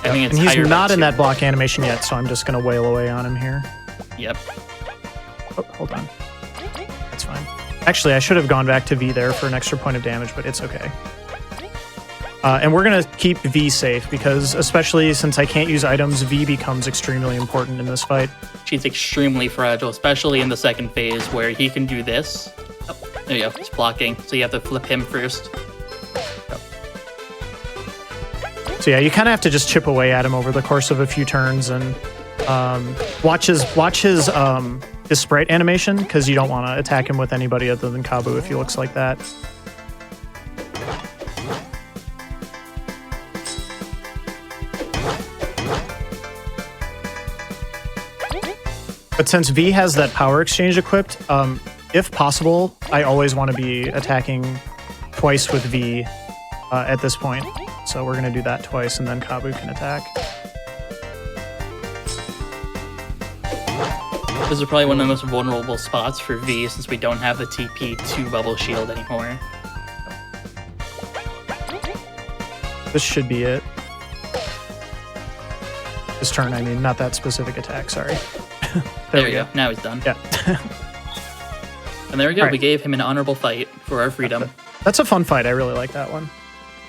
I think it's and he's higher by not in 2. that block animation yet, so I'm just going to wail away on him here. Yep. Oh, hold on. That's fine. Actually, I should have gone back to V there for an extra point of damage, but it's okay. And we're going to keep V safe, because especially since I can't use items, V becomes extremely important in this fight. She's extremely fragile, especially in the second phase where he can do this. Oh, there you go, he's blocking, so you have to flip him first. So yeah, you kind of have to just chip away at him over the course of a few turns and watch his sprite animation, because you don't want to attack him with anybody other than Kabu if he looks like that. But since V has that power exchange equipped, if possible, I always want to be attacking twice with V at this point. So we're going to do that twice, and then Kabu can attack. This is probably one of the most vulnerable spots for V, since we don't have the TP 2 bubble shield anymore. This should be it. This turn, I mean, not that specific attack, sorry. There we go. Now he's done. Yeah. And there we go. All right. We gave him an honorable fight for our freedom. That's a fun fight. I really like that one.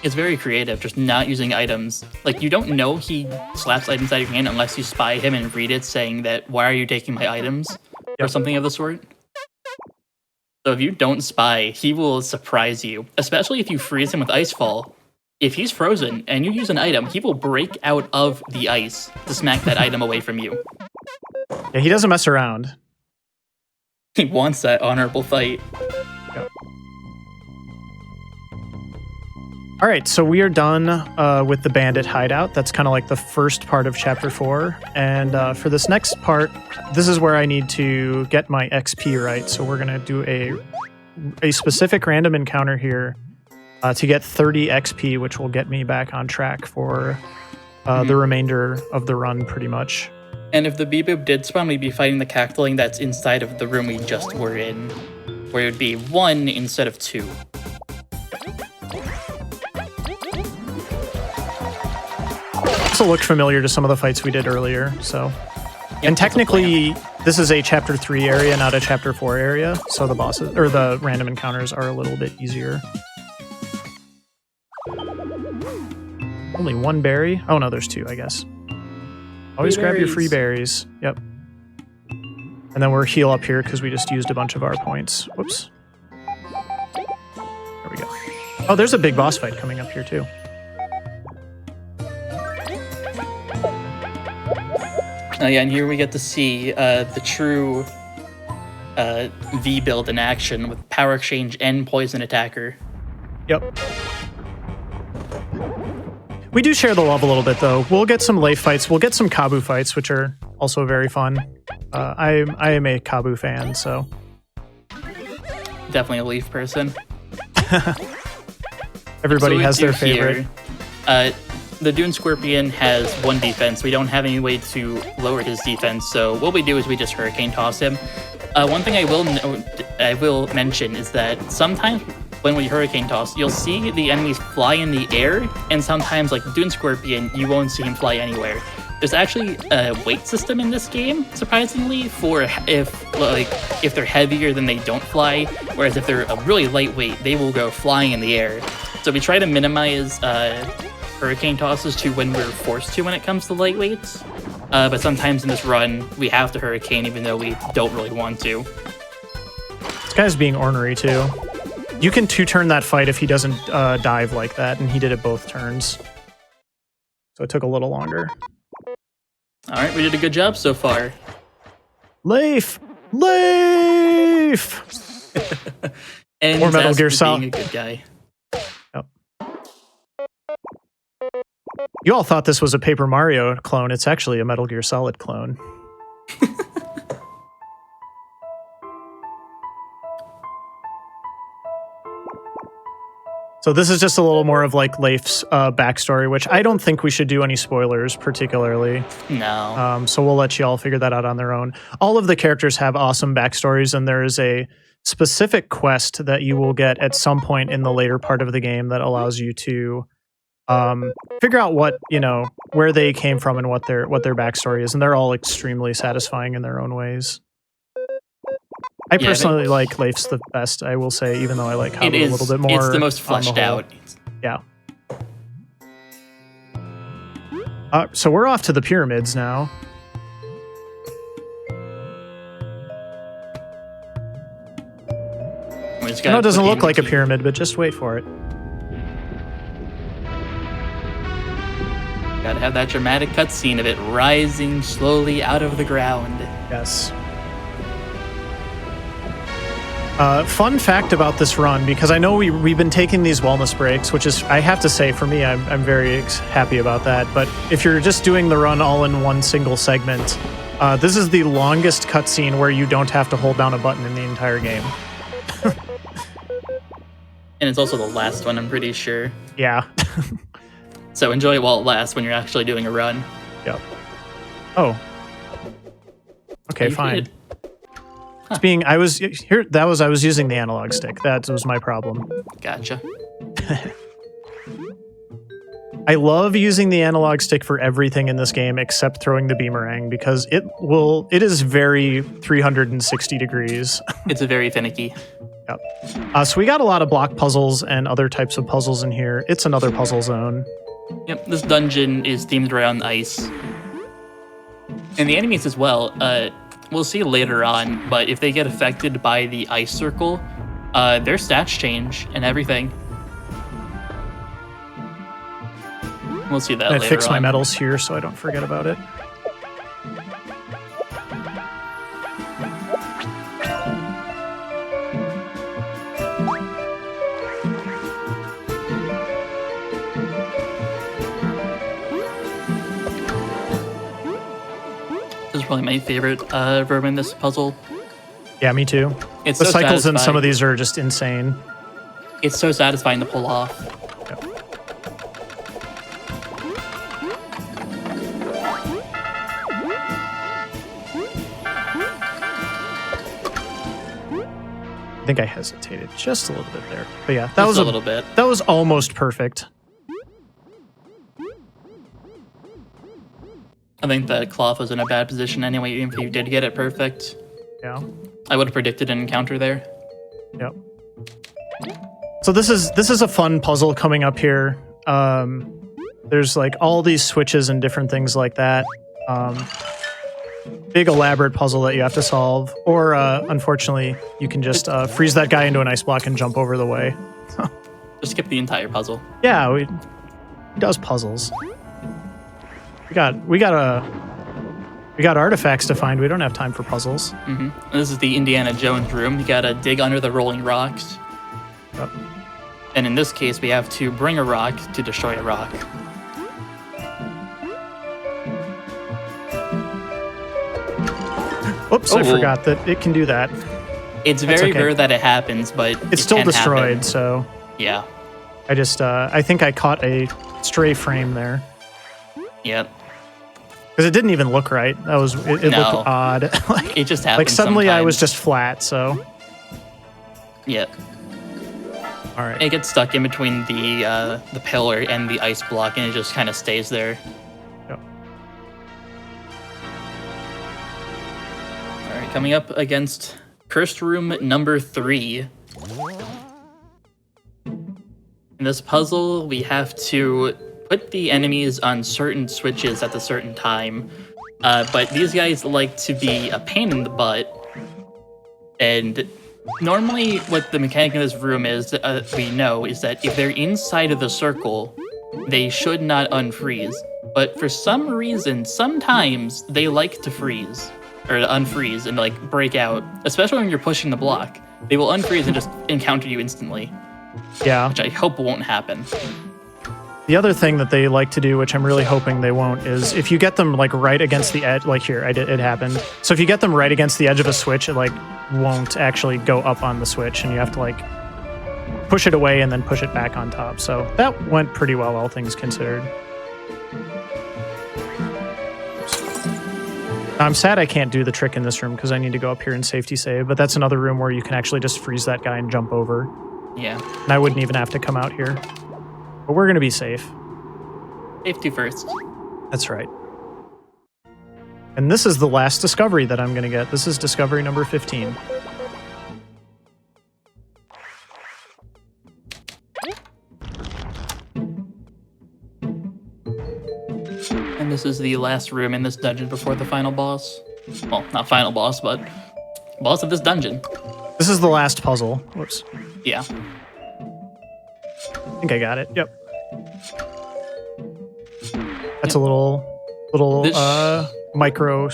It's very creative, just not using items. Like, you don't know he slaps items out of your hand unless you spy him and read it saying that, why are you taking my items? Or something of the sort. So if you don't spy, he will surprise you, especially if you freeze him with Icefall. If he's frozen and you use an item, he will break out of the ice to smack that item away from you. Yeah, he doesn't mess around. He wants that honorable fight. Yep. All right, so we are done with the bandit hideout. That's kind of like the first part of chapter 4. And for this next part, this is where I need to get my XP right. So we're going to do a specific random encounter here to get 30 XP, which will get me back on track for the remainder of the run, pretty much. And if the Bebop did spawn, we'd be fighting the Cactling that's inside of the room we just were in, where it would be 1 instead of 2. Also looked familiar to some of the fights we did earlier, so. And technically, this is a chapter 3 area, not a chapter 4 area, so the bosses, or the random encounters are a little bit easier. Only 1 berry? Oh no, there's 2, I guess. Always grab your free berries. Yep. And then we're heal up here because we just used a bunch of our points. Whoops. There we go. Oh, there's a big boss fight coming up here too. Yeah, and here we get to see the true V build in action with power exchange and poison attacker. Yep. We do share the love a little bit, though. We'll get some Leif fights. We'll get some Kabu fights, which are also very fun. I am a Kabu fan, so. Definitely a Leaf person. Everybody So has their we do favorite. here, the Dune Scorpion has 1 defense. We don't have any way to lower his defense, so what we do is we just Hurricane Toss him. One thing I will mention is that sometimes when we Hurricane Toss, you'll see the enemies fly in the air, and sometimes, like Dune Scorpion, you won't see him fly anywhere. There's actually a weight system in this game, surprisingly, for if they're heavier, then they don't fly, whereas if they're a really lightweight, they will go flying in the air. So we try to minimize Hurricane Tosses to when we're forced to when it comes to lightweights, but sometimes in this run, we have to Hurricane even though we don't really want to. This guy's being ornery, too. You can 2-turn that fight if he doesn't dive like that, and he did it both turns. So it took a little longer. All right, we did a good job so far. Leif! Leif! And More Metal Gear being Solid. a good guy. Yep. You all thought this was a Paper Mario clone. It's actually a Metal Gear Solid clone. So this is just a little more of like Leif's backstory, which I don't think we should do any spoilers particularly. No. So we'll let you all figure that out on their own. All of the characters have awesome backstories, and there is a specific quest that you will get at some point in the later part of the game that allows you to figure out what, where they came from and what their backstory is, and they're all extremely satisfying in their own ways. I personally like Leif's the best, I will say, even though I like Hubble a little bit more. It's the most fleshed out. Yeah. So we're off to the pyramids now. I know it doesn't look like a pyramid, but just wait for it. Gotta have that dramatic cutscene of it rising slowly out of the ground. Yes. Fun fact about this run, because I know we've been taking these wellness breaks, which is, I have to say, for me, I'm very happy about that. But if you're just doing the run all in one single segment, this is the longest cutscene where you don't have to hold down a button in the entire game. And it's also the last one, I'm pretty sure. Yeah. So enjoy it while it lasts when you're actually doing a run. Yep. Oh. Okay, fine. It's being, I was using the analog stick. That was my problem. Gotcha. I love using the analog stick for everything in this game except throwing the beamerang, because it is very 360 degrees. It's very finicky. Yep. So we got a lot of block puzzles and other types of puzzles in here. It's another puzzle zone. Yep, this dungeon is themed around ice. And the enemies as well. We'll see later on, but if they get affected by the ice circle, their stats change and everything. We'll see that later on. I fix my medals here so I don't forget about it. This is probably my favorite room in this puzzle. Yeah, me too. It's the so cycles in satisfying. some of these are just insane. It's so satisfying to pull off. Yep. I think I hesitated just a little bit there. But yeah, that was a little bit. That was almost perfect. I think that Cloth was in a bad position anyway, even if you did get it perfect. Yeah. I would have predicted an encounter there. Yep. So this is a fun puzzle coming up here. There's like all these switches and different things like that. Big elaborate puzzle that you have to solve. Or unfortunately, you can just freeze that guy into an ice block and jump over the way. Just skip the entire puzzle. Yeah, he does puzzles. We got artifacts to find. We don't have time for puzzles. Mm-hmm. This is the Indiana Jones room. You gotta dig under the rolling rocks. Yep. And in this case, we have to bring a rock to destroy a rock. Oops, I forgot that it can do that. It's very rare that it happens, but it's still can destroyed, happen. so... Yeah. I just, I think I caught a stray frame there. Yep. Because it didn't even look right. It looked odd. It just happens. Like suddenly sometimes. I was just flat, so... Yep. All right. It gets stuck in between the pillar and the ice block, and it just kind of stays there. Yep. All right, coming up against Cursed Room number 3. In this puzzle, we have to put the enemies on certain switches at a certain time, but these guys like to be a pain in the butt. And normally, what the mechanic in this room is, we know, is that if they're inside of the circle, they should not unfreeze. but for some reason, sometimes they like to freeze or to unfreeze and like break out, especially when you're pushing the block. They will unfreeze and just encounter you instantly. Yeah. Which I hope won't happen. The other thing that they like to do, which I'm really hoping they won't, is if you get them like right against the edge, like here, it happened. So if you get them right against the edge of a switch, it like won't actually go up on the switch, and you have to like push it away and then push it back on top. So that went pretty well, all things considered. I'm sad I can't do the trick in this room because I need to go up here and safety save, but that's another room where you can actually just freeze that guy and jump over. Yeah. And I wouldn't even have to come out here. But we're going to be safe. Safety first. That's right. And this is the last discovery that I'm going to get. This is discovery number 15. And this is the last room in this dungeon before the final boss. Well, not final boss, but boss of this dungeon. This is the last puzzle. Whoops. Yeah. I think I got it. Yep. That's a little micro.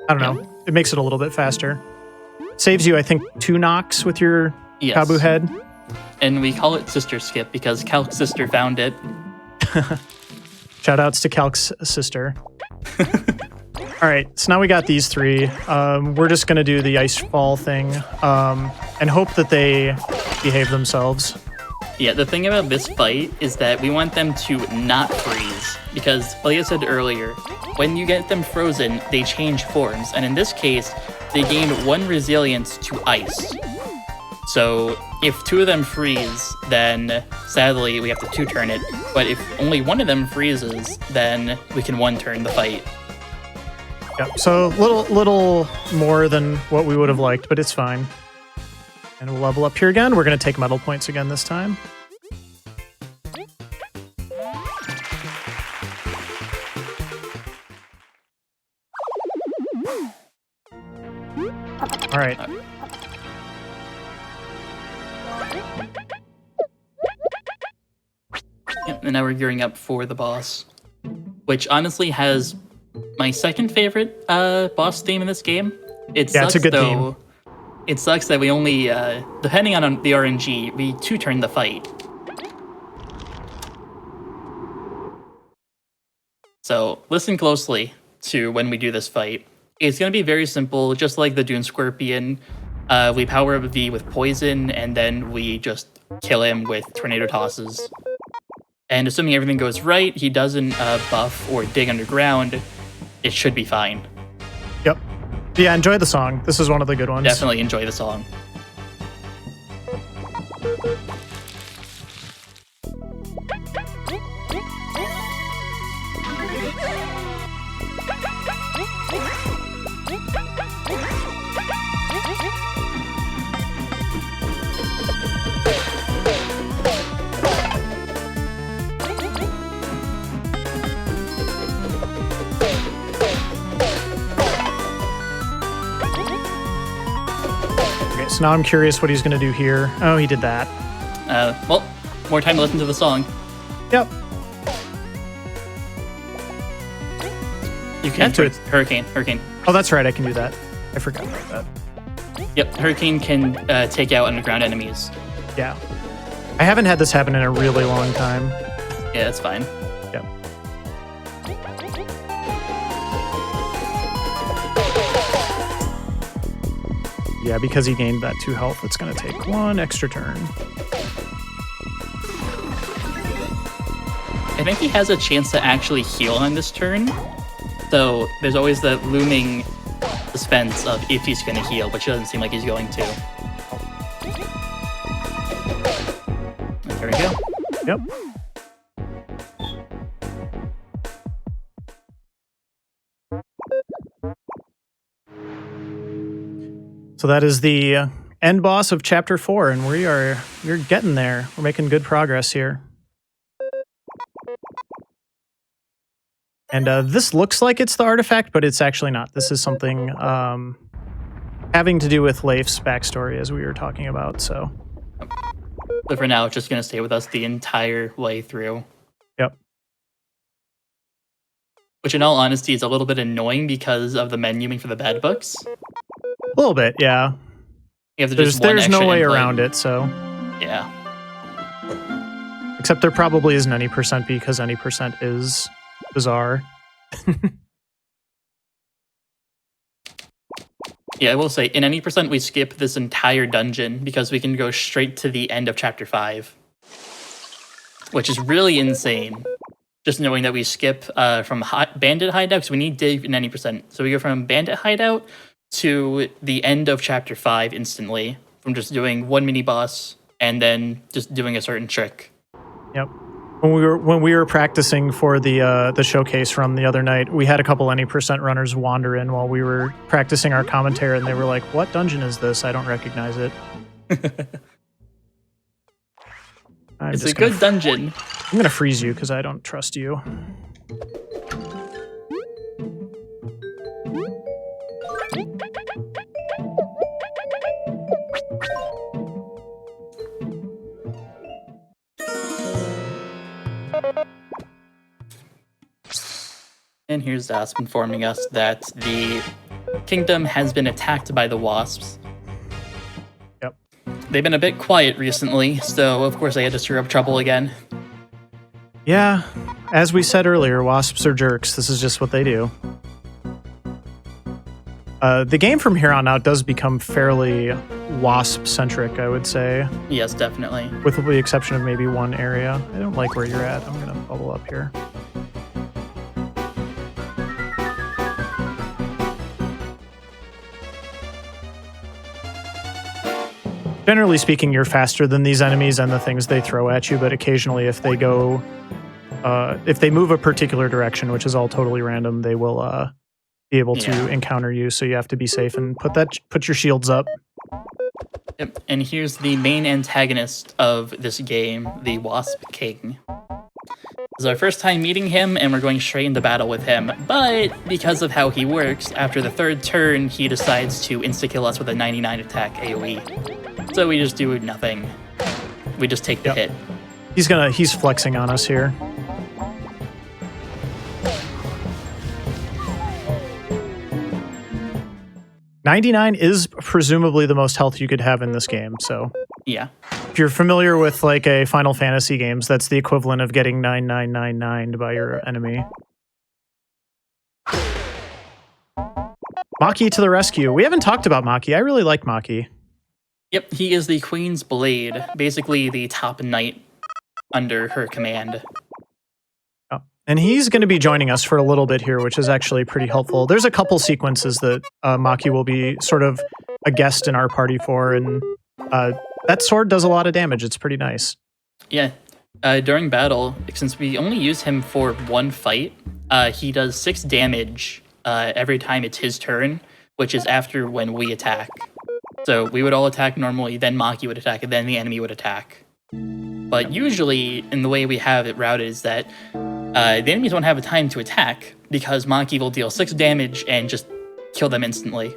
I don't know. It makes it a little bit faster. Saves you, I think, 2 knocks with your Kabu head. And we call it Sister Skip because Calc's sister found it. Shout outs to Calc's sister. All right, so now we got these 3. We're just going to do the ice fall thing and hope that they behave themselves. Yeah, the thing about this fight is that we want them to not freeze, because, like I said earlier, when you get them frozen, they change forms, and in this case, they gain 1 resilience to ice. So, if 2 of them freeze, then sadly we have to 2-turn it, but if only 1 of them freezes, then we can 1-turn the fight. Yep, so little more than what we would have liked, but it's fine. And we'll level up here again. We're going to take medal points again this time. All right. Yep, and now we're gearing up for the boss, which honestly has my second favorite boss theme in this game. It sucks, it's a good though. theme. It sucks that we only, depending on the RNG, we 2-turn the fight. So listen closely to when we do this fight. It's going to be very simple, just like the Dune Scorpion. We power up V with poison, and then we just kill him with tornado tosses. And assuming everything goes right, he doesn't buff or dig underground, it should be fine. Yep. Yeah, enjoy the song. This is one of the good ones. Definitely enjoy the song. So now I'm curious what he's going to do here. Oh, he did that. Well, more time to listen to the song. Yep. You can do it. Hurricane. Oh, that's right. I can do that. I forgot about that. Yep, Hurricane can take out underground enemies. Yeah. I haven't had this happen in a really long time. Yeah, that's fine. Yep. Yeah, because he gained that 2 health, it's going to take 1 extra turn. I think he has a chance to actually heal on this turn. So there's always that looming suspense of if he's going to heal, which doesn't seem like he's going to. There we go. Yep. So that is the end boss of Chapter 4, and we're getting there. We're making good progress here. And this looks like it's the artifact, but it's actually not. This is something having to do with Leif's backstory, as we were talking about. So, but for now, it's just going to stay with us the entire way through. Yep. Yep, and now we're just going to stay with us the entire way through. Yep. Yep. which in all honesty is a little bit annoying because of the menuing for the bad books. A little bit, yeah. You have to just There's no way around it, so. Yeah. Except there probably isn't any percent because any percent is bizarre. Yeah, I will say, in any percent, we skip this entire dungeon because we can go straight to the end of Chapter 5. Which is really insane. Just knowing that we skip from Bandit Hideout, because we need dig in any percent. So we go from Bandit Hideout to the end of Chapter 5 instantly, from just doing one mini-boss and then just doing a certain trick. Yep. When we were practicing for the showcase from the other night, we had a couple any percent runners wander in while we were practicing our commentary, and they were like, "What dungeon is this? I don't recognize it." It's a good dungeon. I'm gonna freeze you because I don't trust you. And here's Asp informing us that the kingdom has been attacked by the wasps. Yep. They've been a bit quiet recently, so of course I had to stir up trouble again. Yeah, as we said earlier, wasps are jerks. This is just what they do. The game from here on out does become fairly wasp-centric, I would say. Yes, definitely. With the exception of maybe one area. I don't like where you're at. I'm going to bubble up here. Generally speaking, you're faster than these enemies and the things they throw at you, but occasionally if they go... if they move a particular direction, which is all totally random, they will be able to encounter you, so you have to be safe and put your shields up. Yep, and here's the main antagonist of this game, the Wasp King. This is our first time meeting him, and we're going straight into battle with him, but because of how he works, after the third turn, he decides to insta-kill us with a 99 attack AoE. So we just do nothing. We just take the hit. He's flexing on us here. $99 is presumably the most health you could have in this game, so... Yeah. If you're familiar with, like, a Final Fantasy games, that's the equivalent of getting 9999'd by your enemy. Maki to the rescue. We haven't talked about Maki. I really like Maki. Yep, he is the Queen's Blade, basically the top knight under her command. Oh. And he's going to be joining us for a little bit here, which is actually pretty helpful. There's a couple sequences that Maki will be sort of a guest in our party for, and that sword does a lot of damage. It's pretty nice. Yeah. During battle, since we only use him for one fight, he does 6 damage every time it's his turn, which is after when we attack. So we would all attack normally, then Maki would attack, and then the enemy would attack. But usually, in the way we have it routed, is that the enemies won't have a time to attack, because Maki will deal 6 damage and just kill them instantly.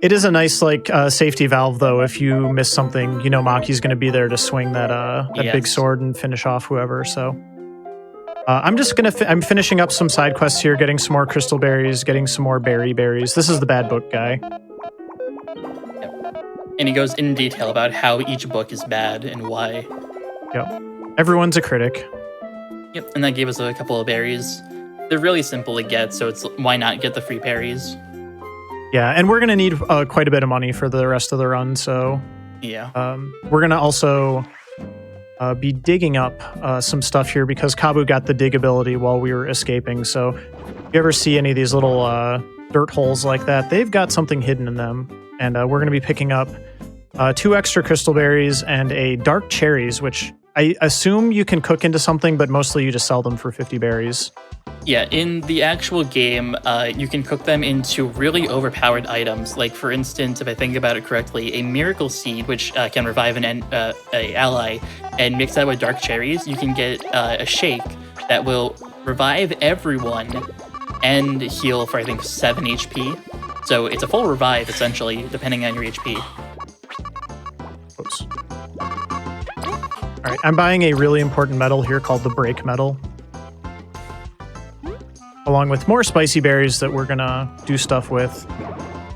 It is a nice, like, safety valve, though. If you miss something, you know Maki's going to be there to swing that big sword and finish off whoever, so... I'm finishing up some side quests here, getting some more crystal berries, getting some more berries. This is the bad book guy. And he goes in detail about how each book is bad and why. Yep. Everyone's a critic. Yep, and that gave us a couple of berries. They're really simple to get, so it's why not get the free berries? Yeah, and we're going to need quite a bit of money for the rest of the run, so... Yeah. We're going to also be digging up some stuff here, because Kabu got the dig ability while we were escaping, so if you ever see any of these little dirt holes like that, they've got something hidden in them. And we're going to be picking up 2 extra crystal berries and a dark cherries, which I assume you can cook into something, but mostly you just sell them for 50 berries. Yeah, in the actual game, you can cook them into really overpowered items. Like, for instance, if I think about it correctly, a miracle seed, which can revive an ally, and mix that with dark cherries, you can get a shake that will revive everyone and heal for, I think, 7 HP. So it's a full revive, essentially, depending on your HP. Oops. Alright, I'm buying a really important metal here called the break metal. along with more spicy berries that we're gonna do stuff with.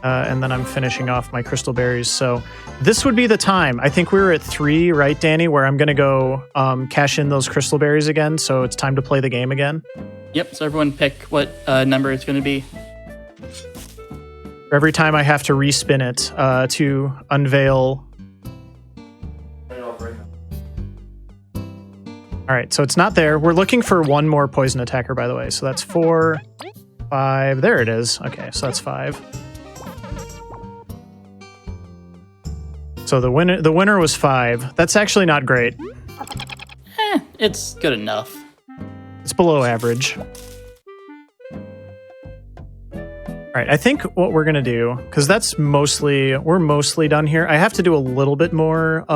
And then I'm finishing off my crystal berries. So this would be the time. I think we were at 3, right, Danny, where I'm going to go cash in those crystal berries again. So it's time to play the game again. Yep, so everyone pick what number it's going to be. Every time I have to respin it to unveil. All right, so it's not there. We're looking for one more poison attacker, by the way. So that's 4, 5. There it is. Okay, so that's 5. So the winner was 5. That's actually not great. It's good enough. It's below average. All right, I think what we're gonna do, because we're mostly done here. I have to do a little bit more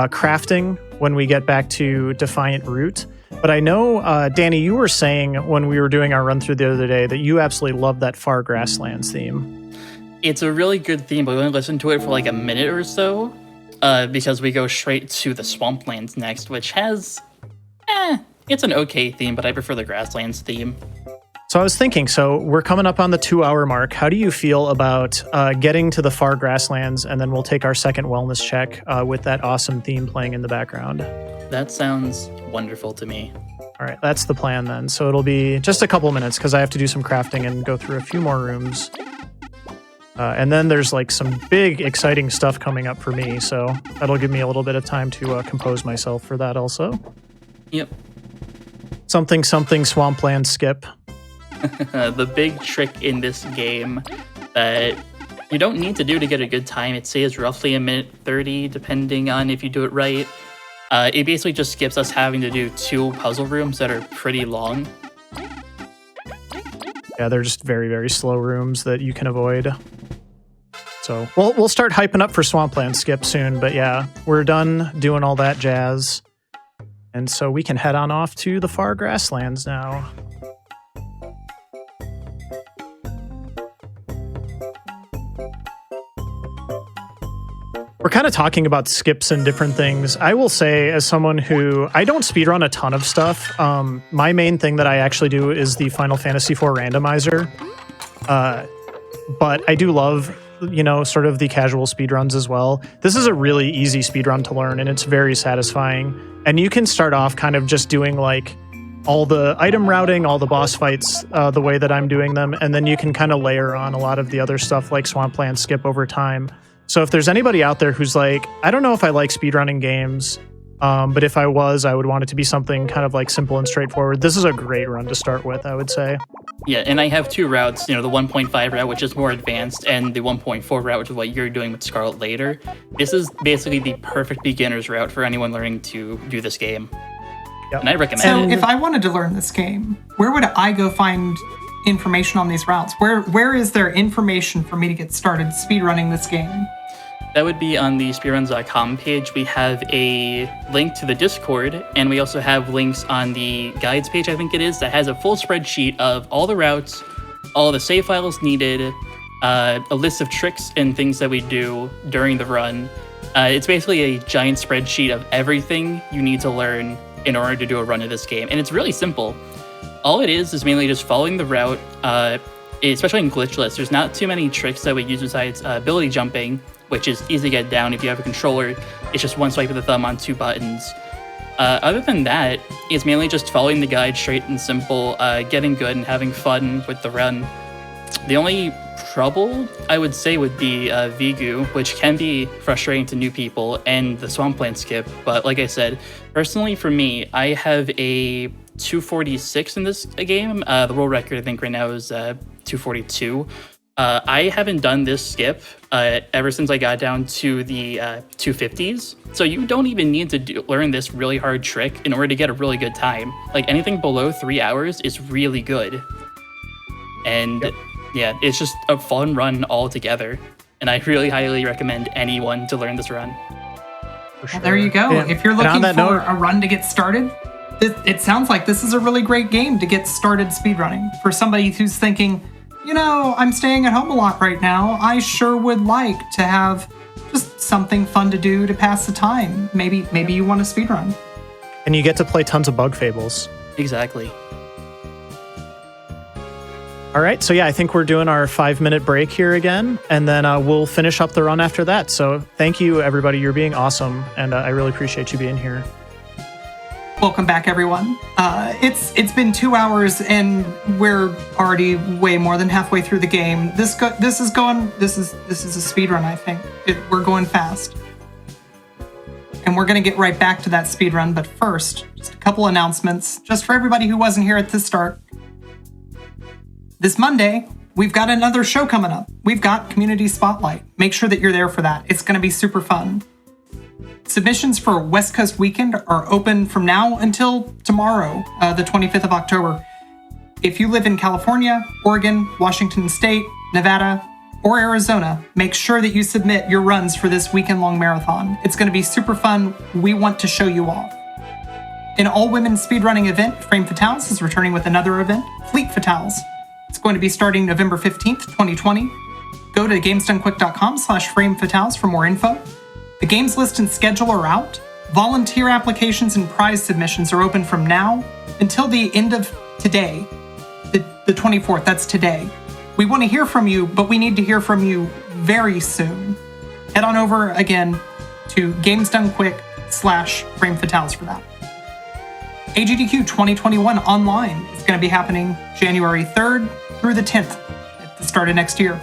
crafting when we get back to Defiant Root. But I know, Danny, you were saying when we were doing our run through the other day that you absolutely love that Far Grasslands theme. It's a really good theme, but we only listen to it for like a minute or so, because we go straight to the Swamplands next, which has, it's an okay theme, but I prefer the Grasslands theme. So I was thinking, so we're coming up on the 2-hour mark. How do you feel about getting to the Far Grasslands, and then we'll take our second wellness check with that awesome theme playing in the background? That sounds wonderful to me. All right, that's the plan then. So it'll be just a couple minutes because I have to do some crafting and go through a few more rooms. And then there's like some big, exciting stuff coming up for me, so that'll give me a little bit of time to compose myself for that also. Yep. Something swampland skip. The big trick in this game that you don't need to do to get a good time, it says roughly 1:30, depending on if you do it right. It basically just skips us having to do 2 puzzle rooms that are pretty long. Yeah, they're just very, very slow rooms that you can avoid. So we'll start hyping up for Swampland Skip soon, but yeah, we're done doing all that jazz. And so we can head on off to the Far Grasslands now. We're kind of talking about skips and different things. I will say, as someone who, I don't speedrun a ton of stuff, my main thing that I actually do is the Final Fantasy IV randomizer. But I do love, sort of the casual speedruns as well. This is a really easy speedrun to learn, and it's very satisfying. And you can start off kind of just doing like all the item routing, all the boss fights, the way that I'm doing them, and then you can kind of layer on a lot of the other stuff like Swampland Skip over time. So if there's anybody out there who's like, I don't know if I like speedrunning games, but if I was, I would want it to be something kind of like simple and straightforward. This is a great run to start with, I would say. Yeah, and I have 2 routes, the 1.5 route, which is more advanced, and the 1.4 route, which is what you're doing with Scarlet later. This is basically the perfect beginner's route for anyone learning to do this game. Yep. And I recommend So if I wanted to learn this game, where would I go find information on these routes? Where is there information for me to get started speedrunning this game? That would be on the speedruns.com page. We have a link to the Discord, and we also have links on the guides page, I think it is, that has a full spreadsheet of all the routes, all the save files needed, a list of tricks and things that we do during the run. It's basically a giant spreadsheet of everything you need to learn in order to do a run of this game. And it's really simple. All it is mainly just following the route, especially in glitchless. There's not too many tricks that we use besides ability jumping, which is easy to get down if you have a controller. It's just one swipe of the thumb on 2 buttons. Other than that, it's mainly just following the guide straight and simple, getting good and having fun with the run. The only trouble, I would say, would be Vigu, which can be frustrating to new people, and the Swampland Skip. But like I said, personally for me, I have a 246 in this game. The world record, I think, right now is 242. I haven't done this skip ever since I got down to the 250s. So you don't even need to learn this really hard trick in order to get a really good time. Like anything below 3 hours is really good. And yeah, it's just a fun run altogether. And I really highly recommend anyone to learn this run. For sure. Well, there you go. Yeah. If you're looking for a run to get started, it sounds like this is a really great game to get started speedrunning. For somebody who's thinking, I'm staying at home a lot right now. I sure would like to have just something fun to do to pass the time. Maybe you want to speedrun. And you get to play tons of bug fables. Exactly. All right, so yeah, I think we're doing our 5-minute break here again, and then we'll finish up the run after that. So thank you, everybody. You're being awesome, and I really appreciate you being here. Welcome back, everyone. It's been 2 hours, and we're already way more than halfway through the game. This is a speed run. I think we're going fast, and we're gonna get right back to that speed run. But first, just a couple announcements, just for everybody who wasn't here at the start. This Monday, we've got another show coming up. We've got Community Spotlight. Make sure that you're there for that. It's going to be super fun. Submissions for West Coast Weekend are open from now until tomorrow, the 25th of October. If you live in California, Oregon, Washington State, Nevada, or Arizona, make sure that you submit your runs for this weekend-long marathon. It's going to be super fun. We want to show you off. An all-women speedrunning event, Frame Fatales, is returning with another event, Fleet Fatales. It's going to be starting November 15th, 2020. Go to gamesdonequick.com/framefatales for more info. The games list and schedule are out. Volunteer applications and prize submissions are open from now until the end of today, the 24th. That's today. We want to hear from you, but we need to hear from you very soon. Head on over again to gamesdonequick/framefatales for that. AGDQ 2021 online is going to be happening January 3rd through the 10th at the start of next year.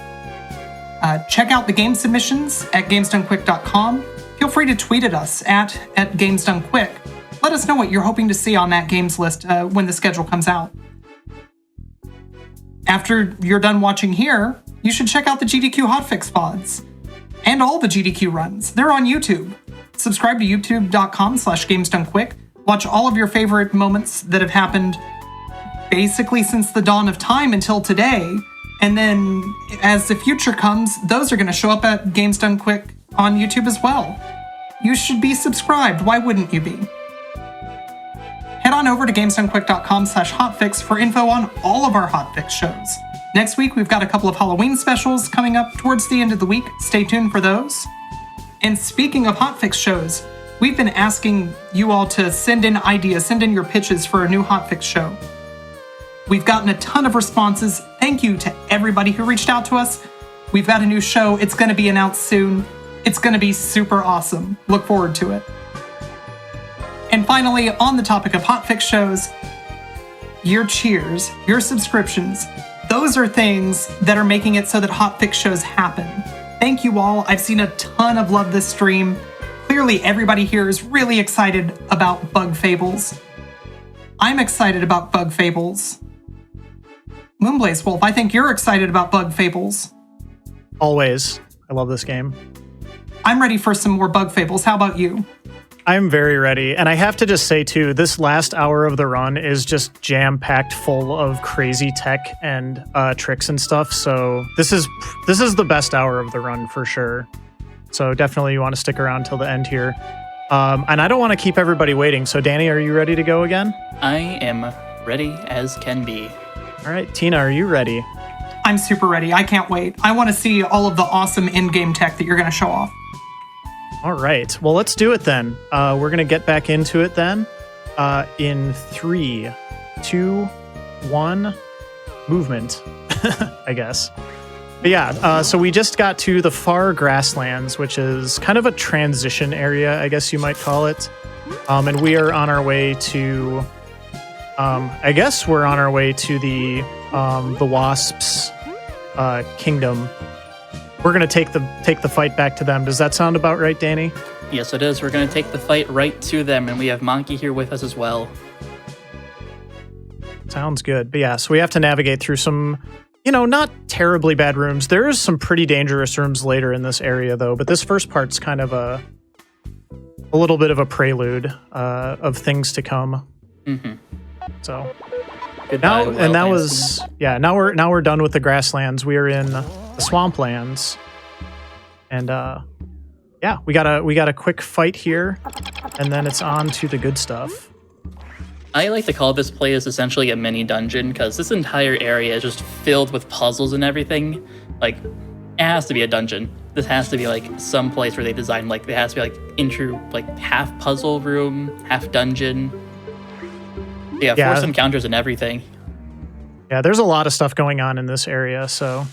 Check out the game submissions at gamesdonequick.com. Feel free to tweet at us at gamesdonequick. Let us know what you're hoping to see on that games list when the schedule comes out. After you're done watching here, you should check out the GDQ hotfix VODs and all the GDQ runs. They're on YouTube. Subscribe to youtube.com/gamesdonequick. Watch all of your favorite moments that have happened basically since the dawn of time until today. And then as the future comes, those are going to show up at Games Done Quick on YouTube as well. You should be subscribed. Why wouldn't you be? Head on over to gamesdonequick.com/hotfix for info on all of our hotfix shows. Next week, we've got a couple of Halloween specials coming up towards the end of the week. Stay tuned for those. And speaking of hotfix shows, we've been asking you all to send in ideas, send in your pitches for a new hotfix show. We've gotten a ton of responses. Thank you to everybody who reached out to us. We've got a new show. It's going to be announced soon. It's going to be super awesome. Look forward to it. And finally, on the topic of hotfix shows, your cheers, your subscriptions, those are things that are making it so that hotfix shows happen. Thank you all. I've seen a ton of love this stream. Clearly, everybody here is really excited about Bug Fables. I'm excited about Bug Fables. Moonblaze Wolf, I think you're excited about Bug Fables. Always. I love this game. I'm ready for some more Bug Fables. How about you? I'm very ready. And I have to just say, too, this last hour of the run is just jam-packed full of crazy tech and tricks and stuff. So this is the best hour of the run for sure. So definitely you want to stick around till the end here. And I don't want to keep everybody waiting. So Danny, are you ready to go again? I am ready as can be. All right, Tina, are you ready? I'm super ready. I can't wait. I want to see all of the awesome in-game tech that you're going to show off. All right. Well, let's do it then. We're going to get back into it then. In 3, 2, 1, movement, I guess. But yeah, so we just got to the far grasslands, which is kind of a transition area, I guess you might call it. And we are on our way to, I guess we're on our way to the Wasps' kingdom. We're going to take the fight back to them. Does that sound about right, Danny? Yes, it is. We're going to take the fight right to them, and we have Monkey here with us as well. Sounds good. But yeah, so we have to navigate through some, not terribly bad rooms. There is some pretty dangerous rooms later in this area, though. But this first part's kind of a little bit of a prelude of things to come. Mm-hmm. So Goodbye, now, and that was now we're done with the grasslands. We are in the swamplands, and we got a quick fight here, and then it's on to the good stuff. I like to call this place essentially a mini dungeon because this entire area is just filled with puzzles and everything. Like, it has to be a dungeon. This has to be like some place where they designed it has to be half puzzle room, half dungeon. Yeah, force encounters and everything. Yeah, there's a lot of stuff going on in this area, so.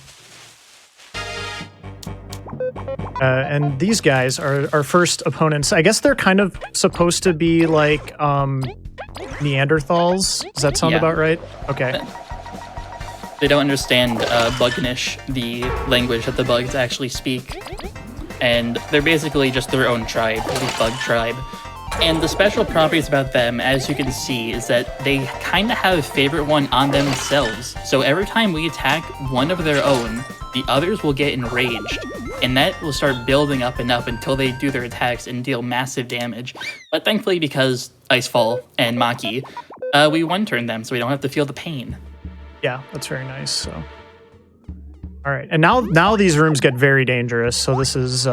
And these guys are our first opponents. I guess they're kind of supposed to be like Neanderthals. Does that sound about right? Okay. They don't understand Bugnish, the language that the bugs actually speak. And they're basically just their own tribe, the bug tribe. And the special properties about them, as you can see, is that they kind of have a favorite one on themselves. So every time we attack one of their own, the others will get enraged. And that will start building up and up until they do their attacks and deal massive damage. But thankfully, because Icefall and Maki, we one-turn them so we don't have to feel the pain. Yeah, that's very nice. So, all right, and now these rooms get very dangerous. So this is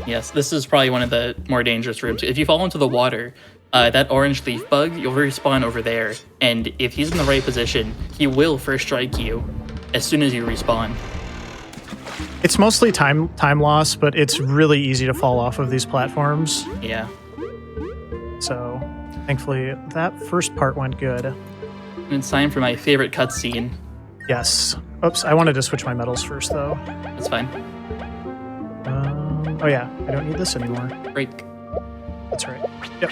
yes, this is probably one of the more dangerous rooms. If you fall into the water, that orange leaf bug, you'll respawn over there, and if he's in the right position, he will first strike you as soon as you respawn. It's mostly time loss, but it's really easy to fall off of these platforms. Yeah. So, thankfully, that first part went good. And it's time for my favorite cutscene. Yes. Oops, I wanted to switch my medals first, though. That's fine. Oh yeah, I don't need this anymore. Break. That's right. Yep.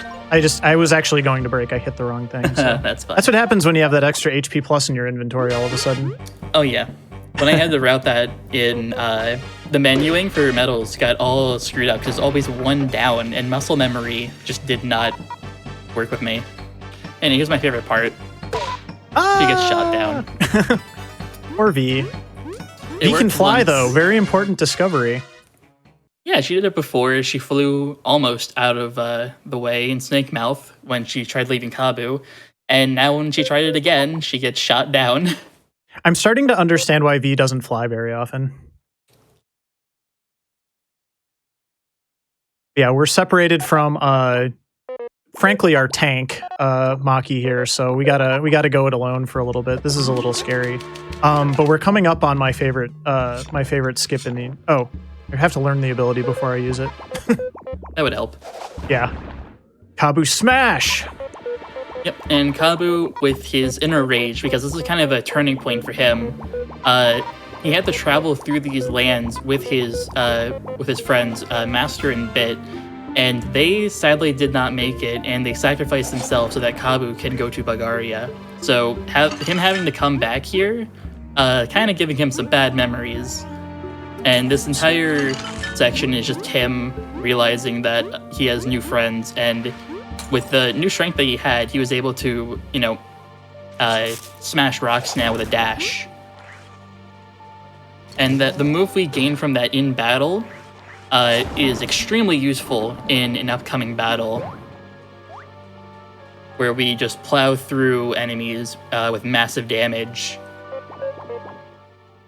I was actually going to break. I hit the wrong thing. So. That's fine. That's what happens when you have that extra HP plus in your inventory all of a sudden. Oh yeah. When I had to route that in, the menuing for medals got all screwed up because always one down, and muscle memory just did not work with me. And here's my favorite part. She gets shot down. Or V. V can fly, once. though. Very important discovery. Yeah, she did it before. She flew almost out of the way in Snake Mouth when she tried leaving Kabu. And now when she tried it again, she gets shot down. I'm starting to understand why V doesn't fly very often. Yeah, we're separated from, frankly, our tank, Maki here, so we gotta go it alone for a little bit. This is a little scary. But we're coming up on my favorite skip in the... Oh, I have to learn the ability before I use it. That would help. Yeah. Kabu Smash! Yep, and Kabu, with his inner rage, because this is kind of a turning point for him, he had to travel through these lands with his friends, Master and Bit, and they sadly did not make it, and they sacrificed themselves so that Kabu can go to Bagaria. So him having to come back here, kind of giving him some bad memories. And this entire section is just him realizing that he has new friends, and with the new strength that he had, he was able to, smash rocks now with a dash. And that the move we gain from that in battle is extremely useful in an upcoming battle, where we just plow through enemies with massive damage.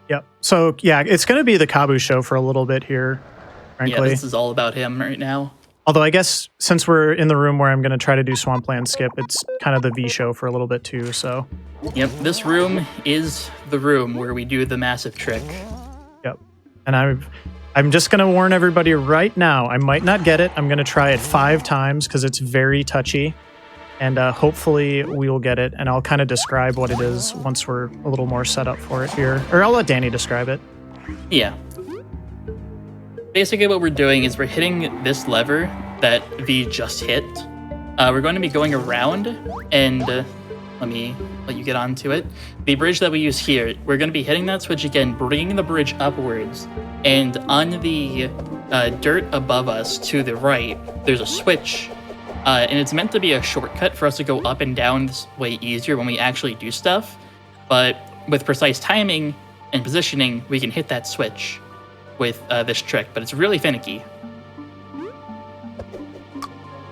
Yep. So, yeah, it's going to be the Kabu show for a little bit here, frankly. Yeah, this is all about him right now. Although I guess since we're in the room where I'm going to try to do Swampland Skip, it's kind of the V show for a little bit too, so. Yep, this room is the room where we do the massive trick. Yep. And I'm just going to warn everybody right now, I might not get it. I'm going to try it 5 times because it's very touchy. And hopefully we will get it, and I'll kind of describe what it is once we're a little more set up for it here. Or I'll let Danny describe it. Yeah. Basically what we're doing is we're hitting this lever that V just hit. We're going to be going around, and let me let you get onto it. The bridge that we use here, we're going to be hitting that switch again, bringing the bridge upwards, and on the dirt above us to the right, there's a switch. And it's meant to be a shortcut for us to go up and down this way easier when we actually do stuff. But with precise timing and positioning, we can hit that switch with this trick. But it's really finicky.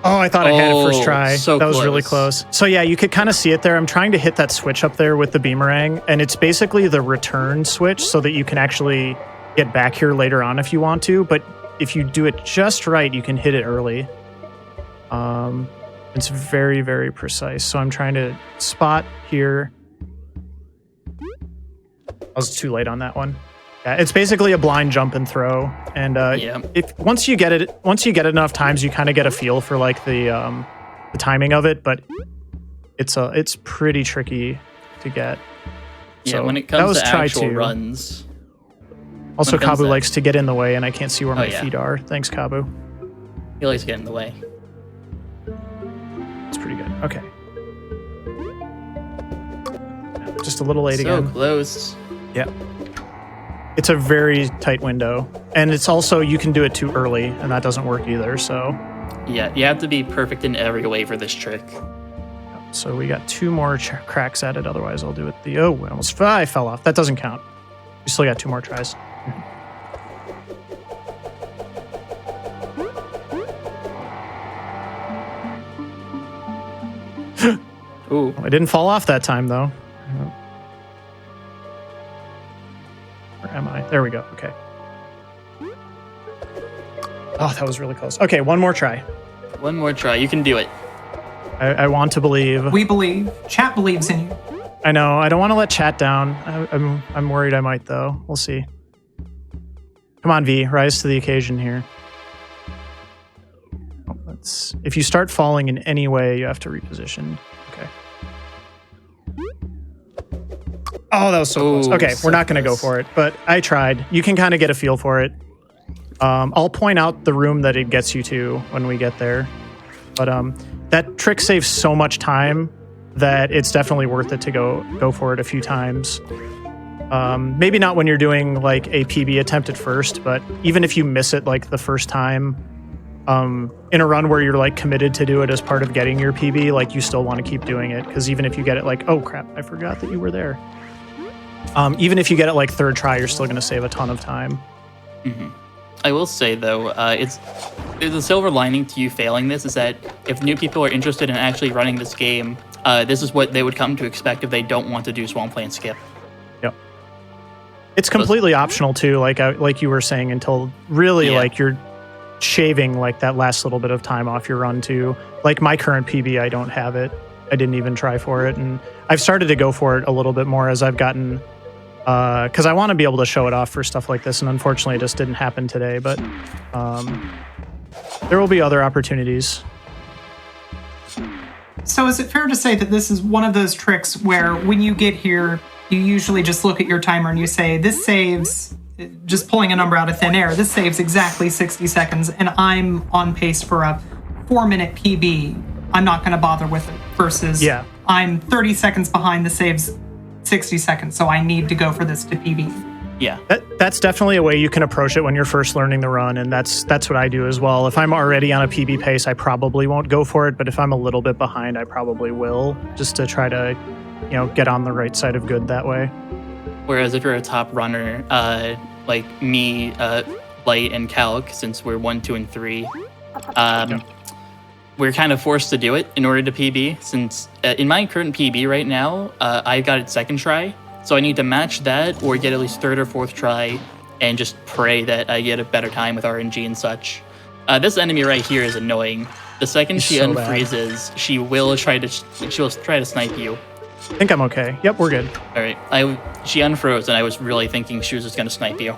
Oh, I thought I had it first try. So that was really close. So yeah, you could kind of see it there. I'm trying to hit that switch up there with the beamerang, and it's basically the return switch so that you can actually get back here later on if you want to. But if you do it just right, you can hit it early. It's very, very precise. So I'm trying to spot here. I was too late on that one. Yeah, it's basically a blind jump and throw. And if once you get it enough times, you kind of get a feel for like the timing of it. But it's pretty tricky to get. Yeah, So when it that comes was to try actual 2. runs. Also, when it comes Kabu to- likes to get in the way, and I can't see where my yeah. feet are. Thanks, Kabu. He likes to get in the way. It's pretty good. Okay. Just a little late So again. close. Yeah. It's a very tight window. And it's also, you can do it too early, and that doesn't work either, so. Yeah, you have to be perfect in every way for this trick. So we got 2 more cracks at it, otherwise I'll do it I fell off. That doesn't count. We still got 2 more tries. Ooh. I didn't fall off that time, though. Where am I? There we go. Okay. Oh, that was really close. Okay, one more try. One more try. You can do it. I want to believe. We believe. Chat believes in you. I know. I don't want to let chat down. I'm worried I might, though. We'll see. Come on, V. Rise to the occasion here. Oh, if you start falling in any way, you have to reposition. Okay. Oh, that was so close. Ooh, Okay, so we're not going to go close. for it, but I tried. You can kind of get a feel for it. I'll point out the room that it gets you to when we get there. But that trick saves so much time that it's definitely worth it to go for it a few times. Maybe not when you're doing like a PB attempt at first, but even if you miss it like the first time, in a run where you're like committed to do it as part of getting your PB, like you still want to keep doing it, because even if you get it like, oh crap, I forgot that you were there. Even if you get it like 3rd try, you're still going to save a ton of time. Mm-hmm. I will say though, there's a silver lining to you failing this is that if new people are interested in actually running this game, this is what they would come to expect if they don't want to do Swampland Skip. Yep. It's completely optional too, like you were saying, until really like you're shaving like that last little bit of time off your run too. Like my current PB, I don't have it. I didn't even try for it, and I've started to go for it a little bit more as I've gotten, because I want to be able to show it off for stuff like this, and unfortunately it just didn't happen today, but there will be other opportunities. So is it fair to say that this is one of those tricks where when you get here, you usually just look at your timer and you say, this saves, just pulling a number out of thin air, this saves exactly 60 seconds, and I'm on pace for a 4-minute PB. I'm not going to bother with it, versus I'm 30 seconds behind, the saves 60 seconds, so I need to go for this to PB. Yeah. That's definitely a way you can approach it when you're first learning the run, and that's what I do as well. If I'm already on a PB pace, I probably won't go for it, but if I'm a little bit behind, I probably will, just to try to, get on the right side of good that way. Whereas if you're a top runner, like me, Light, and Calc, since we're 1, 2, and 3, we're kind of forced to do it in order to PB, since in my current PB right now, I got it 2nd try, so I need to match that or get at least 3rd or 4th try and just pray that I get a better time with RNG and such. This enemy right here is annoying. The second she so unfreezes, she will try to snipe you. I think I'm okay. Yep, we're good. All right, she unfroze, and I was really thinking she was just gonna snipe you.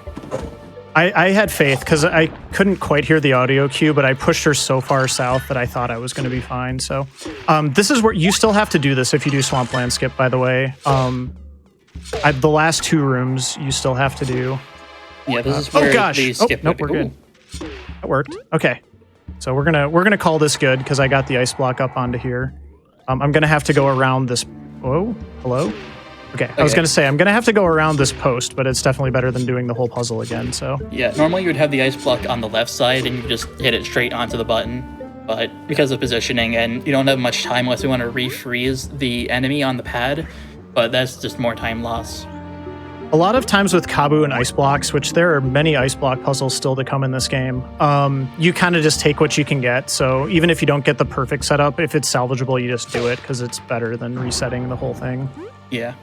I had faith because I couldn't quite hear the audio cue, but I pushed her so far south that I thought I was going to be fine. So this is where you still have to do this if you do Swampland Skip, by the way. The last 2 rooms you still have to do. Yeah, this is where they skip. Nope, we're good. That worked. Okay, so we're gonna call this good because I got the ice block up onto here. I'm gonna have to go around this. Whoa, hello. Okay, I was going to say, I'm going to have to go around this post, but it's definitely better than doing the whole puzzle again, so. Yeah, normally you would have the ice block on the left side and you just hit it straight onto the button. But because of positioning, and you don't have much time unless you want to refreeze the enemy on the pad, but that's just more time loss. A lot of times with Kabu and ice blocks, which there are many ice block puzzles still to come in this game, you kind of just take what you can get. So even if you don't get the perfect setup, if it's salvageable, you just do it because it's better than resetting the whole thing. Yeah.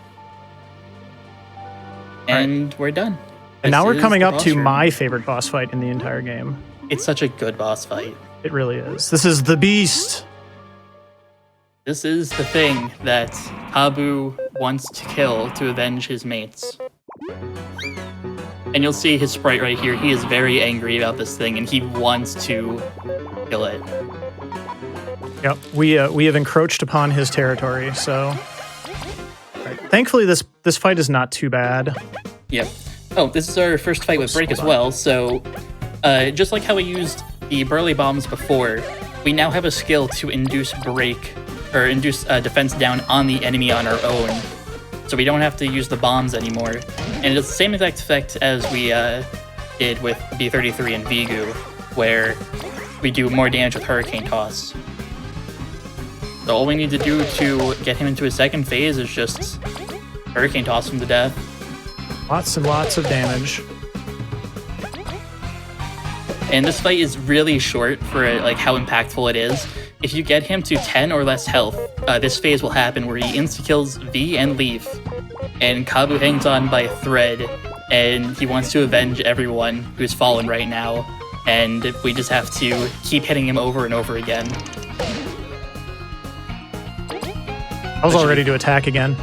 And we're done. And now we're coming up to my favorite boss fight in the entire game. It's such a good boss fight. It really is. This is the Beast. This is the thing that Kabu wants to kill to avenge his mates. And you'll see his sprite right here. He is very angry about this thing, and he wants to kill it. Yep, we have encroached upon his territory, so... Right. Thankfully, this this fight is not too bad. Yep. Oh, this is our first fight with Break as well, so just like how we used the Burly Bombs before, we now have a skill to induce Break, or induce defense down on the enemy on our own. So we don't have to use the bombs anymore. And it does the same exact effect as we did with B33 and Vigu, where we do more damage with Hurricane Toss. So all we need to do to get him into his second phase is just Hurricane Toss him to death. Lots and lots of damage. And this fight is really short for like how impactful it is. If you get him to 10 or less health, this phase will happen where he insta-kills V and Leaf, and Kabu hangs on by a thread, and he wants to avenge everyone who's fallen right now, and we just have to keep hitting him over and over again. I was all ready to attack again.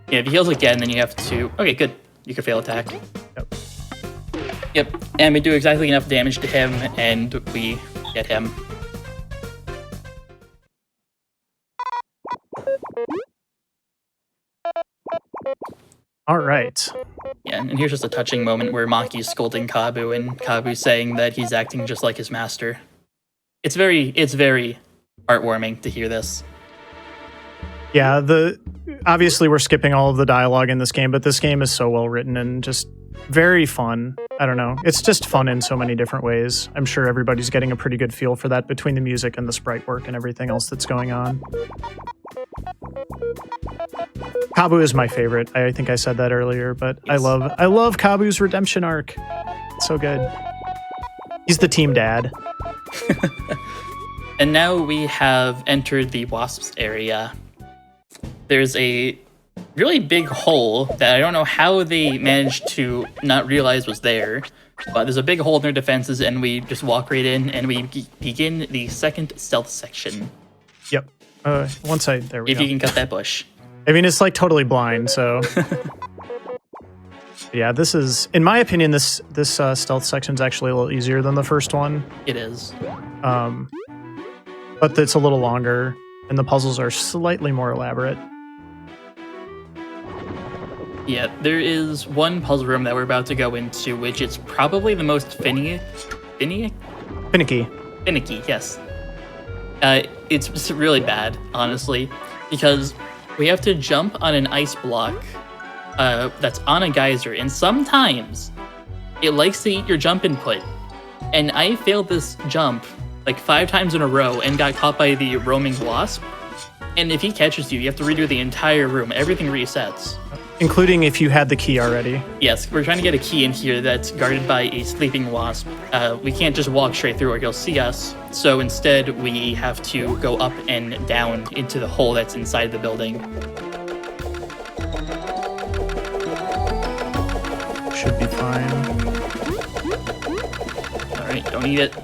Yeah, if he heals again, then you have to... Okay, good. You can fail attack. Yep. Yep, and we do exactly enough damage to him, and we get him. All right. Yeah, and here's just a touching moment where Maki's scolding Kabu, and Kabu's saying that he's acting just like his master. It's very heartwarming to hear this. Yeah, obviously we're skipping all of the dialogue in this game, but this game is so well written and just very fun. I don't know. It's just fun in so many different ways. I'm sure everybody's getting a pretty good feel for that between the music and the sprite work and everything else that's going on. Kabu is my favorite. I think I said that earlier, but yes. I love Kabu's redemption arc. It's so good. He's the team dad. And now we have entered the Wasps area. There's a really big hole that I don't know how they managed to not realize was there, but there's a big hole in their defenses, and we just walk right in, and we begin the second stealth section. Yep. There we go. If you can cut that bush. I mean, it's like totally blind, so... Yeah, this is, in my opinion, this stealth section is actually a little easier than the first one. It is. But it's a little longer, and the puzzles are slightly more elaborate. Yeah, there is one puzzle room that we're about to go into, which is probably the most finicky, yes. It's just really bad, honestly, because we have to jump on an ice block that's on a geyser, and sometimes it likes to eat your jump input. And I failed this jump like 5 times in a row and got caught by the roaming wasp. And if he catches you, you have to redo the entire room. Everything resets. Including if you had the key already. Yes, we're trying to get a key in here that's guarded by a sleeping wasp. We can't just walk straight through or he'll see us. So instead, we have to go up and down into the hole that's inside the building. Should be fine. All right, don't eat it.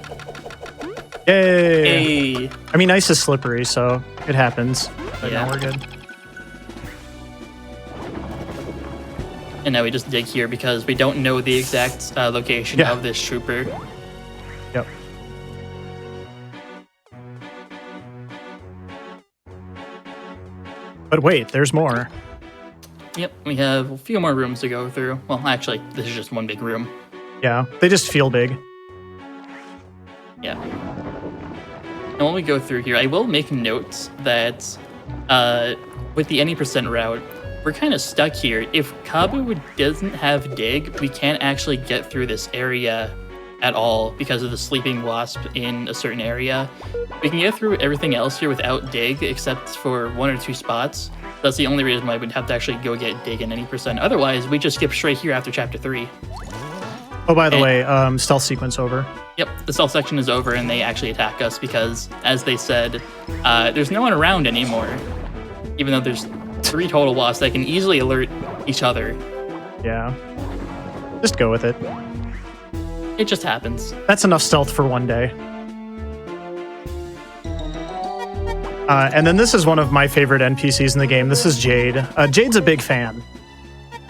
Yay! Hey. I mean, ice is slippery, so it happens. But Yeah. now we're good. And now we just dig here because we don't know the exact location of this trooper. Yep. But wait, there's more. Yep, we have a few more rooms to go through. Well, actually, this is just one big room. Yeah, they just feel big. Yeah. And when we go through here, I will make notes that with the any percent route, we're kind of stuck here. If Kabu doesn't have dig, we can't actually get through this area at all because of the sleeping wasp in a certain area. We can get through everything else here without dig, except for 1 or 2 spots. That's the only reason why we'd have to actually go get dig in any percent. Otherwise, we just skip straight here after chapter 3. Oh, by the way, stealth sequence over. Yep, the stealth section is over and they actually attack us because, as they said, there's no one around anymore. Even though there's 3 total wasps that can easily alert each other. Yeah. Just go with it. It just happens. That's enough stealth for one day. And then this is one of my favorite NPCs in the game. This is Jade. Jade's a big fan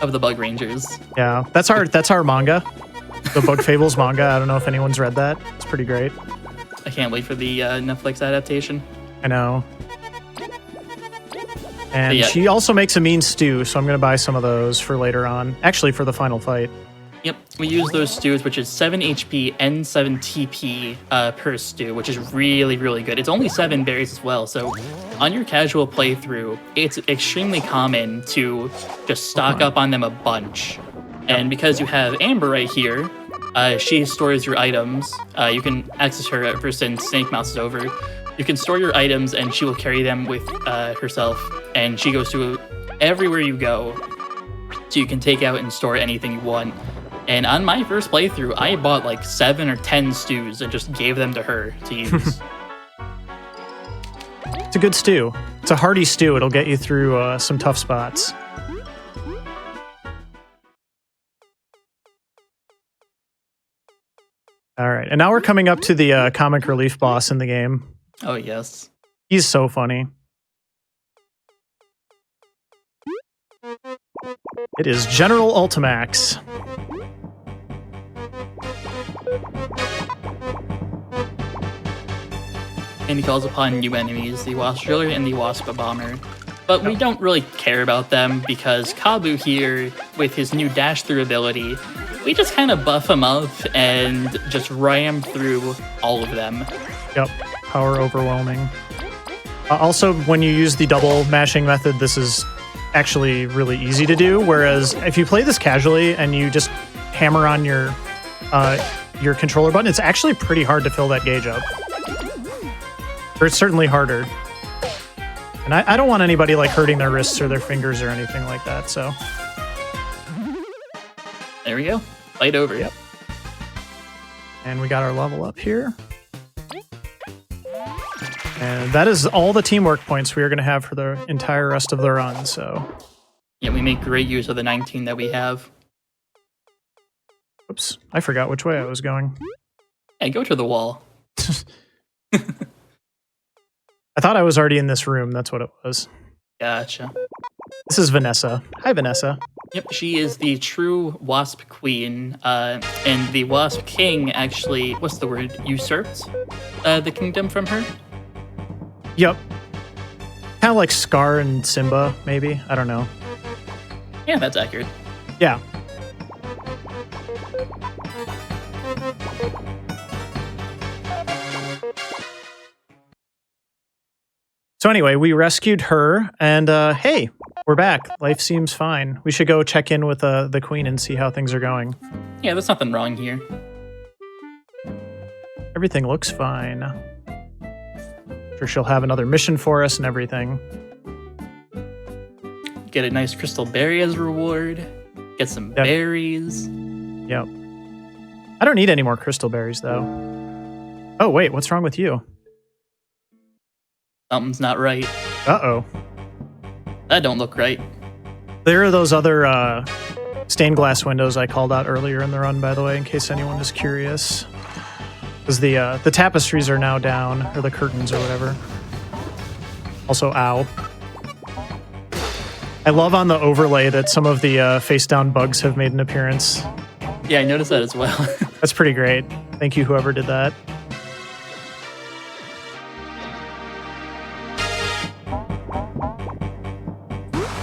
Of the Bug Rangers. Yeah, that's our manga. The Bug Fables manga. I don't know if anyone's read that. It's pretty great. I can't wait for the Netflix adaptation. I know. And Yeah. she also makes a mean stew, so I'm going to buy some of those for later on. Actually, for the final fight. Yep, we use those stews, which is 7 HP and 7 TP per stew, which is really, really good. It's only 7 berries as well, so on your casual playthrough, it's extremely common to just stock up on them a bunch. And because you have Amber right here, she stores your items. You can access her ever since Snake Mouse is over. You can store your items, and she will carry them with herself, and she goes to everywhere you go, so you can take out and store anything you want. And on my first playthrough, I bought like 7 or 10 stews and just gave them to her to use. It's a good stew. It's a hearty stew. It'll get you through some tough spots. All right, and now we're coming up to the comic relief boss in the game. Oh, yes. He's so funny. It is General Ultimax. And he calls upon new enemies, the Wasp Driller and the Wasp Bomber. But we don't really care about them because Kabu here, with his new dash through ability, we just kind of buff him up and just ram through all of them. Yep, power overwhelming. Also, when you use the double mashing method, this is actually really easy to do, whereas if you play this casually and you just hammer on your controller button, it's actually pretty hard to fill that gauge up. Or it's certainly harder. And I don't want anybody like hurting their wrists or their fingers or anything like that, so. There we go. Fight over. Yep. And we got our level up here. And that is all the teamwork points we are going to have for the entire rest of the run, so. Yeah, we make great use of the 19 that we have. Oops, I forgot which way I was going. Yeah, go to the wall. I thought I was already in this room, that's what it was. Gotcha. This is Vanessa. Hi, Vanessa. Yep, she is the true Wasp Queen, and the Wasp King actually, what's the word, usurped the kingdom from her? Yep. Kind of like Scar and Simba, maybe? I don't know. Yeah, that's accurate. Yeah. So anyway, we rescued her, and hey, we're back. Life seems fine. We should go check in with the queen and see how things are going. Yeah, there's nothing wrong here. Everything looks fine. Sure, she'll have another mission for us and everything. Get a nice crystal berry as a reward. Get some berries. Yep. I don't need any more crystal berries, though. Oh, wait, what's wrong with you? Something's not right. Uh-oh. That don't look right. There are those other stained glass windows I called out earlier in the run, by the way, in case anyone is curious. Because the tapestries are now down, or the curtains or whatever. Also, ow. I love on the overlay that some of the face-down bugs have made an appearance. Yeah, I noticed that as well. That's pretty great. Thank you, whoever did that.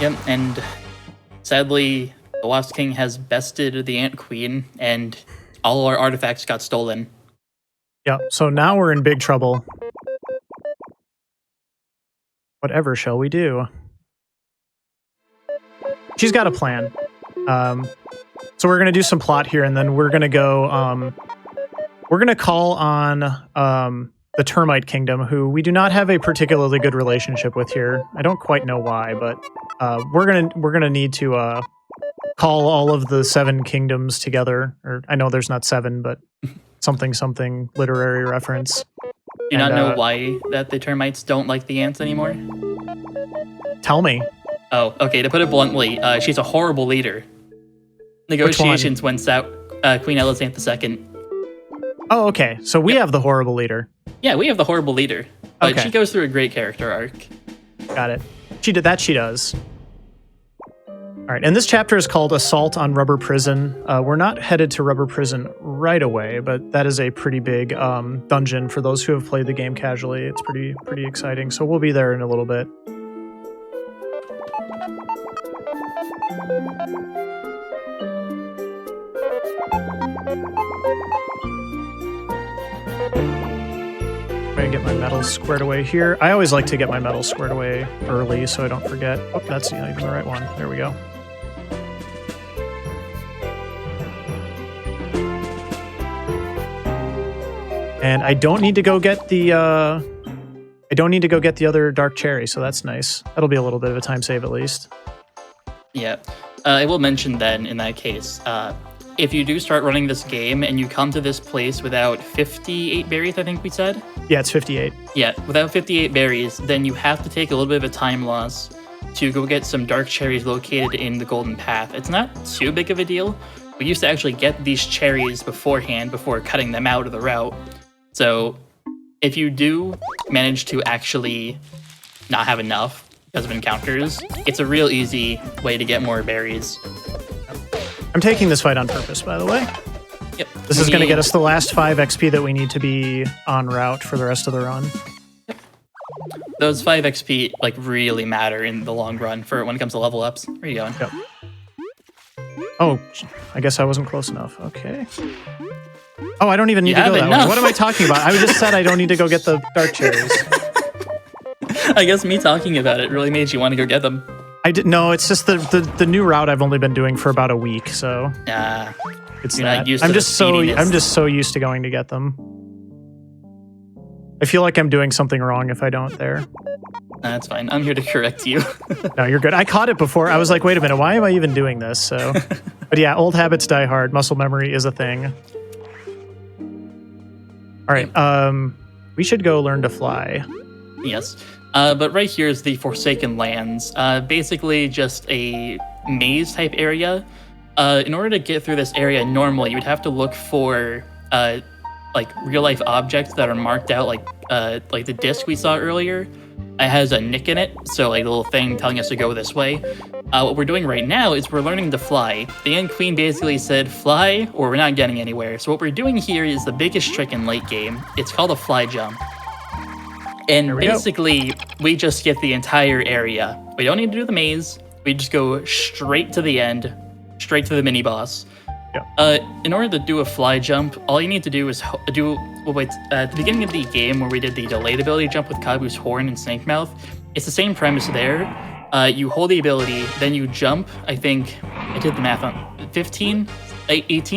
Yep, and sadly, the Wasp King has bested the Ant Queen, and all our artifacts got stolen. Yep, so now we're in big trouble. Whatever shall we do? She's got a plan. So we're going to do some plot here, and then we're going to go... we're going to call on the Termite Kingdom, who we do not have a particularly good relationship with here. I don't quite know why, but we're gonna need to call all of the 7 kingdoms together. Or I know there's not 7, but something literary reference. Do you not know why that the termites don't like the ants anymore? Tell me. Oh, okay. To put it bluntly, she's a horrible leader. Negotiations went south. Queen Elizabeth II. Oh, okay. So we have the horrible leader. Yeah, we have the horrible leader, but Okay. she goes through a great character arc. Got it. She does. All right, and this chapter is called Assault on Rubber Prison. We're not headed to Rubber Prison right away, but that is a pretty big dungeon for those who have played the game casually. It's pretty exciting, so we'll be there in a little bit. I'm gonna get my medals squared away here. I always like to get my medals squared away early so I don't forget. Oh, that's not even the right one. There we go. And I don't need to go get the other dark cherry, so that's nice. That'll be a little bit of a time save at least. Yeah. I will mention then, in that case, if you do start running this game and you come to this place without 58 berries, I think we said? Yeah, it's 58. Yeah, without 58 berries, then you have to take a little bit of a time loss to go get some dark cherries located in the Golden Path. It's not too big of a deal. We used to actually get these cherries beforehand before cutting them out of the route. So if you do manage to actually not have enough because of encounters, it's a real easy way to get more berries. I'm taking this fight on purpose, by the way. Yep. This is going to get us the last 5 XP that we need to be en route for the rest of the run. Yep. Those 5 XP like really matter in the long run for when it comes to level ups. Where are you going? Yep. Oh, I guess I wasn't close enough. Okay. Oh, I don't even need to go that way. What am I talking about? I just said I don't need to go get the dark cherries. I guess me talking about it really made you want to go get them. No, it's just the new route I've only been doing for about a week, so it's you're that. not used to I'm the just so used to going to get them. I feel like I'm doing something wrong if I don't there. That's fine. I'm here to correct you. No, you're good. I caught it before. I was like, wait a minute, why am I even doing this? So, but yeah, old habits die hard. Muscle memory is a thing. All right, we should go learn to fly. Yes. But right here is the Forsaken Lands. Basically just a maze-type area. In order to get through this area normally, you would have to look for like real-life objects that are marked out, like the disc we saw earlier. It has a nick in it, so like a little thing telling us to go this way. What we're doing right now is we're learning to fly. The Ant Queen basically said, fly, or we're not getting anywhere. So what we're doing here is the biggest trick in late game. It's called a fly jump. And basically, we just get the entire area. We don't need to do the maze. We just go straight to the end, straight to the mini-boss. Yeah. In order to do a fly jump, all you need to do is at the beginning of the game where we did the delayed ability jump with Kabu's horn and snake mouth, it's the same premise there. You hold the ability, then you jump, I think, I did the math on 18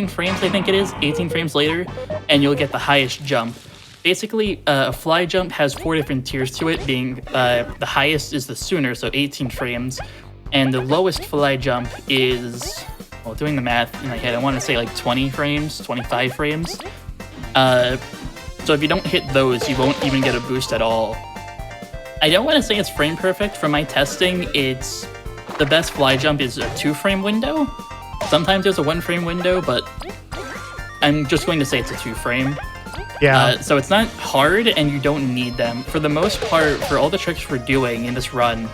frames, I think it is, 18 frames later, and you'll get the highest jump. Basically, a fly jump has 4 different tiers to it, being the highest is the sooner, so 18 frames, and the lowest fly jump is, well, doing the math in my head, I want to say like 20 frames, 25 frames. So if you don't hit those, you won't even get a boost at all. I don't want to say it's frame perfect. From my testing, it's the best fly jump is a 2-frame window. Sometimes there's a 1-frame window, but I'm just going to say it's a 2-frame. Yeah. So it's not hard, and you don't need them. For the most part, for all the tricks we're doing in this run,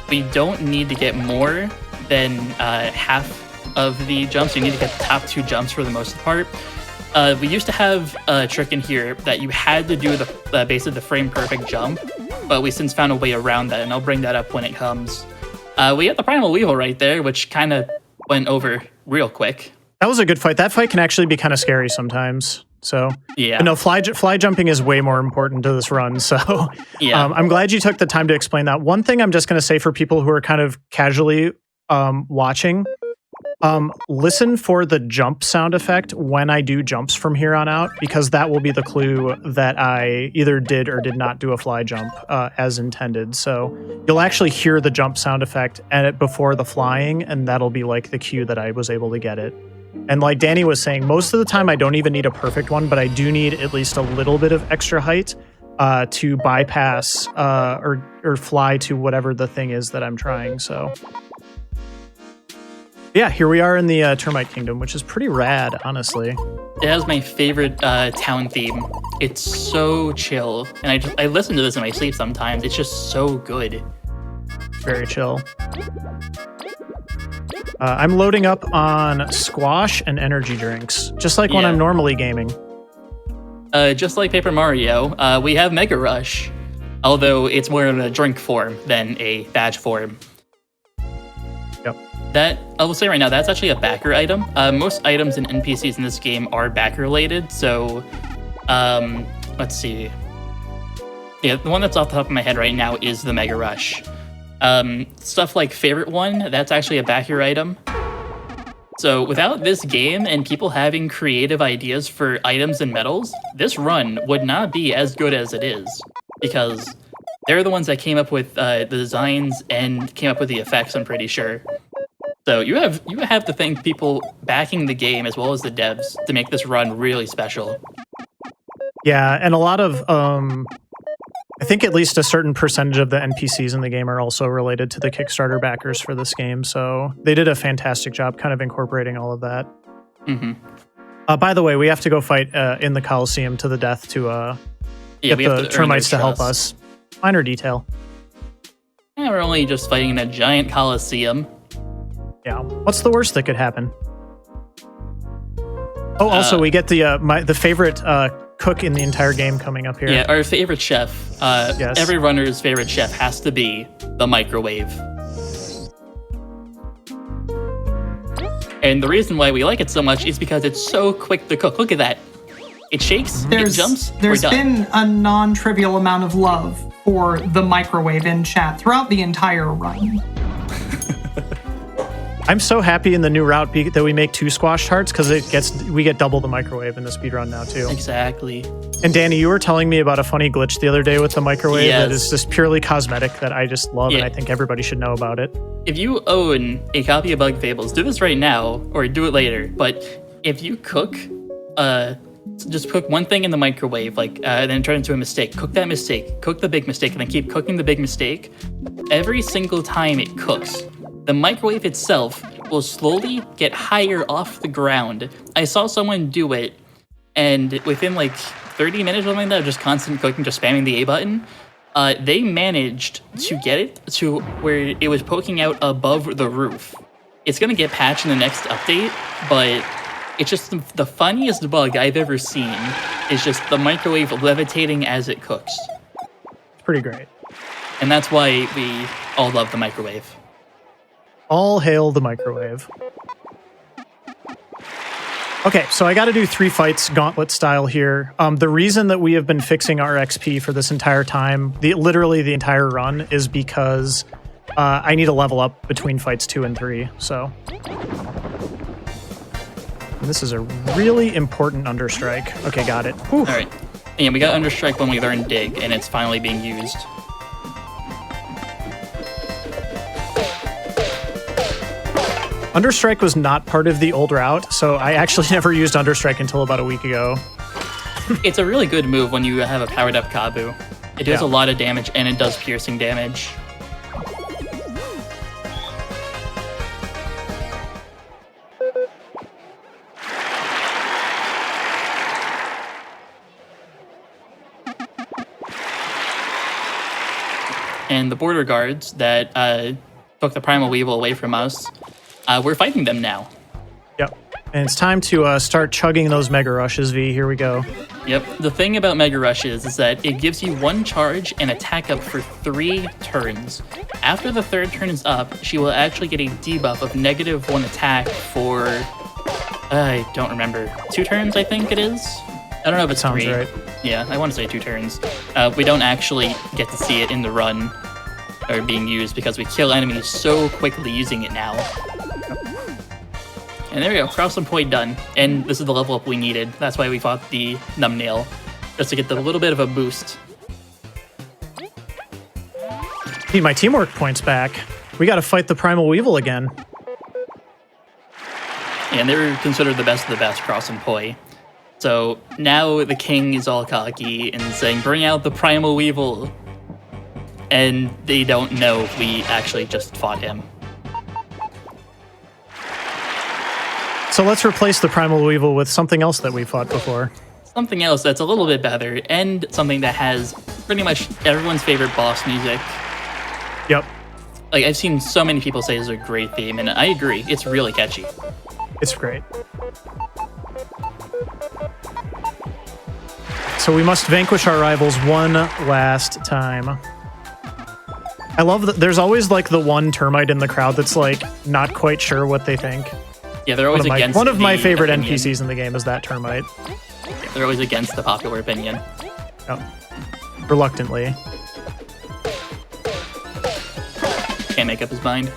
we don't need to get more than half of the jumps. You need to get the top 2 jumps for the most part. We used to have a trick in here that you had to do the basically the frame perfect jump, but we since found a way around that, and I'll bring that up when it comes. We had the Primal Weevil right there, which kind of went over real quick. That was a good fight. That fight can actually be kind of scary sometimes. So yeah, but no, fly jumping is way more important to this run. So yeah, I'm glad you took the time to explain that. One thing I'm just going to say for people who are kind of casually watching, listen for the jump sound effect when I do jumps from here on out, because that will be the clue that I either did or did not do a fly jump as intended. So you'll actually hear the jump sound effect before the flying, and that'll be like the cue that I was able to get it. And like Danny was saying, most of the time I don't even need a perfect one, but I do need at least a little bit of extra height to bypass or fly to whatever the thing is that I'm trying. So yeah, here we are in the Termite Kingdom, which is pretty rad, honestly. It has my favorite town theme. It's so chill, and I listen to this in my sleep sometimes. It's just so good. Very chill. I'm loading up on squash and energy drinks, just like when I'm normally gaming. Just like Paper Mario, we have Mega Rush, although it's more in a drink form than a badge form. Yep. That, I will say right now, that's actually a backer item. Most items and NPCs in this game are backer related, so let's see. Yeah, the one that's off the top of my head right now is the Mega Rush. Stuff like Favorite One, that's actually a backer item. So without this game and people having creative ideas for items and medals, this run would not be as good as it is. Because they're the ones that came up with the designs and came up with the effects, I'm pretty sure. So you have to thank people backing the game as well as the devs to make this run really special. Yeah, and a lot of I think at least a certain percentage of the NPCs in the game are also related to the Kickstarter backers for this game, so they did a fantastic job kind of incorporating all of that. Mm-hmm. By the way, we have to go fight in the Coliseum to the death to get the termites to help us. Minor detail. Yeah, we're only just fighting in a giant Coliseum. Yeah. What's the worst that could happen? Oh, also, we get the favorite cook in the entire game coming up here. Yeah, our favorite chef. Yes. Every runner's favorite chef has to be the microwave. And the reason why we like it so much is because it's so quick to cook. Look at that. It shakes, it jumps, There's we're done. been a non-trivial amount of love for the microwave in chat throughout the entire run. I'm so happy in the new route that we make 2 squash tarts because we get double the microwave in the speedrun now too. Exactly. And Danny, you were telling me about a funny glitch the other day with the microwave that is just purely cosmetic that I just love, and I think everybody should know about it. If you own a copy of Bug Fables, do this right now or do it later. But if you cook, just cook one thing in the microwave, then turn it into a mistake. Cook that mistake. Cook the big mistake, and then keep cooking the big mistake. Every single time it cooks, the microwave itself will slowly get higher off the ground. I saw someone do it, and within 30 minutes or something like that, just constant cooking, just spamming the A button, they managed to get it to where it was poking out above the roof. It's going to get patched in the next update, but it's just the funniest bug I've ever seen. It's just the microwave levitating as it cooks. It's pretty great. And that's why we all love the microwave. All hail the microwave. Okay, so I got to do 3 fights gauntlet style here. The reason that we have been fixing our XP for this entire time, literally the entire run, is because I need to level up between fights 2 and 3. So and this is a really important understrike. Okay, got it. Whew. All right. Yeah, we got understrike when we learned dig, and it's finally being used. Understrike was not part of the old route, so I actually never used Understrike until about a week ago. It's a really good move when you have a powered up Kabu. It does a lot of damage, and it does piercing damage. And the border guards that took the Primal Weevil away from us, we're fighting them now. Yep. And it's time to start chugging those Mega Rushes, V. Here we go. Yep. The thing about Mega Rushes is that it gives you 1 charge and attack up for 3 turns. After the 3rd turn is up, she will actually get a debuff of -1 attack for, I don't remember, 2 turns, I think it is? I don't know if it's 3. Sounds right. Yeah, I want to say 2 turns. We don't actually get to see it in the run or being used because we kill enemies so quickly using it now. And there we go, crossing point done. And this is the level up we needed. That's why we fought the thumbnail, just to get the little bit of a boost. Need my teamwork points back. We got to fight the Primal Weevil again. And they were considered the best of the best crossing poi. So now the king is all cocky and saying, bring out the Primal Weevil. And they don't know we actually just fought him. So let's replace the Primal Weevil with something else that we fought before. Something else that's a little bit better, and something that has pretty much everyone's favorite boss music. Yep. I've seen so many people say it's a great theme, and I agree, it's really catchy. It's great. So we must vanquish our rivals one last time. I love that there's always like the one termite in the crowd that's like not quite sure what they think. Yeah, they're always against one of my favorite opinion. NPCs in the game is that termite. Yeah, they're always against the popular opinion. Yep. Reluctantly. Can't make up his mind.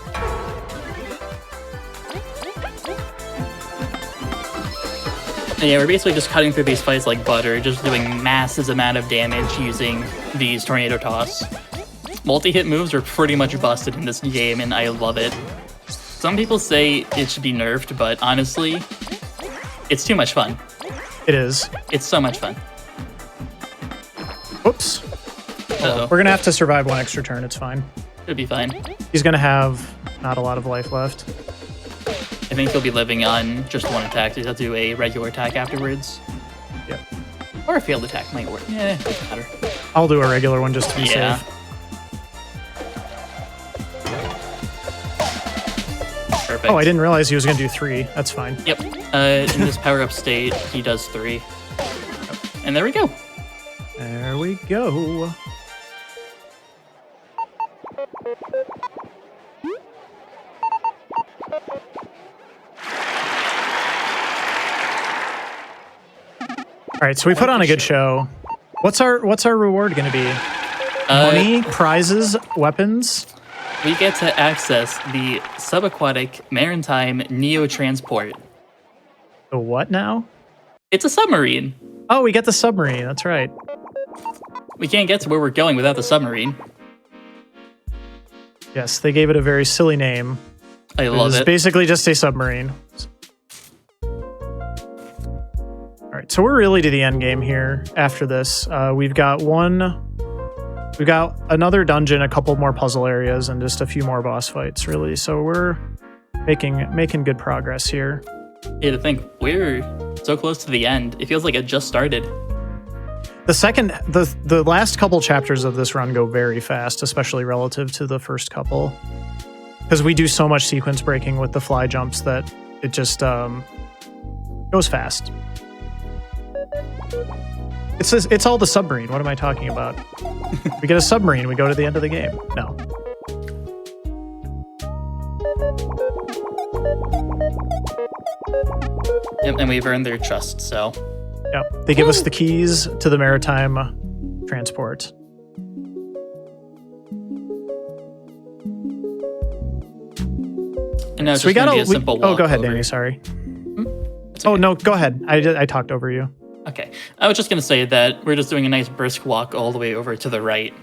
And yeah, we're basically just cutting through these fights like butter, just doing massive amount of damage using these tornado toss. Multi-hit moves are pretty much busted in this game, and I love it. Some people say it should be nerfed, but honestly, it's too much fun. It is. It's so much fun. Oops. Uh-oh. We're gonna have to survive one extra turn. It's fine. It'll be fine. He's gonna have not a lot of life left. I think he'll be living on just one attack, so he'll do a regular attack afterwards. Yep. Or a failed attack might work. Yeah, doesn't matter. I'll do a regular one just to be Yeah. safe. Perfect. Oh, I didn't realize he was gonna do 3. That's fine. Yep. In this power-up state, he does 3. And there we go. There we go. All right, so we put on a good show. What's our reward going to be? Money, prizes, weapons. We get to access the subaquatic maritime neo-transport. The what now? It's a submarine. Oh, we get the submarine. That's right. We can't get to where we're going without the submarine. Yes, they gave it a very silly name. I love It's it. basically just a submarine. All right, so we're really to the end game here. After this, we've got another dungeon, a couple more puzzle areas, and just a few more boss fights. Really, so we're making good progress here. Yeah, to think we're so close to the end. It feels like it just started. The last couple chapters of this run go very fast, especially relative to the first couple, because we do so much sequence breaking with the fly jumps that it just goes fast. It's all the submarine. What am I talking about? We get a submarine, we go to the end of the game. No. And we've earned their trust, so. Yeah. They give us the keys to the maritime transport. And now it's So we just got gonna be a simple go ahead, walkover. Danny. Sorry. It's Oh okay. no, go ahead. I talked over you. Okay. I was just going to say that we're just doing a nice brisk walk all the way over to the right.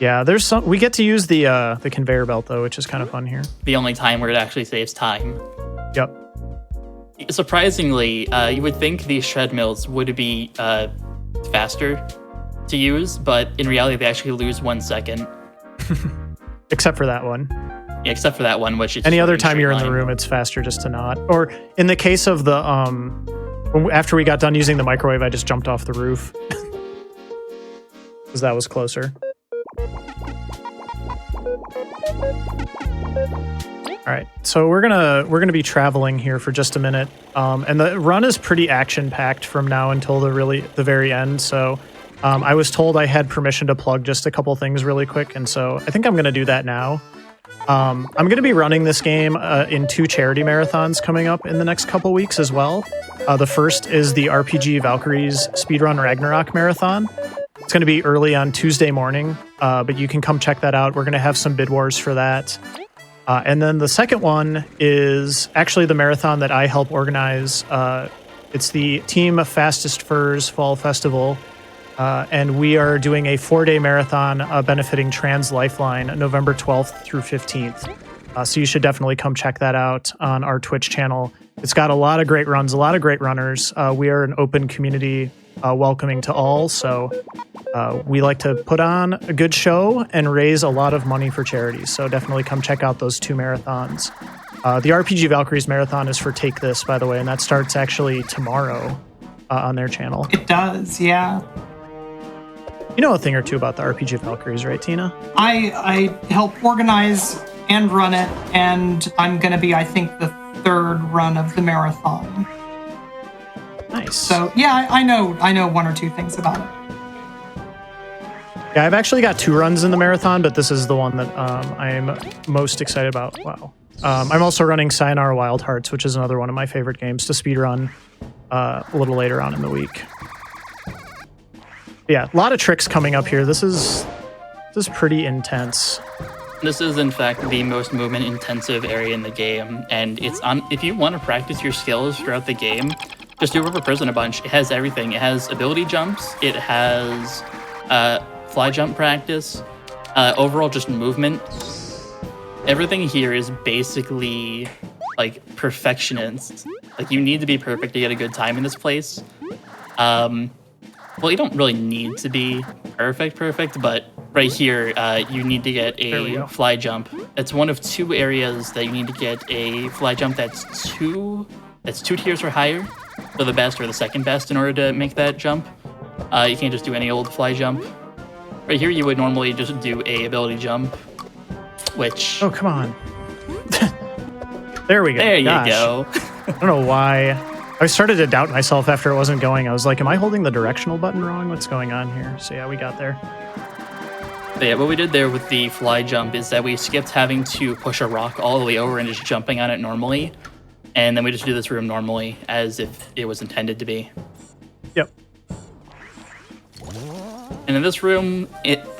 Yeah, there's some. We get to use the conveyor belt though, which is kind of fun here. The only time where it actually saves time. Yep. Surprisingly, you would think these shred mills would be faster to use, but in reality, they actually lose 1 second. Except for that one. Yeah, except for that one, which is Any other straight time you're in the line. room, it's faster just to not. Or in the case of the after we got done using the microwave, I just jumped off the roof because that was closer. All right, so we're gonna be traveling here for just a minute, and the run is pretty action packed from now until the very end. So I was told I had permission to plug just a couple things really quick, and so I think I'm gonna do that now. I'm going to be running this game in 2 charity marathons coming up in the next couple weeks as well. The first is the RPG Valkyries Speedrun Ragnarok Marathon. It's going to be early on Tuesday morning, but you can come check that out. We're going to have some bid wars for that. And then the second one is actually the marathon that I help organize. It's the Team Fastest Furs Fall Festival. And we are doing a 4-day marathon benefiting Trans Lifeline November 12th through 15th. So you should definitely come check that out on our Twitch channel. It's got a lot of great runs, a lot of great runners. We are an open community welcoming to all. So we like to put on a good show and raise a lot of money for charities. So definitely come check out those 2 marathons. The RPG Valkyries Marathon is for Take This, by the way, and that starts actually tomorrow on their channel. It does, yeah. You know a thing or two about the RPG Valkyries, right, Tina? I help organize and run it, and I'm going to be, I think, the 3rd run of the marathon. Nice. So, yeah, I know 1 or 2 things about it. Yeah, I've actually got 2 runs in the marathon, but this is the one that I'm most excited about. Wow. I'm also running Sayonara Wild Hearts, which is another one of my favorite games to speedrun a little later on in the week. Yeah, a lot of tricks coming up here. This is pretty intense. This is, in fact, the most movement-intensive area in the game, and it's on. If you want to practice your skills throughout the game, just do River Prison a bunch. It has everything. It has ability jumps. It has fly jump practice. Overall, just movement. Everything here is basically like perfectionist. Like, you need to be perfect to get a good time in this place. Well, you don't really need to be perfect, but right here, you need to get a fly jump. It's one of 2 areas that you need to get a fly jump that's 2 tiers or higher, so the best or the second best in order to make that jump. You can't just do any old fly jump. Right here, you would normally just do a ability jump, which... Oh, come on. There we go. There you Gosh. go. I don't know why. I started to doubt myself after it wasn't going. I was like, am I holding the directional button wrong? What's going on here? So yeah, we got there. But yeah, what we did there with the fly jump is that we skipped having to push a rock all the way over and just jumping on it normally. And then we just do this room normally as if it was intended to be. Yep. And in this room,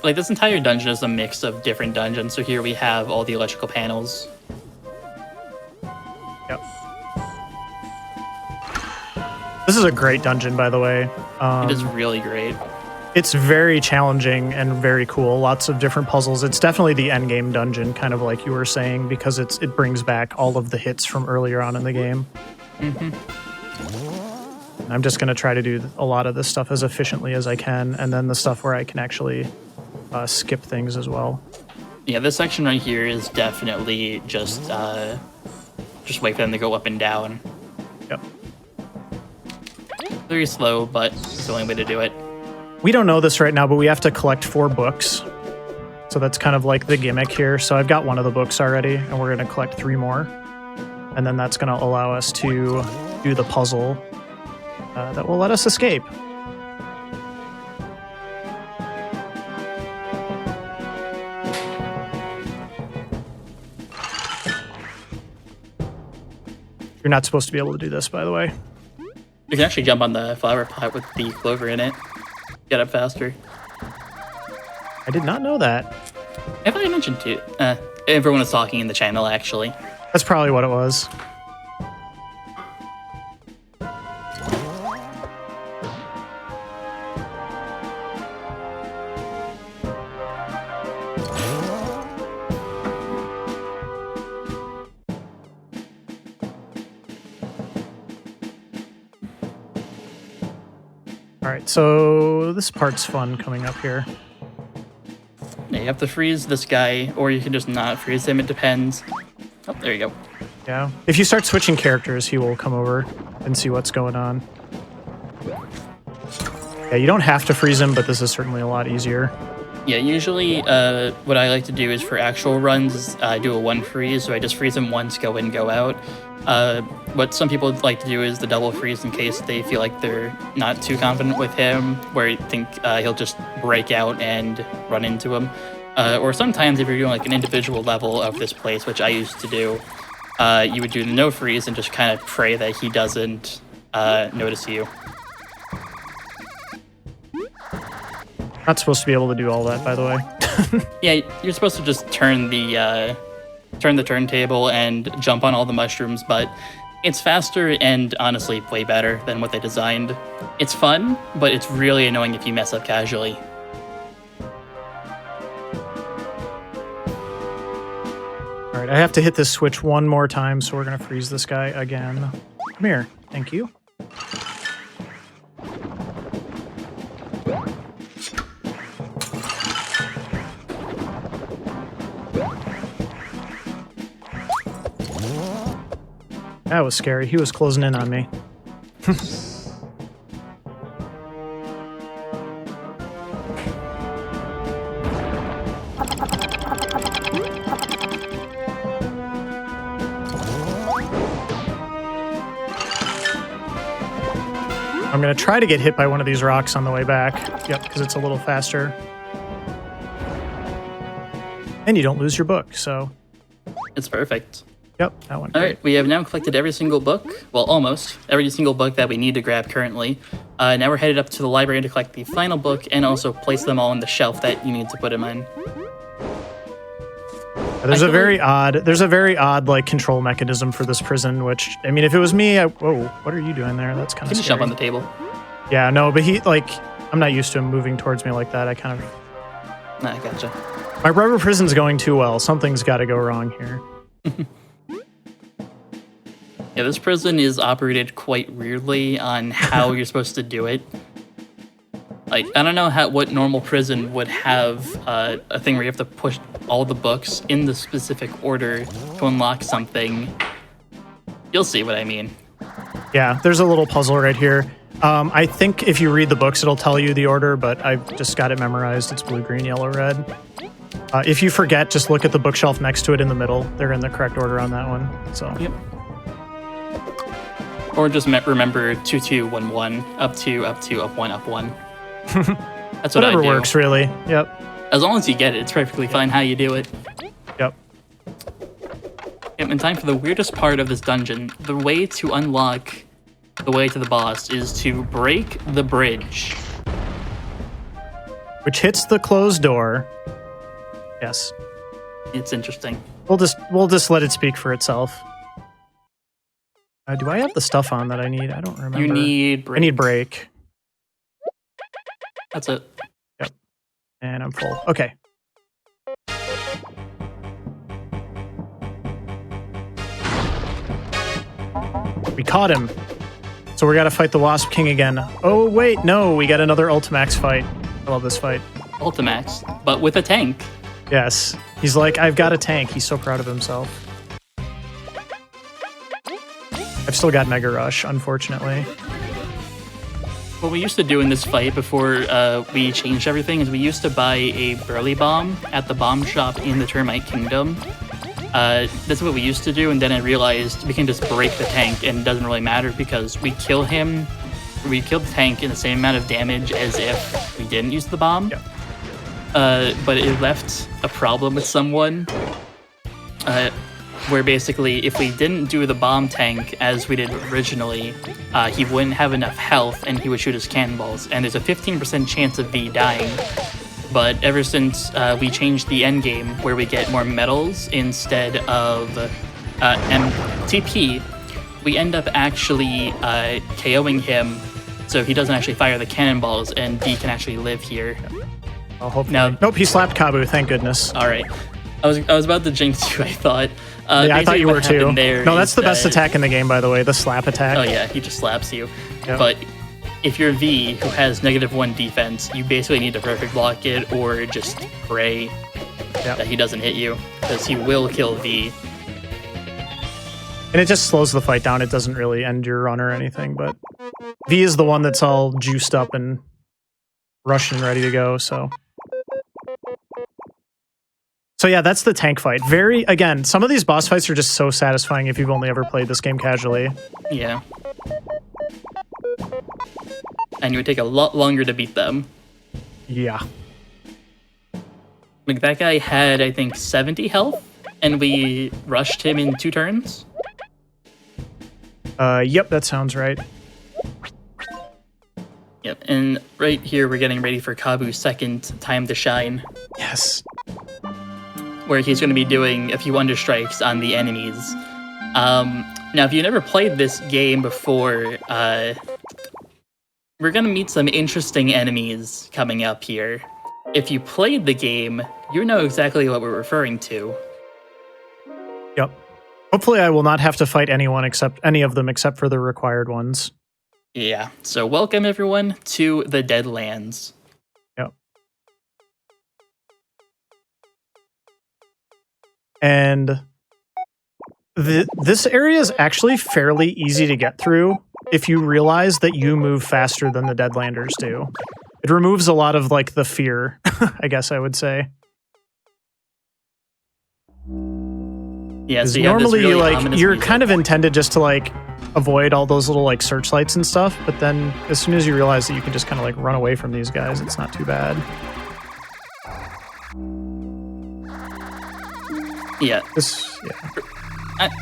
this entire dungeon is a mix of different dungeons. So here we have all the electrical panels. Yep. This is a great dungeon, by the way. It is really great. It's very challenging and very cool. Lots of different puzzles. It's definitely the end game dungeon, kind of like you were saying, because it brings back all of the hits from earlier on in the game. Mm-hmm. I'm just going to try to do a lot of this stuff as efficiently as I can, and then the stuff where I can actually skip things as well. Yeah, this section right here is definitely just wait for them to go up and down. Yep. Very slow, but it's the only way to do it. We don't know this right now, but we have to collect 4 books. So that's kind of like the gimmick here. So I've got one of the books already, and we're going to collect 3 more. And then that's going to allow us to do the puzzle that will let us escape. You're not supposed to be able to do this, by the way. You can actually jump on the flower pot with the clover in it. Get up faster. I did not know that. I thought I mentioned it. Everyone was talking in the channel, actually. That's probably what it was. Alright, so this part's fun coming up here. Yeah, you have to freeze this guy, or you can just not freeze him. It depends. Oh, there you go. Yeah. If you start switching characters, he will come over and see what's going on. Yeah, you don't have to freeze him, but this is certainly a lot easier. Yeah, usually what I like to do is for actual runs, is I do a 1 freeze, so I just freeze him once, go in, go out. What some people like to do is the double freeze in case they feel like they're not too confident with him, where you think he'll just break out and run into him. Or sometimes if you're doing like an individual level of this place, which I used to do, you would do the no freeze and just kind of pray that he doesn't notice you. Not supposed to be able to do all that, by the way. Yeah, you're supposed to just turn the turntable and jump on all the mushrooms, but it's faster and honestly way better than what they designed. It's fun, but it's really annoying if you mess up casually. Alright, I have to hit this switch one more time, so we're going to freeze this guy again. Come here. Thank you. That was scary. He was closing in on me. I'm going to try to get hit by one of these rocks on the way back. Yep, because it's a little faster. And you don't lose your book, so... It's perfect. Yep, that one. All right, we have now collected every single book. Well, almost. Every single book that we need to grab currently. Now we're headed up to the library to collect the final book and also place them all on the shelf that you need to put them in. There's a very odd like control mechanism for this prison, which, I mean, if it was me, whoa, what are you doing there? That's kind of Can you scary. jump on the table? Yeah, no, but I'm not used to him moving towards me like that. Nah, gotcha. My rubber prison's going too well. Something's got to go wrong here. Yeah, this prison is operated quite weirdly on how you're supposed to do it. Like, I don't know what normal prison would have a thing where you have to push all the books in the specific order to unlock something. You'll see what I mean. Yeah, there's a little puzzle right here. I think if you read the books, it'll tell you the order, but I've just got it memorized. It's blue, green, yellow, red. If you forget, just look at the bookshelf next to it in the middle. They're in the correct order on that one. So. Yep. Or just remember 2, 2, 1, 1, up 2, up 2, up 1, up 1. That's what I do. Whatever works, really. Yep. As long as you get it, it's perfectly fine how you do it. Yep. Yep, in time for the weirdest part of this dungeon, the way to unlock the way to the boss is to break the bridge. Which hits the closed door. Yes. It's interesting. We'll just let it speak for itself. Do I have the stuff on that I need? I don't remember. You need break. I need break. That's it. Yep. And I'm full. Okay. We caught him. So we gotta fight the Wasp King again. Oh, wait, no, we got another Ultimax fight. I love this fight. Ultimax, but with a tank. Yes. He's like, I've got a tank. He's so proud of himself. I've still got Mega Rush, unfortunately. What we used to do in this fight before we changed everything is we used to buy a Burly Bomb at the bomb shop in the Termite Kingdom. That's what we used to do, and then I realized we can just break the tank and it doesn't really matter because we kill the tank in the same amount of damage as if we didn't use the bomb. Yep. But it left a problem with someone where basically if we didn't do the bomb tank as we did originally, he wouldn't have enough health and he would shoot his cannonballs, and there's a 15% chance of V dying. But ever since we changed the end game where we get more medals instead of TP, we end up actually KOing him, so he doesn't actually fire the cannonballs and D can actually live here. I'll hope. Now, nope, he slapped Kabu, thank goodness. All right. I was about to jinx you, I thought. Yeah, I thought you were too. No, that's is the best attack in the game, by the way, the slap attack. Oh yeah, he just slaps you. Yep. But if you're V, who has -1 defense, you basically need to perfect block it or just pray that he doesn't hit you, because he will kill V. And it just slows the fight down. It doesn't really end your run or anything, but V is the one that's all juiced up and rushing and ready to go, so... So yeah, that's the tank fight. Again, some of these boss fights are just so satisfying if you've only ever played this game casually. Yeah. And it would take a lot longer to beat them. Yeah. Like, that guy had, I think, 70 health, and we rushed him in 2 turns. Yep, that sounds right. Yep, and right here we're getting ready for Kabu's second time to shine. Yes. Where he's going to be doing a few understrikes on the enemies. Now, if you've never played this game before, we're going to meet some interesting enemies coming up here. If you played the game, you know exactly what we're referring to. Yep. Hopefully I will not have to fight any of them except for the required ones. Yeah, so welcome everyone to the Deadlands. Yep. And this area is actually fairly easy to get through if you realize that you move faster than the Deadlanders do. It removes a lot of, like, the fear, I guess I would say. Yeah, so normally, really like, you're music. kind of intended just to, like, avoid all those little, like, searchlights and stuff, but then as soon as you realize that you can just kind of, like, run away from these guys, it's not too bad. Yeah.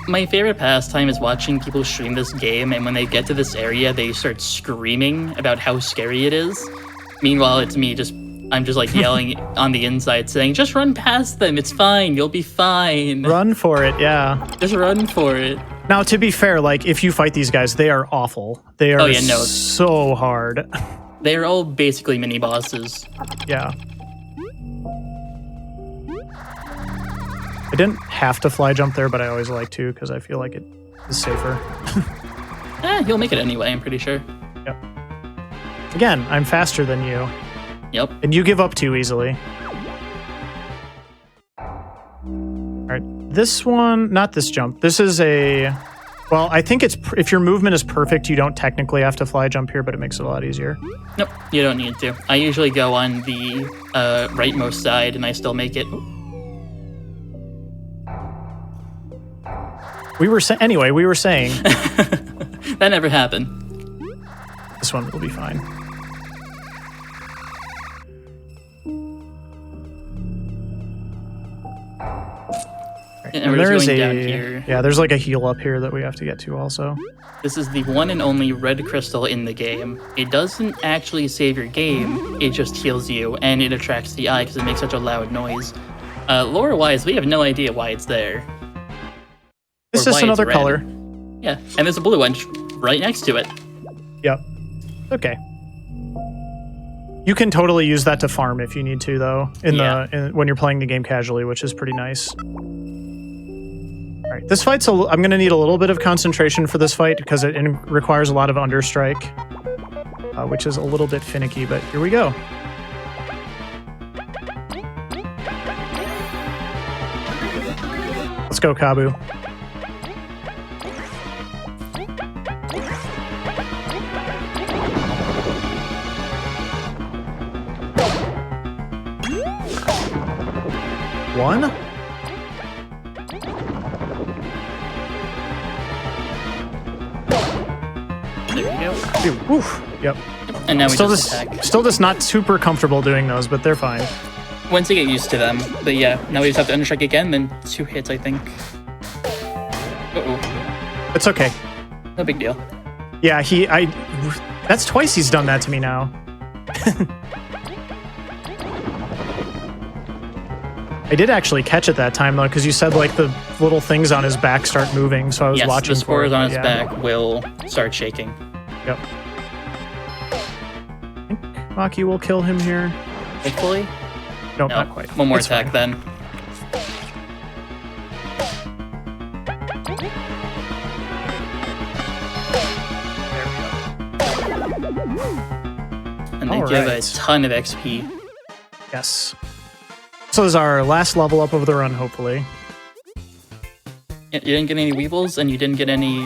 My favorite pastime is watching people stream this game, and when they get to this area, they start screaming about how scary it is. Meanwhile, it's me I'm just like yelling on the inside saying, just run past them, it's fine, you'll be fine. Run for it, yeah. Just run for it. Now, to be fair, like, if you fight these guys, they are awful. They are so hard. They're all basically mini bosses. Yeah. I didn't have to fly jump there, but I always like to because I feel like it is safer. You'll make it anyway, I'm pretty sure. Yep. Again, I'm faster than you. Yep. And you give up too easily. Alright, this one, not this jump. This is a... Well, I think it's... If your movement is perfect, you don't technically have to fly jump here, but it makes it a lot easier. Nope, you don't need to. I usually go on the rightmost side, and I still make it. We were saying... That never happened. This one will be fine. And there's down here. Yeah, there's like a heal up here that we have to get to also. This is the one and only red crystal in the game. It doesn't actually save your game, it just heals you, and it attracts the eye because it makes such a loud noise. Lore-wise, we have no idea why it's there. It's just another color. Yeah, and there's a blue one right next to it. Yep. Okay. You can totally use that to farm if you need to, though, when you're playing the game casually, which is pretty nice. All right, this fight's I'm going to need a little bit of concentration for this fight because it requires a lot of understrike, which is a little bit finicky, but here we go. Let's go, Kabu. One? There we go. Dude, woof. Yep. And now we just attack. Still just not super comfortable doing those, but they're fine. Once you get used to them. But yeah, now we just have to understrike again, then 2 hits, I think. Uh-oh. It's okay. No big deal. Yeah, that's twice he's done that to me now. I did actually catch it that time, though, because you said, like, the little things on his back start moving, so I was watching for it. The spores on his back will start shaking. Yep. I think Maki will kill him here. Hopefully? Nope, not quite. One more attack, then. And they give a ton of XP. Yes. So this is our last level up of the run, hopefully. You didn't get any Weebles, and you didn't get any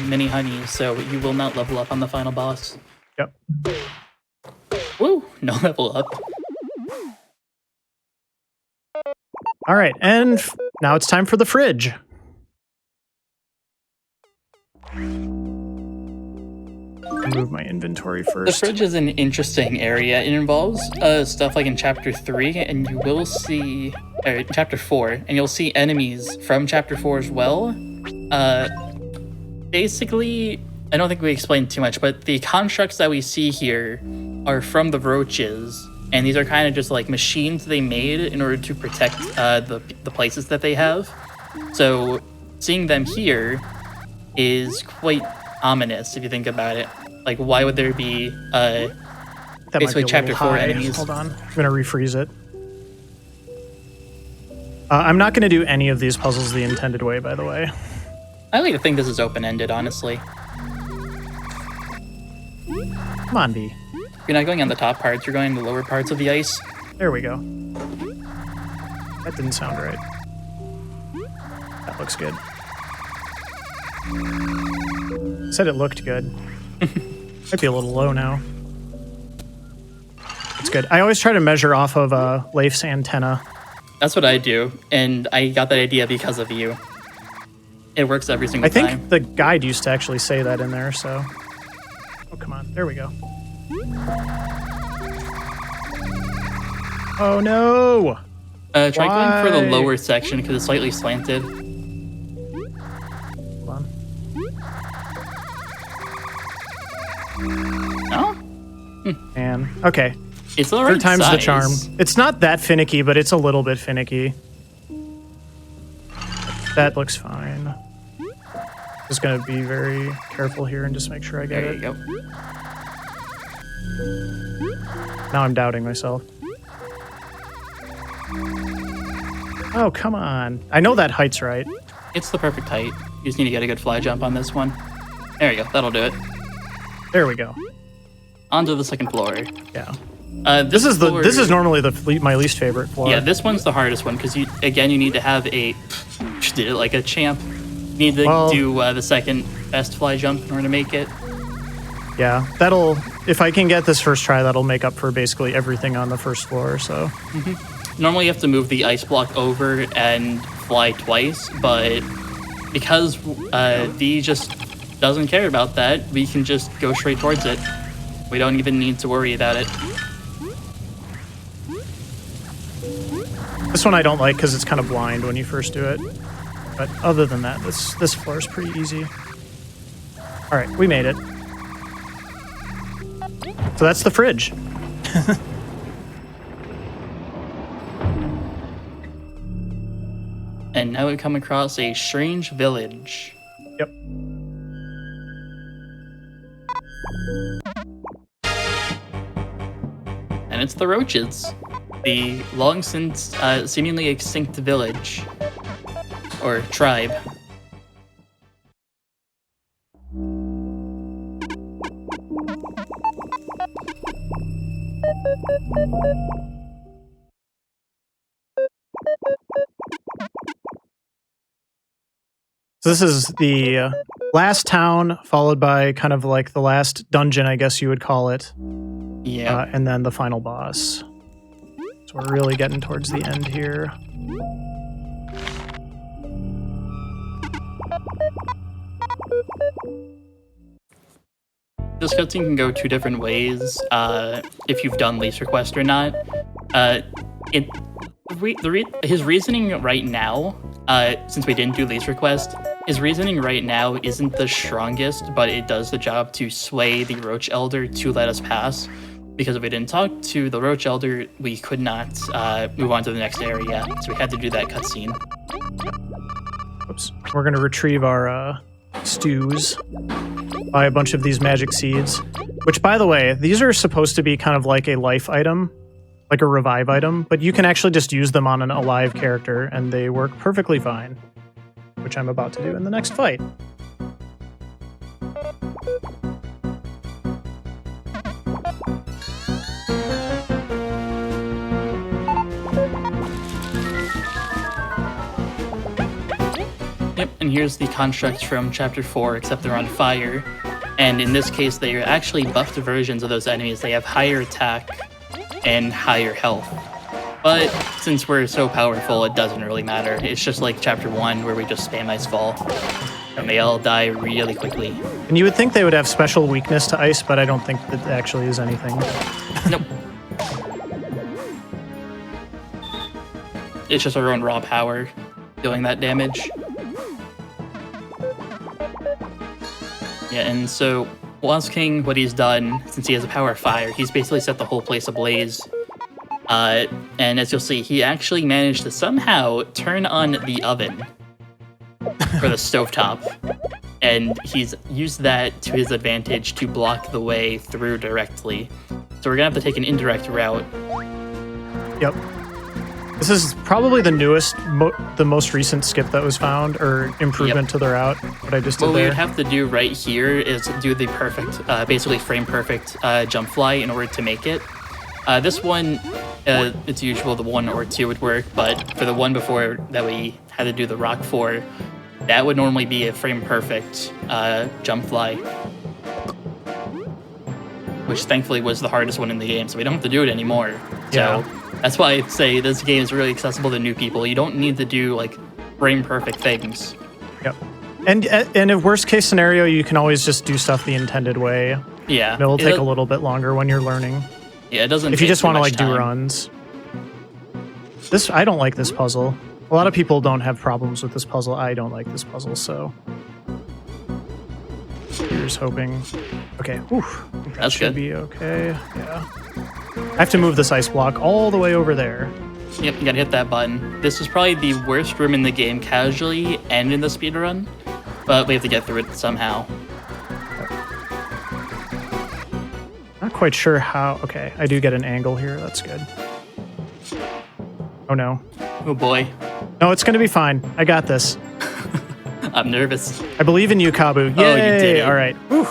mini honeys, so you will not level up on the final boss. Yep. Woo! No level up. All right, and now it's time for the fridge. Move my inventory first. The fridge is an interesting area. It involves stuff like in Chapter 3, and you will see... Or Chapter 4, and you'll see enemies from Chapter 4 as well. Basically, I don't think we explained too much, but the constructs that we see here are from the roaches, and these are kind of just like machines they made in order to protect the places that they have. So seeing them here is quite ominous if you think about it. Like, why would there be basically Chapter 4 enemies? Hold on. I'm going to refreeze it. I'm not going to do any of these puzzles the intended way, by the way. I like to think this is open-ended, honestly. Come on, B. You're not going on the top parts, you're going on the lower parts of the ice. There we go. That didn't sound right. That looks good. Said it looked good. Might be a little low now. It's good. I always try to measure off of Leif's antenna. That's what I do, and I got that idea because of you. It works every single time. I think the guide used to actually say that in there, so... Oh, come on. There we go. Oh, no! Try going for the Why? lower section because it's slightly slanted. Hold on. No? And okay. It's the right Third time's the size. charm. It's not that finicky, but it's a little bit finicky. That looks fine. Just gonna be very careful here and just make sure I get There it. you go. Now I'm doubting myself. Oh, come on. I know that height's right. It's the perfect height. You just need to get a good fly jump on this one. There you go. That'll do it. There we go. Onto the second floor. Yeah. This This is normally my least favorite floor. Yeah, this one's the hardest one because you need to have a just did it like a champ. You need to do the second best fly jump in order to make it. Yeah, if I can get this first try, that'll make up for basically everything on the first floor, so. Normally you have to move the ice block over and fly twice, but because V just doesn't care about that, we can just go straight towards it. We don't even need to worry about it. This one I don't like because it's kind of blind when you first do it. But other than that, this floor is pretty easy. All right, we made it. So that's the fridge. And now we come across a strange village. Yep. And it's the Roaches, the long since seemingly extinct village or tribe. So this is the last town, followed by kind of like the last dungeon, I guess you would call it. Yeah. And then the final boss. So we're really getting towards the end here. This cutscene can go two different ways, if you've done least request or not. His reasoning right now, since we didn't do least request, his reasoning right now isn't the strongest, but it does the job to sway the Roach Elder to let us pass. Because if we didn't talk to the Roach Elder, we could not move on to the next area, so we had to do that cutscene. Oops. We're going to retrieve our stews, buy a bunch of these magic seeds, which, by the way, these are supposed to be kind of like a life item, like a revive item, but you can actually just use them on an alive character, and they work perfectly fine, which I'm about to do in the next fight. Yep, and here's the constructs from Chapter 4, except they're on fire. And in this case, they are actually buffed versions of those enemies. They have higher attack and higher health. But since we're so powerful, it doesn't really matter. It's just like Chapter 1, where we just spam Ice Fall. And they all die really quickly. And you would think they would have special weakness to ice, but I don't think that actually is anything. Nope. It's just our own raw power doing that damage. Yeah, and so Lost King, what he's done, since he has the power of fire, he's basically set the whole place ablaze. And as you'll see, he actually managed to somehow turn on the oven for the stovetop. And he's used that to his advantage to block the way through directly. So we're gonna have to take an indirect route. Yep. This is probably the newest, the most recent skip that was found, or improvement to the route, what I just did What we there. would have to do right here is do the perfect, basically frame perfect jump fly in order to make it. This one, it's usual the 1 or 2 would work, but for the one before that we had to do the rock for, that would normally be a frame perfect jump fly. Which thankfully was the hardest one in the game, so we don't have to do it anymore. Yeah. So that's why I say this game is really accessible to new people. You don't need to do like frame perfect things. Yep. And in worst case scenario, you can always just do stuff the intended way. Yeah. And it'll take a little bit longer when you're learning. Yeah, it doesn't. If you take just too want to much like do time. runs. I don't like this puzzle. A lot of people don't have problems with this puzzle. I don't like this puzzle, so here's hoping. Okay, whew, That's should good. be okay. Yeah, I have to move this ice block all the way over there. Yep, you gotta hit that button. This is probably the worst room in the game casually and in the speedrun, but we have to get through it somehow. Not quite sure how. Okay, I do get an angle here. That's good. Oh no. Oh boy, No, it's gonna be fine. I got this. I'm nervous. I believe in you, Kabu. Yay! Oh, you did it. All right. Whew.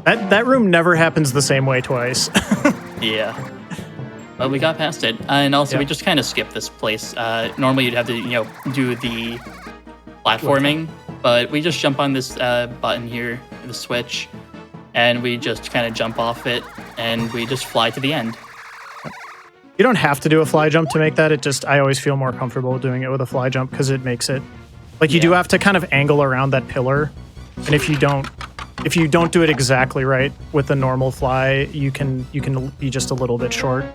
That room never happens the same way twice. Yeah. But we got past it. And also, we just kind of skipped this place. Normally, you'd have to, do the platforming, but we just jump on this button here, the switch, and we just kind of jump off it, and we just fly to the end. You don't have to do a fly jump to make that. I always feel more comfortable doing it with a fly jump because it makes it like you do have to kind of angle around that pillar, and if you don't do it exactly right with the normal fly, you can be just a little bit short.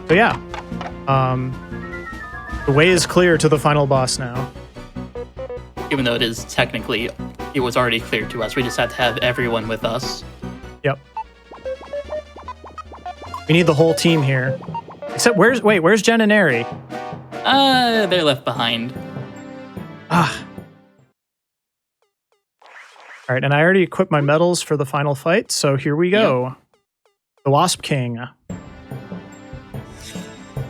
So yeah, the way is clear to the final boss now. Even though it was already clear to us. We just had to have everyone with us. Yep. We need the whole team here. Except where's Jen and Eri? They're left behind. Ah. All right, and I already equipped my medals for the final fight, so here we go. Yep. The Wasp King.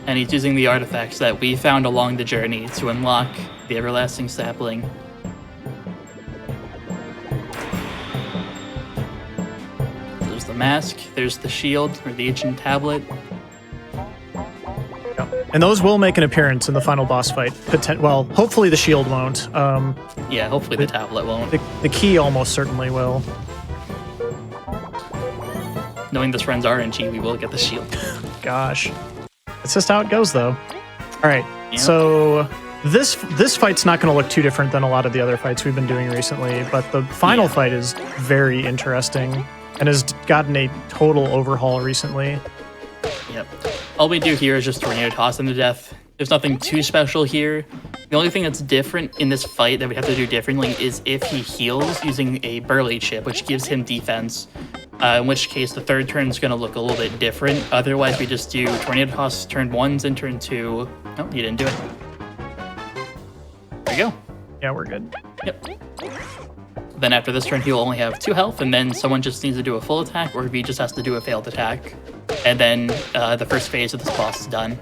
And he's using the artifacts that we found along the journey to unlock the everlasting sapling. There's the mask, there's the shield, or the ancient tablet. And those will make an appearance in the final boss fight. Well, hopefully the shield won't. Yeah, hopefully the tablet won't. The key almost certainly will. Knowing this runs RNG, we will get the shield. Gosh. That's just how it goes, though. All right, Yep. so this fight's not going to look too different than a lot of the other fights we've been doing recently, but the final fight is very interesting and has gotten a total overhaul recently. Yep. All we do here is just tornado toss him to death. There's nothing too special here. The only thing that's different in this fight that we have to do differently is if he heals using a Burley chip, which gives him defense. In which case, the third turn is going to look a little bit different. Otherwise, we just do tornado toss turn 1s and turn 2. Oh, you didn't do it. There you go. Yeah, we're good. Yep. Then after this turn, he'll only have 2 health, and then someone just needs to do a full attack, or he just has to do a failed attack. And then the first phase of this boss is done.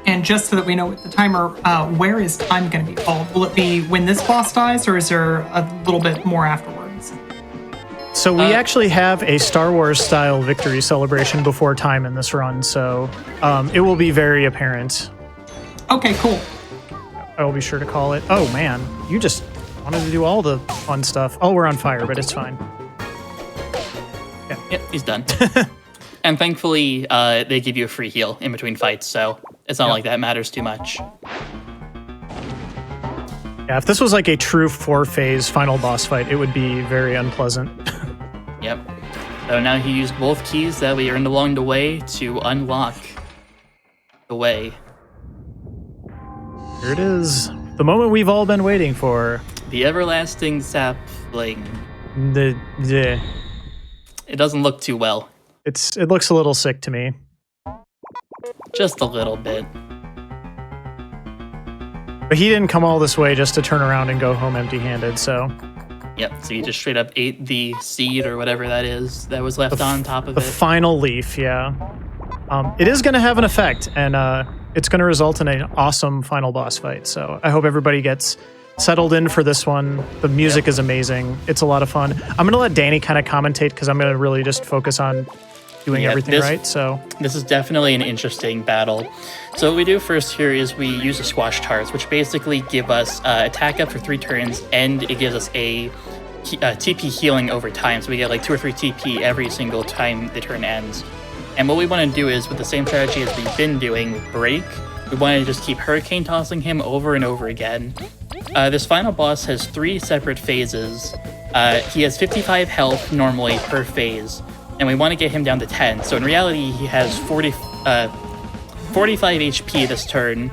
And just so that we know with the timer, where is time going to be called? Will it be when this boss dies, or is there a little bit more afterwards? So we actually have a Star Wars style victory celebration before time in this run, so it will be very apparent. Okay, cool. I will be sure to call it. Oh man, you just wanted to do all the fun stuff. Oh, we're on fire, but it's fine. Yep, he's done. And thankfully, they give you a free heal in between fights, so it's not like that matters too much. Yeah, if this was like a true 4-phase final boss fight, it would be very unpleasant. Yep. So now he used both keys that we earned along the way to unlock the way. Here it is. The moment we've all been waiting for. The everlasting sapling. The It doesn't look too well. it looks a little sick to me. Just a little bit. But he didn't come all this way just to turn around and go home empty-handed, so Yep, so you just straight up ate the seed or whatever that is that was left on top of the it. final leaf, yeah. It is going to have an effect, and it's going to result in an awesome final boss fight. So I hope everybody gets settled in for this one. The music is amazing. It's a lot of fun. I'm going to let Danny kind of commentate because I'm going to really just focus on doing everything right. So this is definitely an interesting battle. So what we do first here is we use the squash tarts, which basically give us attack up for 3 turns, and it gives us a TP healing over time. So we get like 2 or 3 TP every single time the turn ends. And what we want to do is, with the same strategy as we've been doing with Break, we want to just keep hurricane tossing him over and over again. This final boss has 3 separate phases. He has 55 health normally per phase, and we want to get him down to 10. So in reality, he has 45 HP this turn,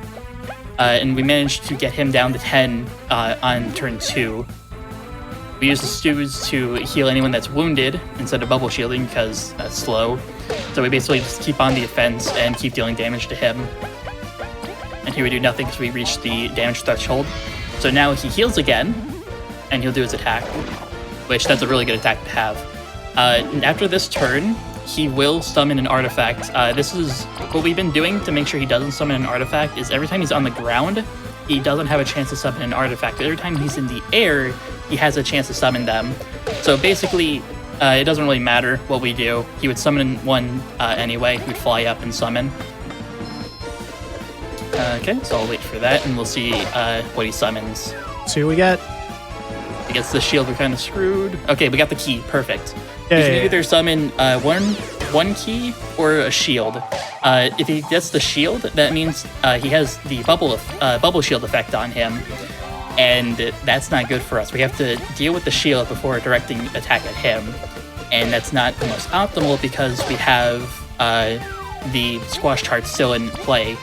and we managed to get him down to 10 on turn 2. We use the stews to heal anyone that's wounded instead of bubble shielding because that's slow. So we basically just keep on the offense and keep dealing damage to him. And here we do nothing because we reached the damage threshold. So now he heals again, and he'll do his attack, which that's a really good attack to have. After this turn, he will summon an artifact. This is what we've been doing to make sure he doesn't summon an artifact, is every time he's on the ground, he doesn't have a chance to summon an artifact. But every time he's in the air, he has a chance to summon them. So basically, it doesn't really matter what we do. He would summon one anyway. He would fly up and summon. Okay, so I'll wait for that, and we'll see what he summons. See what we get. He gets the shield, we're kind of screwed. Okay, we got the key. Perfect. Yeah, He can either summon one key or a shield. If he gets the shield, that means he has the bubble shield effect on him, and that's not good for us. We have to deal with the shield before directing attack at him, and that's not the most optimal because we have the squash chart still in play.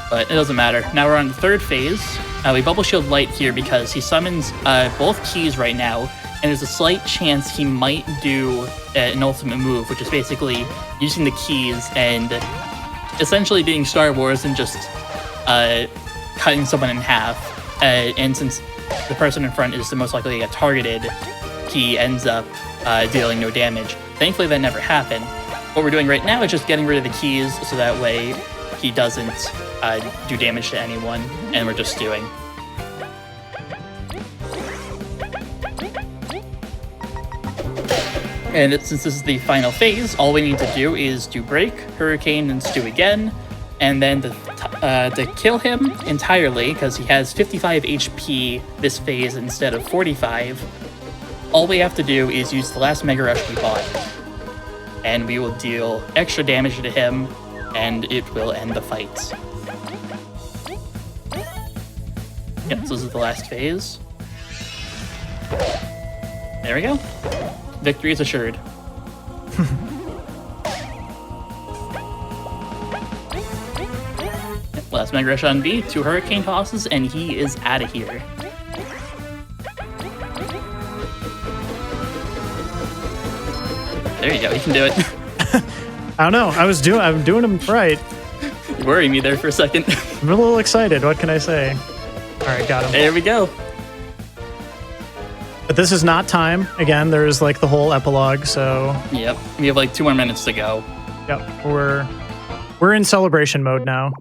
But it doesn't matter. Now we're on the third phase. We bubble shield light here because he summons both keys right now, and there's a slight chance he might do an ultimate move, which is basically using the keys and essentially being Star Wars and just cutting someone in half. And since the person in front is the most likely to get targeted, he ends up dealing no damage. Thankfully, that never happened. What we're doing right now is just getting rid of the keys so that way he doesn't do damage to anyone, and we're just stewing. And since this is the final phase, all we need to do is do break, hurricane, and stew again. And then to kill him entirely, because he has 55 HP this phase instead of 45, all we have to do is use the last Mega Rush we bought. And we will deal extra damage to him, and it will end the fight. Yep, so this is the last phase. There we go. Victory is assured. Last Mega Rush on B, 2 Hurricane tosses, and he is out of here. There you go, you can do it. I don't know. I'm doing them right. You worried me there for a second. I'm a little excited. What can I say? All right, got him. There we go. But this is not time. Again, there's like the whole epilogue, so... Yep, we have like 2 more minutes to go. Yep, we're in celebration mode now.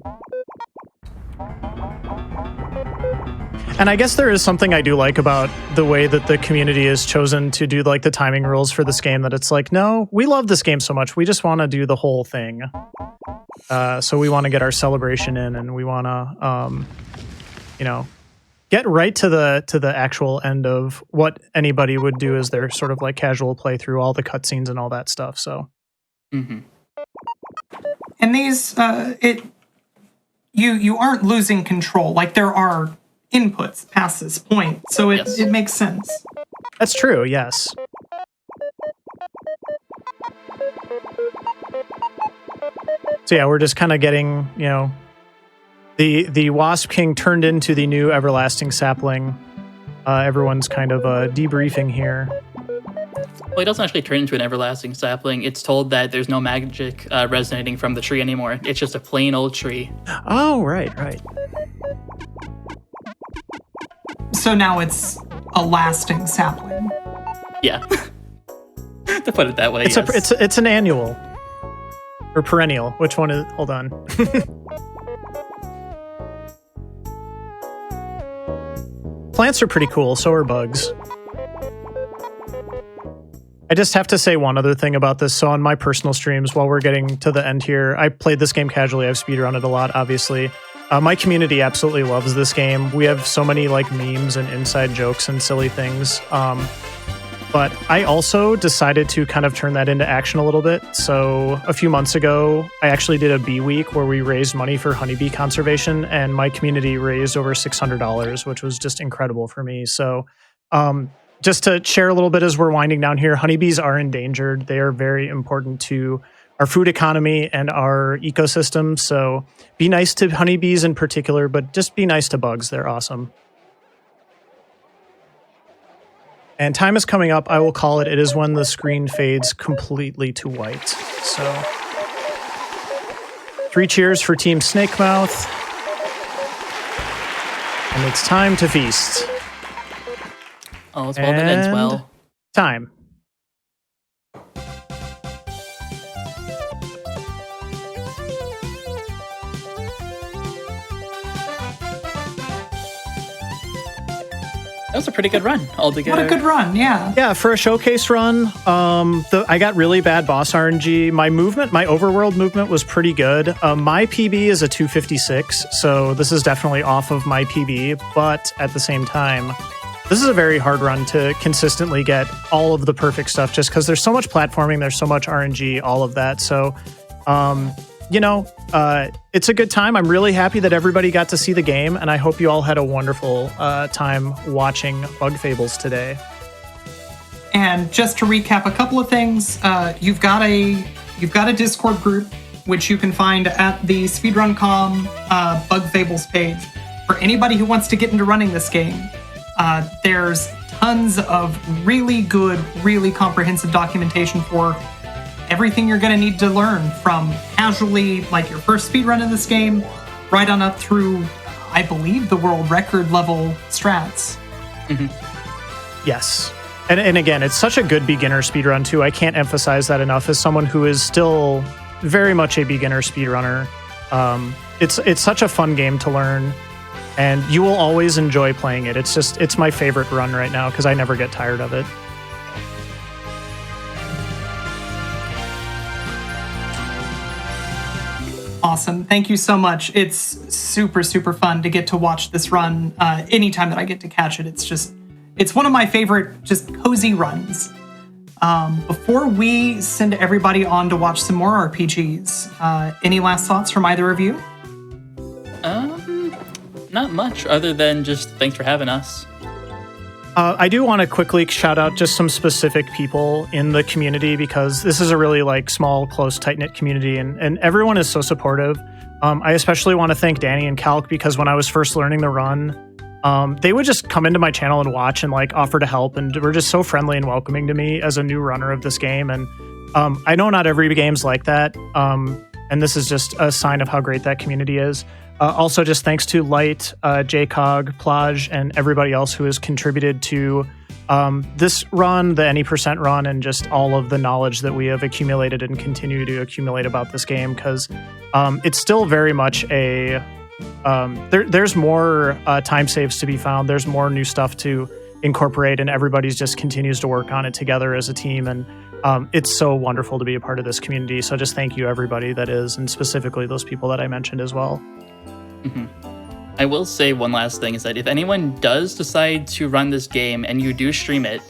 And I guess there is something I do like about the way that the community has chosen to do like the timing rules for this game, that it's like, no, we love this game so much, we just want to do the whole thing. So we want to get our celebration in, and we want to, get right to the actual end of what anybody would do as their sort of like casual playthrough, all the cutscenes and all that stuff. So, Mm-hmm. And these, you aren't losing control. Like, there are inputs past this point, so it makes sense. That's true. Yes. So yeah, we're just kind of getting, the Wasp King turned into the new everlasting sapling. Everyone's kind of debriefing here. Well, it doesn't actually turn into an everlasting sapling. It's told that there's no magic resonating from the tree anymore. It's just a plain old tree. Oh, right. So now it's a lasting sapling. Yeah. To put it that way, It's an annual. Or perennial. Which one is... Hold on. Plants are pretty cool, so are bugs. I just have to say one other thing about this. So on my personal streams, while we're getting to the end here, I played this game casually. I've speedrun it a lot, obviously. My community absolutely loves this game. We have so many like memes and inside jokes and silly things. But I also decided to kind of turn that into action a little bit. So a few months ago, I actually did a bee week where we raised money for honeybee conservation, and my community raised over $600, which was just incredible for me. So just to share a little bit as we're winding down here, honeybees are endangered. They are very important to our food economy and our ecosystem. So be nice to honeybees in particular, but just be nice to bugs. They're awesome. And time is coming up. I will call it. It is when the screen fades completely to white. So 3 cheers for Team Snakemouth. And it's time to feast. Oh, it's well that ends well. Time. That was a pretty good run altogether. What a good run, yeah. Yeah, for a showcase run, I got really bad boss RNG. My overworld movement was pretty good. My PB is a 256, so this is definitely off of my PB, but at the same time, this is a very hard run to consistently get all of the perfect stuff just because there's so much platforming, there's so much RNG, all of that. So, it's a good time. I'm really happy that everybody got to see the game, and I hope you all had a wonderful time watching Bug Fables today. And just to recap a couple of things, you've got a Discord group which you can find at the Speedrun.com Bug Fables page for anybody who wants to get into running this game. There's tons of really good, really comprehensive documentation for everything you're going to need to learn, from casually, like your first speedrun in this game, right on up through, I believe, the world record level strats. Mm-hmm. Yes. And again, it's such a good beginner speedrun too. I can't emphasize that enough as someone who is still very much a beginner speedrunner. It's such a fun game to learn, and you will always enjoy playing it. It's my favorite run right now because I never get tired of it. Awesome. Thank you so much. It's super, super fun to get to watch this run anytime that I get to catch it. It's one of my favorite just cozy runs. Before we send everybody on to watch some more RPGs, any last thoughts from either of you? Not much other than just thanks for having us. I do want to quickly shout out just some specific people in the community because this is a really small, close, tight-knit community, and everyone is so supportive. I especially want to thank Danny and Calc because when I was first learning the run, they would just come into my channel and watch and offer to help, and were just so friendly and welcoming to me as a new runner of this game. And I know not every game's like that, and this is just a sign of how great that community is. Also, just thanks to Light, JCog, Plage, and everybody else who has contributed to this run, the Any Percent run, and just all of the knowledge that we have accumulated and continue to accumulate about this game, because it's still very much a... there's more time saves to be found. There's more new stuff to incorporate, and everybody's just continues to work on it together as a team, and it's so wonderful to be a part of this community. So just thank you, everybody that is, and specifically those people that I mentioned as well. Mm-hmm. I will say one last thing is that if anyone does decide to run this game and you do stream it,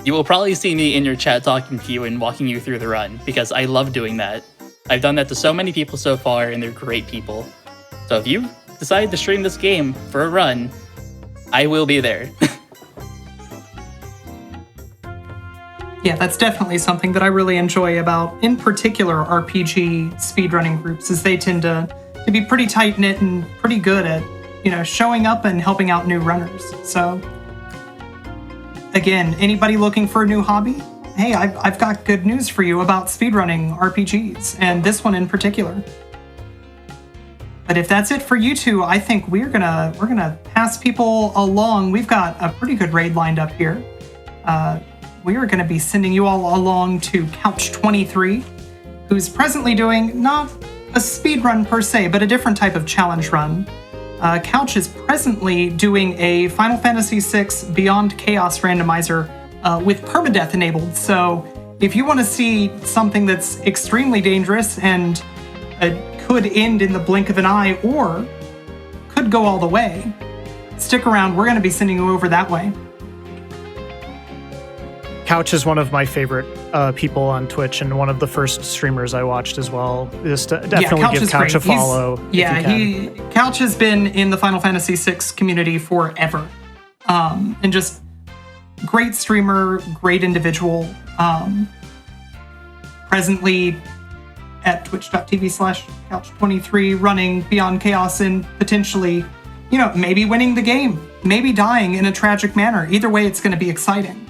you will probably see me in your chat talking to you and walking you through the run, because I love doing that. I've done that to so many people so far, and they're great people. So if you decide to stream this game for a run, I will be there. Yeah, that's definitely something that I really enjoy about, in particular, RPG speedrunning groups, is they tend to be pretty tight-knit and pretty good at, showing up and helping out new runners. So, again, anybody looking for a new hobby? Hey, I've got good news for you about speedrunning RPGs, and this one in particular. But if that's it for you two, I think we're gonna pass people along. We've got a pretty good raid lined up here. We are gonna be sending you all along to Couch 23, who's presently doing not a speed run per se, but a different type of challenge run. Couch is presently doing a Final Fantasy VI Beyond Chaos randomizer with permadeath enabled. So if you want to see something that's extremely dangerous and could end in the blink of an eye, or could go all the way, stick around. We're going to be sending you over that way. Couch is one of my favorite people on Twitch, and one of the first streamers I watched as well. Just definitely give Couch a follow. Couch has been in the Final Fantasy VI community forever, and just great streamer, great individual. Presently at twitch.tv/couch23, running Beyond Chaos and potentially, maybe winning the game, maybe dying in a tragic manner. Either way, it's going to be exciting.